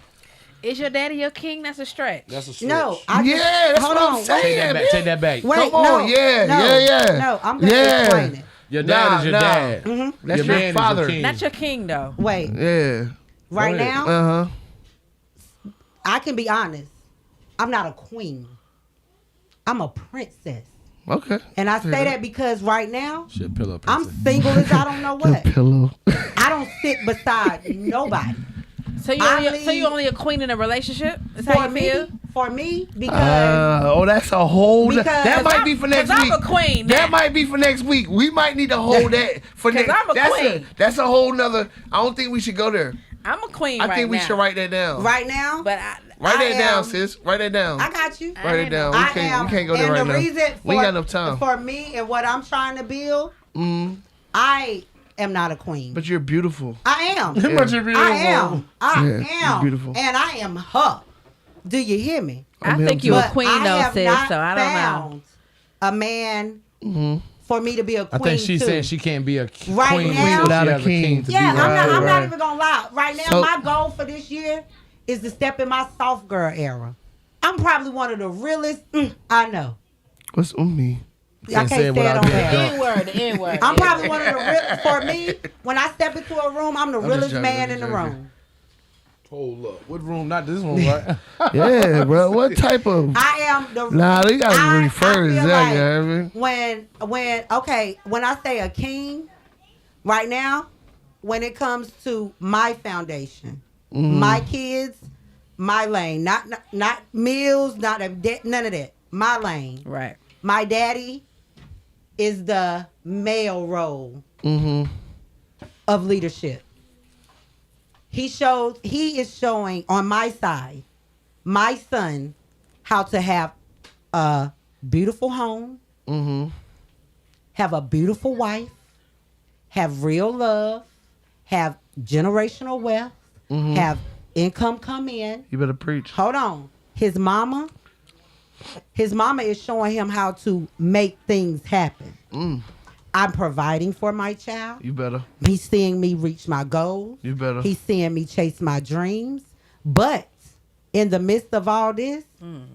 Is your daddy your king? That's a stretch. That's a switch. No, I just, Yeah, that's hold what I'm on, saying. Take that back. Take that back. Wait, Come on, no, yeah, no, yeah. No, I'm gonna Yeah. explain it. Your dad is your Nah. dad. That's Your your man father. is your king. Not your king though. Wait, Yeah. right ahead. now, Uh-huh. I can be honest. I'm not a queen. I'm a princess. Okay. And I say that because right now, Shit, pillow I'm princess. single as I don't know what. Pillow. I don't sit beside nobody. So you only a queen in a relationship? Is how you feel? For me, because That's a whole. Because- That might be for next 'Cause week. I'm a queen That now. might be for next week. We might need to hold that for 'Cause next. I'm a that's queen. that's a whole nother. I don't think we should go there. I'm a queen I right think we now. should write that down. right now, But Write that down, sis. Write that down. I got you. Write it down. We can't go there right now. We ain't got enough time. For me and what I'm trying to build, I am not a queen. But you're beautiful. I am. But you're beautiful. I am. You're beautiful. And I am her. Do you hear me? I think you're a queen though, sis. So I don't know. A man for me to be a queen. I think she said she can't be a queen now, without a king. Yeah, I'm not even gonna lie. Right now, my goal for this year is to step in my soft girl era. I'm probably one of the realest. I know. What's me? I can't stand on that. N-word. I'm probably one of the real. For me, when I step into a room, I'm the realest man in the room. Hold up. What room? Not this room, right? Yeah, bro. What type of? I am the. Nah, they gotta refer to that, when I say a king, right now, when it comes to my foundation, my kids, my lane, not meals, none of that. My lane. Right. My daddy is the male role of leadership. He is showing on my side, my son, how to have a beautiful home, have a beautiful wife, have real love, have generational wealth, have income come in. You better preach. Hold on. His mama is showing him how to make things happen. I'm providing for my child. You better. He's seeing me reach my goals. You better. He's seeing me chase my dreams. But in the midst of all this,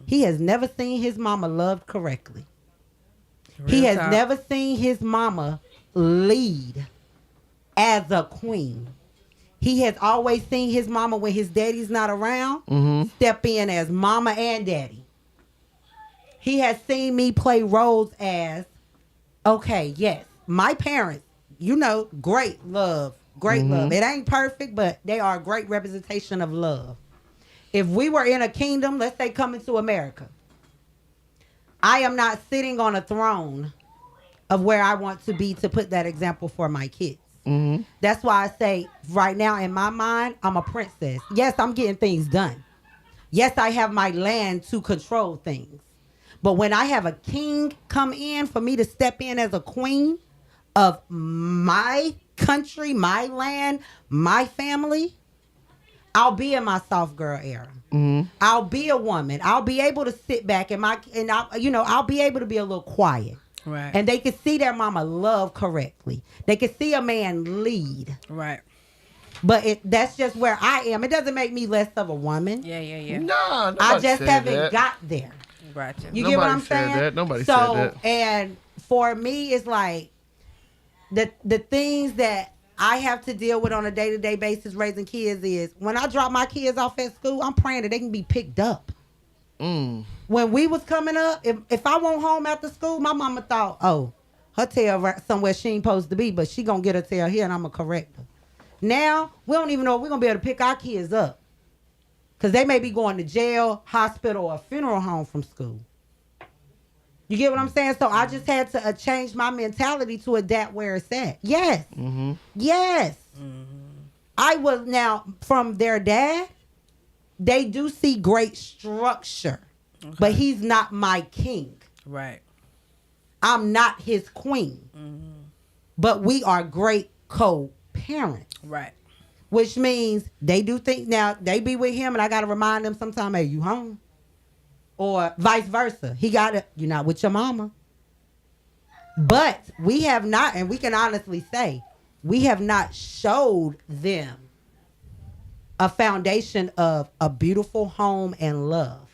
he has never seen his mama loved correctly. He has never seen his mama lead as a queen. He has always seen his mama when his daddy's not around, step in as mama and daddy. He has seen me play roles as, okay, yes, my parents, great love. It ain't perfect, but they are a great representation of love. If we were in a kingdom, let's say coming to America, I am not sitting on a throne of where I want to be to put that example for my kids. That's why I say right now in my mind, I'm a princess. Yes, I'm getting things done. Yes, I have my land to control things. But when I have a king come in for me to step in as a queen of my country, my land, my family, I'll be in my soft girl era. I'll be a woman. I'll be able to sit back I'll be able to be a little quiet. Right. And they can see their mama love correctly. They can see a man lead. Right. But that's just where I am. It doesn't make me less of a woman. Yeah. Nah, I just haven't got there. Gotcha. You get what I'm saying? Nobody said that. And for me, it's like the things that I have to deal with on a day-to-day basis raising kids is when I drop my kids off at school, I'm praying that they can be picked up. When we was coming up, if I went home after school, my mama thought, oh, her tail right somewhere she ain't supposed to be, but she gonna get her tail here and I'm gonna correct her. Now, we don't even know if we're gonna be able to pick our kids up. Because they may be going to jail, hospital, or funeral home from school. You get what I'm saying? So I just had to change my mentality to adapt where it's at. Yes. Yes. I was now, from their dad, they do see great structure. But he's not my king. Right. I'm not his queen. But we are great co-parents. Right. Which means they do things now. They be with him, and I gotta remind them sometime, "Hey, you home?" Or vice versa. You're not with your mama. But we have not, and we can honestly say, we have not showed them a foundation of a beautiful home and love.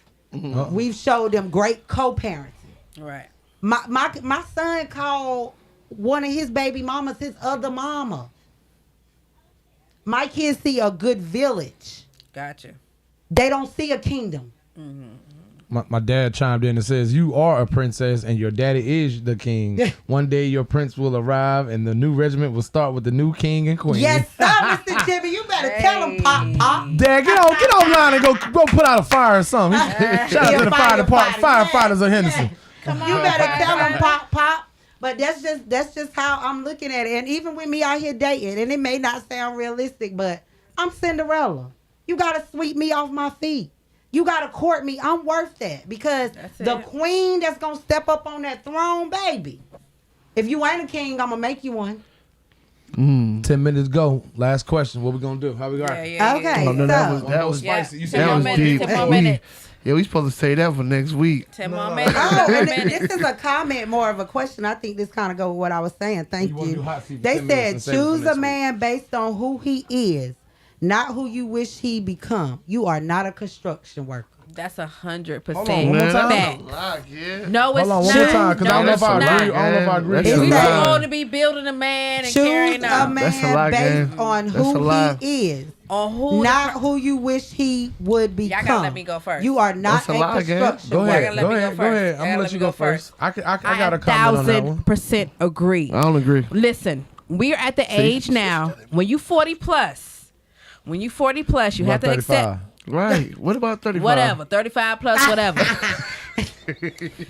We've showed them great co-parenting. Right. My son called one of his baby mamas his other mama. My kids see a good village. Gotcha. They don't see a kingdom. My dad chimed in and says, you are a princess and your daddy is the king. One day your prince will arrive and the new regiment will start with the new king and queen. Yes, sir, Mr. Jimmy. You better tell him, Pop. Dad, get online and go put out a fire or something. Shout out to the firefighters of Henderson. Come on, you better tell him, Pop. But that's just how I'm looking at it. And even with me out here dating, and it may not sound realistic, but I'm Cinderella. You gotta sweep me off my feet. You gotta court me. I'm worth that because the queen that's gonna step up on that throne, baby. If you ain't a king, I'm gonna make you one. 10 minutes go. Last question. What we gonna do? How we got? Okay, Oh, no, that was spicy. You Ten said more that was minutes. deep. 10 more minutes. Yeah, we supposed to say that for next week. 10 more minutes. Oh, 10 more and minutes. this is a comment, more of a question. I think this kind of go with what I was saying. Thank wanna you. do hot seat for They 10 minutes said and save it for choose next a week. man based on who he is, not who you wish he become. You are not a construction worker. That's 100% Hold on, one more time. fact. Yeah. No, it's Hold on, one not. more time, because I don't know if I it's agree. not. I don't know if I agree. That's It's We a too not. lie. old to be building a man and Choose carrying a out That's a man lie, based gang. on That's a who lie. he is, on who. not who you wish he would become. gotta let me go first. You are not That's a lie, gang. construction Go worker. ahead. Y'all gotta Go let me ahead. go Go first. ahead. I'm Y'all gonna gotta let let you me go go first. I got I a comment on that one. 1,000% agree. I don't agree. Listen, we're at the age now when you 40 plus. When you 40 plus, you have to accept Right. What about 35? whatever, 35 plus, whatever.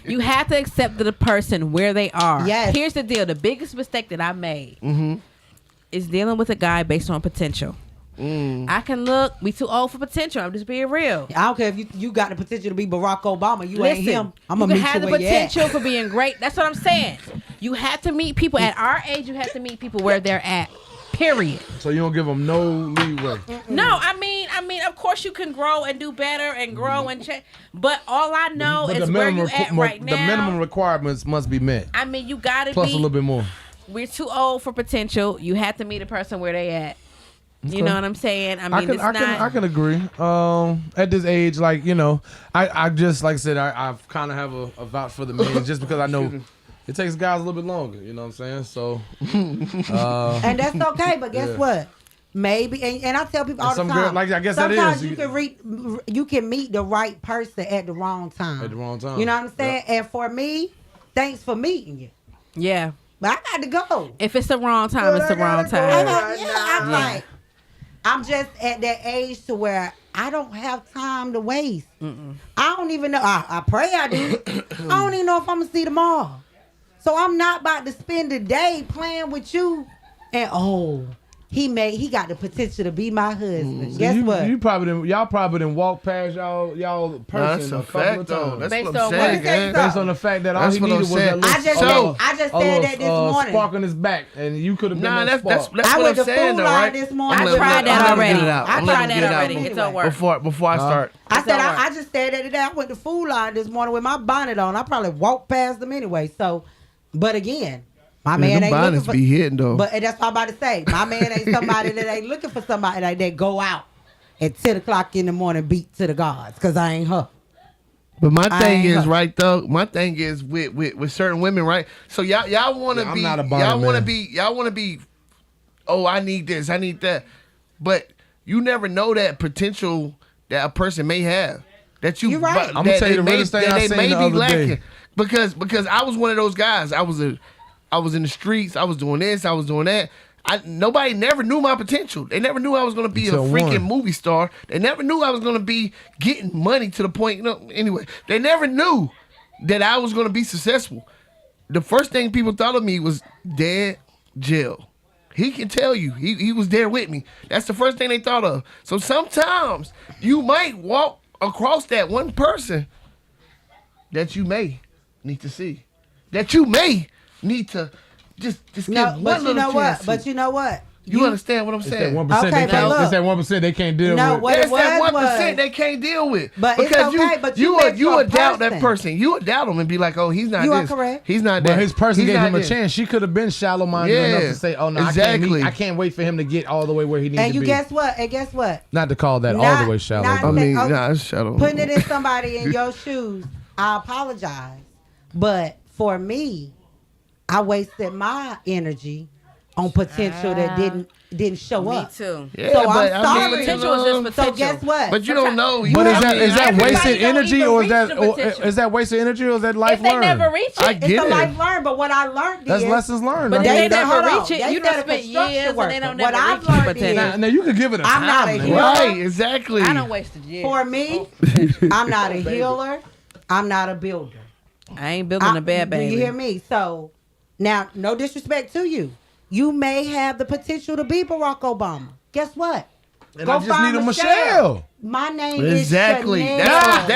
You have to accept the person where they are. Yes. Here's the deal: the biggest mistake that I made is dealing with a guy based on potential. I can look. We too old for potential. I'm just being real. I don't care if you got the potential to be Barack Obama. You ain't Listen, him. I'm you gonna can meet have you the where you at. potential for being great. That's what I'm saying. You have to meet people at our age. You have to meet people where they're at. Period. So you don't give them no leeway. No, I mean, of course you can grow and do better and grow and change. But all I know But is where you at right now. the minimum requirements must be met. I mean, you gotta Plus be. a little bit more. We're too old for potential. You have to meet a person where they at. You know what I'm saying? I mean, I can agree. At this age, like, you know, I just, like I said, I kind of have a vouch for the men just because I know it takes guys a little bit longer. You know what I'm saying? So, And that's okay. But guess Yeah. what? Maybe, and I tell people all the some time. girl- like, I guess that sometimes is. you can meet the right person at the wrong time. At the wrong time. You know what I'm saying? And for me, thanks for meeting you. Yeah. But I got to go. If it's the wrong time, it's the wrong I time. got, I'm like, I'm just at that age to where I don't have time to waste. I don't even know. I pray I do. I don't even know if I'm gonna see tomorrow. So I'm not about to spend the day playing with you. And he got the potential to be my husband. Guess what? Y'all probably didn't walk past y'all person That's a couple fact, of though. times. That's Based what on I'm saying, what? gang. Based Based on the fact that all That's he what I'm needed was saying. that I just said that this morning. spark on his back, and you could have been Nah, that that's spark. I what went I'm to saying, Food though, Line right? this morning. I with tried my- that I'm already. letting it out. I I'm tried letting that it out. already. It don't work. Before I start. I said don't work. I just said that today. I went to Food Line this morning with my bonnet on. I probably walked past them anyway. So, but again, my man them ain't looking bonnets for. be hitting, though. But that's what I'm about to say. My man ain't somebody that ain't looking for somebody that go out at 10 o'clock in the morning beat to the gods. Because I ain't her. But my I thing ain't is her. right though. My thing is with certain women, right? So y'all want to Yeah, I'm be, not a bonnet y'all want to man. be, y'all want to be. Oh, I need this, I need that, but you never know that potential that a person may have. That you, You're right. I'm gonna tell you the realest thing I they seen may the be other lacking day. because I was one of those guys. I was in the streets. I was doing this. I was doing that. Nobody never knew my potential. They never knew I was going to be Until a freaking one. movie star. They never knew I was going to be getting money to the point. Anyway, they never knew that I was going to be successful. The first thing people thought of me was Dad Jill. He can tell you. He was there with me. That's the first thing they thought of. So sometimes you might walk across that one person that you may need to see. That you may need to just give No, one but you little know what? chance to. But you know what? You understand what I'm It's that saying? 1%. Okay, but look. It's that 1% they can't deal No, with. what That's it that was 1% was- they can't deal with. But it's because okay, but you met you your would doubt that person. person. You would doubt him and be like, oh, he's not You are this. correct. He's not But that. his person He's gave not him a this. chance. She could have been shallow-minded enough Yeah, to say, "Oh no, exactly. I can't wait for him to get all the way where he needs And to you be." guess what? And guess what? Not to call that all Not- the way shallow. not- but- I mean, Okay, nah, it's shallow. Putting it in somebody in your shoes, I apologize. But for me, I wasted my energy on potential that didn't show Me up. too. Yeah, So but I'm I sorry. mean, Potential is just potential. So guess what? But you don't know. But is that Everybody wasted don't energy, even or is reach that the or potential. is that wasted energy, or is that life If they learned? never reach I it, get It's a it. life learned, but what I learned That's is lessons learned. But I if mean, they said, never hold on. reach it, They you said done a spent construction years and they worker. don't What never I've reach your learned is- potential. now you could give it a I'm not time. a man. healer. Right, exactly. I don't wasted years. for me, I'm not a healer. I'm not a builder. I ain't building a bed, Do baby. you hear me? So now, no disrespect to you. You may have the potential to be Barack Obama. Guess what? And Go I just find need a Michelle. My name Exactly. is Chanel.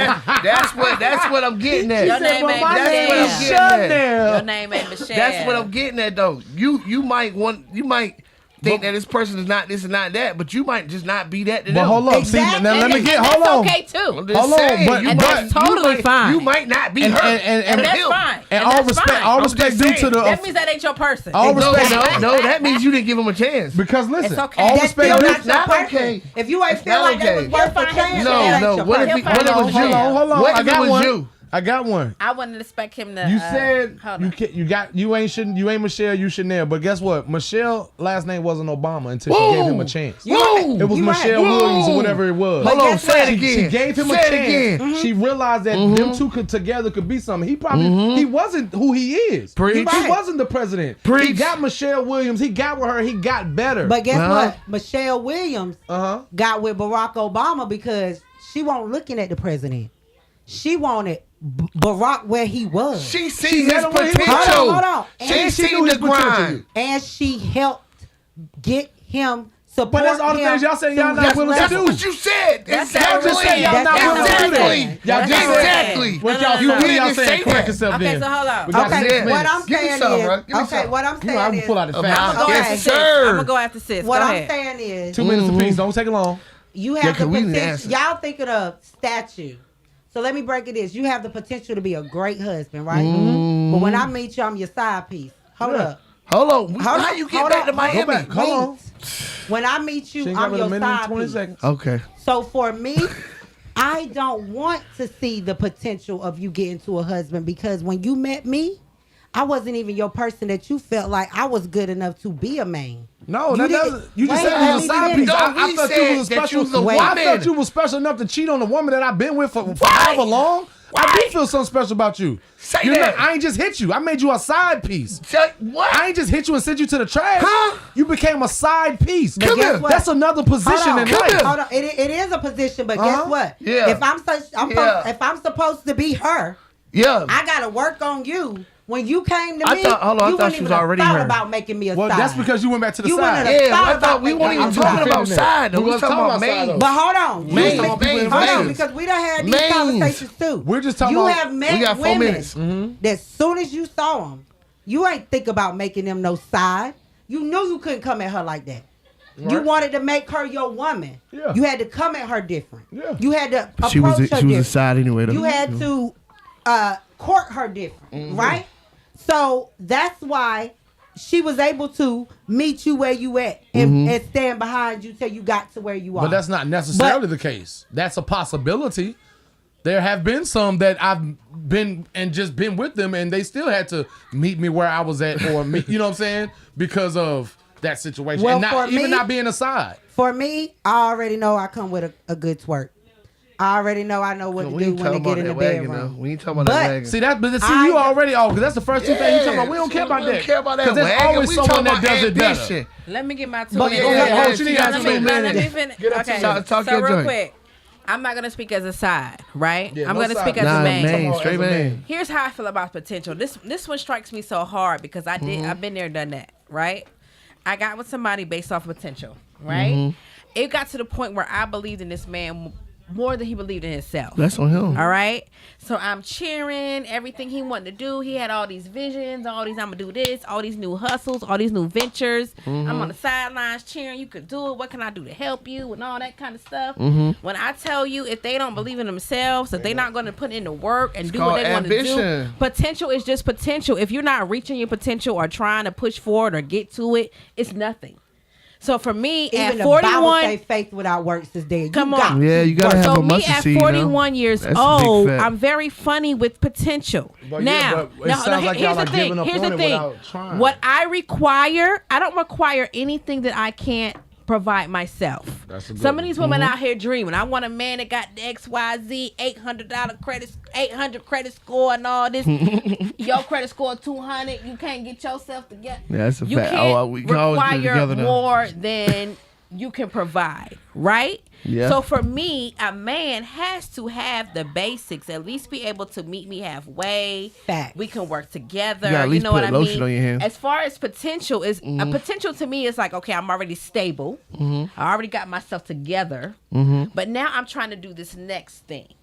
That's what I'm getting at. Your name ain't That's what I'm Michelle. getting at. Your name ain't Michelle. That's what I'm getting at, though. You might think that this person is not this and not that, but you might just not be that to But them. hold up, Exactly. see, now let me And get, that's hold on. okay too. I'm just Hold on, saying, but- you and might- that's totally fine. You might not be And, her. and that's him. fine. And And all that's respect, fine. all I'm respect just due to saying. the. That means that ain't your person. All No, respect, no, that means you didn't give him a chance. because listen, It's okay. all That's respect still due. not your not person. okay. If you ain't It's feel not like that was okay. worth He'll a find his chance, No, that ain't no, your what if person. he- what if it was you? Hold on. What I if it got was one. you? I got one. I wouldn't expect him to. You said hold you on. can't, you ain't Michelle, you Chanel. But guess what? Michelle last name wasn't Obama until she gave him a chance. Whoa! It was You right. Michelle Williams or whatever it was. Hold on, guess say what? it again. She gave him a Say it chance. again. She realized that them two together could be something. He probably he wasn't who he is. Preach. He wasn't the president. He Preach. got Michelle Williams. He got with her. He got better. But guess Uh-huh. what? Michelle Williams uh-huh. got with Barack Obama because she wasn't looking at the president. She wanted Barack where he was. She seen met his him when he was- potential. Hold on. She And she knew seen his the grind. potential. and she helped get him support. But that's all the things y'all saying y'all not That's, willing to that's do. what you said. That's Exactly. y'all just saying y'all not willing to do that. Exactly. Y'all just saying- Exactly. What No, y'all no, you no. really y'all You didn't saying say correct that. yourself Okay, then. so hold on. We got Okay, 6 what minutes. I'm Give me saying some, is, bro. Give me okay, some. what I'm You know, I saying can is, pull out the Okay. facts. I'm gonna go Okay. after sis. Sir. I'm gonna go after sis. what Go I'm ahead. saying is, 2 minutes apiece. Don't take it long. you Yeah, have the 'cause we didn't potential. answer. Y'all thinking of statue. So let me break it this. You have the potential to be a great husband, right? But when I meet you, I'm your side piece. Hold Yeah. up. Hold on. Hold How on, you get hold back on, to hold Miami? back. Hold on. Wait. When I meet you, She ain't got I'm but a your minute and side 20 piece. seconds. Okay. So for me, I don't want to see the potential of you getting to a husband because when you met me, I wasn't even your person that you felt like I was good enough to be a man. No, You that didn't- doesn't. You just Wait, said let you was me a side finish. piece. No, I we thought you was a said that special. you was a I woman. thought you was special enough to cheat on a woman that I've been with for however long. I do feel something special about you. Say You're that. not- I ain't just hit you. I made you a side piece. What? I ain't just hit you and sent you to the trash. Huh? You became a side piece. But guess what? That's another position Hold on, in come life. here. hold on. It is a position, but Uh-huh. guess what? Yeah. If I'm supposed to be her, Yeah. I gotta work on you. When you came to I me, thought- hold on, I you thought wouldn't she was even have already thought her. about making me a Well, side. that's because you went back to the You side. wouldn't have Yeah, thought I about thought we weren't making even me a talking side. about side. though. We We wasn't talking talking about about side, main. though. But hold on, Mains, you mains, hold on, mains. because we done had these Mains. conversations too. We're just talking you about- have met We got 4 women minutes. that as soon as you saw them, you ain't think about making them no side. You knew you couldn't come at her like that. You Right. wanted to make her your woman. Yeah. You had to come at her different. Yeah. You had to approach She was her a different. side anyway. Though. You had to court her different, right? So that's why she was able to meet you where you at and stand behind you till you got to where you are. But that's not necessarily But- the case. That's a possibility. There have been some that I've been and just been with them, and they still had to meet me where I was at, or meet, you know what I'm saying, because of that situation, Well, and not for even me- not being aside. For me, I already know I come with a good twerk. I already know I know what to We do ain't when they talking get about in the that wagon, though. bedroom. We ain't talking about But- that wagon. See that, but see I- you already off because that's the first two things you talking about. We don't care about We that. don't care about that 'Cause there's wagon. always We someone talking that about does it better. ambition. Let me get my 2 But- minutes. Yeah, yeah, Okay. she need to have Let 2 me- minutes. let me finish. Get her Okay, 2 minutes. Talk so your real joint. quick, I'm not gonna speak as a side, right? Yeah, I'm no gonna side. speak as Nah, a main. main, Come on, straight as a main. main. Here's how I feel about potential. This one strikes me so hard because I've been there, done that, right? I got with somebody based off potential, right? It got to the point where I believed in this man more than he believed in himself. That's on him. All right. So I'm cheering everything he wanted to do. He had all these visions, all these, I'm going to do this, all these new hustles, all these new ventures. I'm on the sidelines cheering. You could do it. What can I do to help you? And all that kind of stuff. When I tell you, if they don't believe in themselves, if they're not going to put in the work and do what called they want to do, ambition. potential is just potential. If you're not reaching your potential or trying to push forward or get to it, it's nothing. So for me, Even at the Bible 41, say faith without works is dead. Come You on. got to Yeah, you gotta work. have so a me mustard at seed, 41 years That's a big old, fact. I'm very funny with potential. But now, yeah, but it sounds like here's y'all the are giving thing. up Here's on the it thing. without trying. What I require, I don't require anything that I can't provide myself. That's a good Some of one. these women out here dreaming. I want a man that got the XYZ $800 credit, 800 credit score and all this. Your credit score 200. You can't get yourself together. Yeah, that's a You fact. can't We can always get it require together now. more than you can provide, right? Yeah. So for me, a man has to have the basics, at least be able to meet me halfway. Facts. We can work together. You gotta at least know what put I lotion mean? on your hands. As far as potential is a potential to me is like, okay, I'm already stable. I already got myself together. But now I'm trying to do this next thing.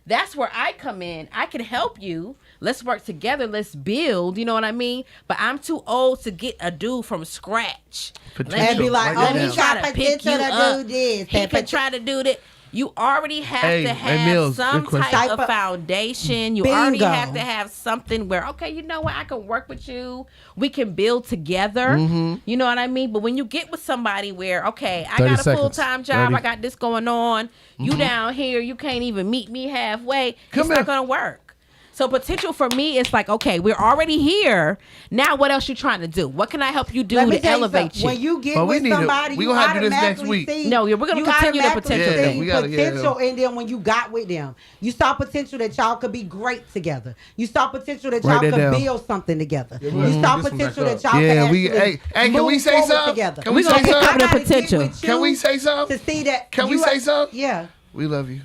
That's where I come in. I can help you. Let's work together. Let's build. You know what I mean? But I'm too old to get a dude from scratch. And be like, Write oh, that he down. got Try to pick potential you to up. do this. He can try to do that. You already have to have Mills, some good question. type of foundation. You already Bingo. have to have something where, okay, you know what? I can work with you. We can build together. You know what I mean? But when you get with somebody where, okay, I 30 got a seconds. full-time job. 30. I got this going on. You down here. You can't even meet me halfway. Come It's here. not going to work. So potential for me is like, okay, we're already here. Now what else you trying to do? What can I help you do Let me to tell elevate you. you? When you get But we with need to- somebody, we you gonna have to do this next automatically week. see. No, we're gonna you continue the automatically potential see thing. We gotta get potential, and then when you got with them, you saw potential that y'all could be great together. You saw potential that y'all Write that could down. build something together. we'll You saw get this one potential back that up. y'all Yeah, could we- actually hey, can we move say forward something? together. Can we gonna say pick something? up the I gotta get potential. with Can we you say something? to see that? Can we you say are- something? Yeah. We love you.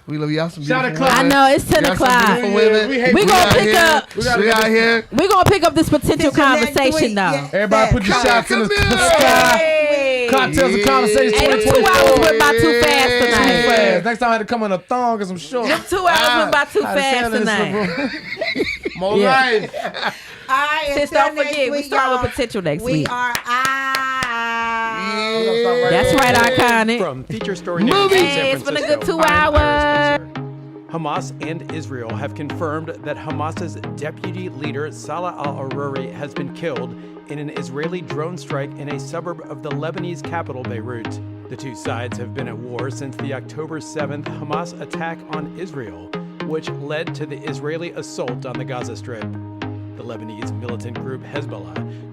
We love y'all. Some Shout beautiful out I Club. women. know it's 10 Y'all some o'clock. beautiful women. We hate- We gonna out pick here. up- We out here. We're gonna pick up this potential Potential next conversation week, though. yeah. Everybody put your Come shots in the here. sky. Hey. Cocktails and conversations. Hey, them 2 hours 2024. went by too fast Too tonight. fast. Next time I had to come in a thong and some shorts. Them 2 hours went by too I had to fast say this, tonight. More Yeah. life. All right, Sis, until don't next forget, we week, start with y'all. potential next We week. are out. That's right, iconic. From Feature Story News Movie. in San Hey, it's been a Francisco, good 2 I'm Iris hours. Spencer. Hamas and Israel have confirmed that Hamas's deputy leader Salah al-Aruri has been killed in an Israeli drone strike in a suburb of the Lebanese capital, Beirut. The two sides have been at war since the October 7th Hamas attack on Israel, which led to the Israeli assault on the Gaza Strip. The Lebanese militant group Hezbollah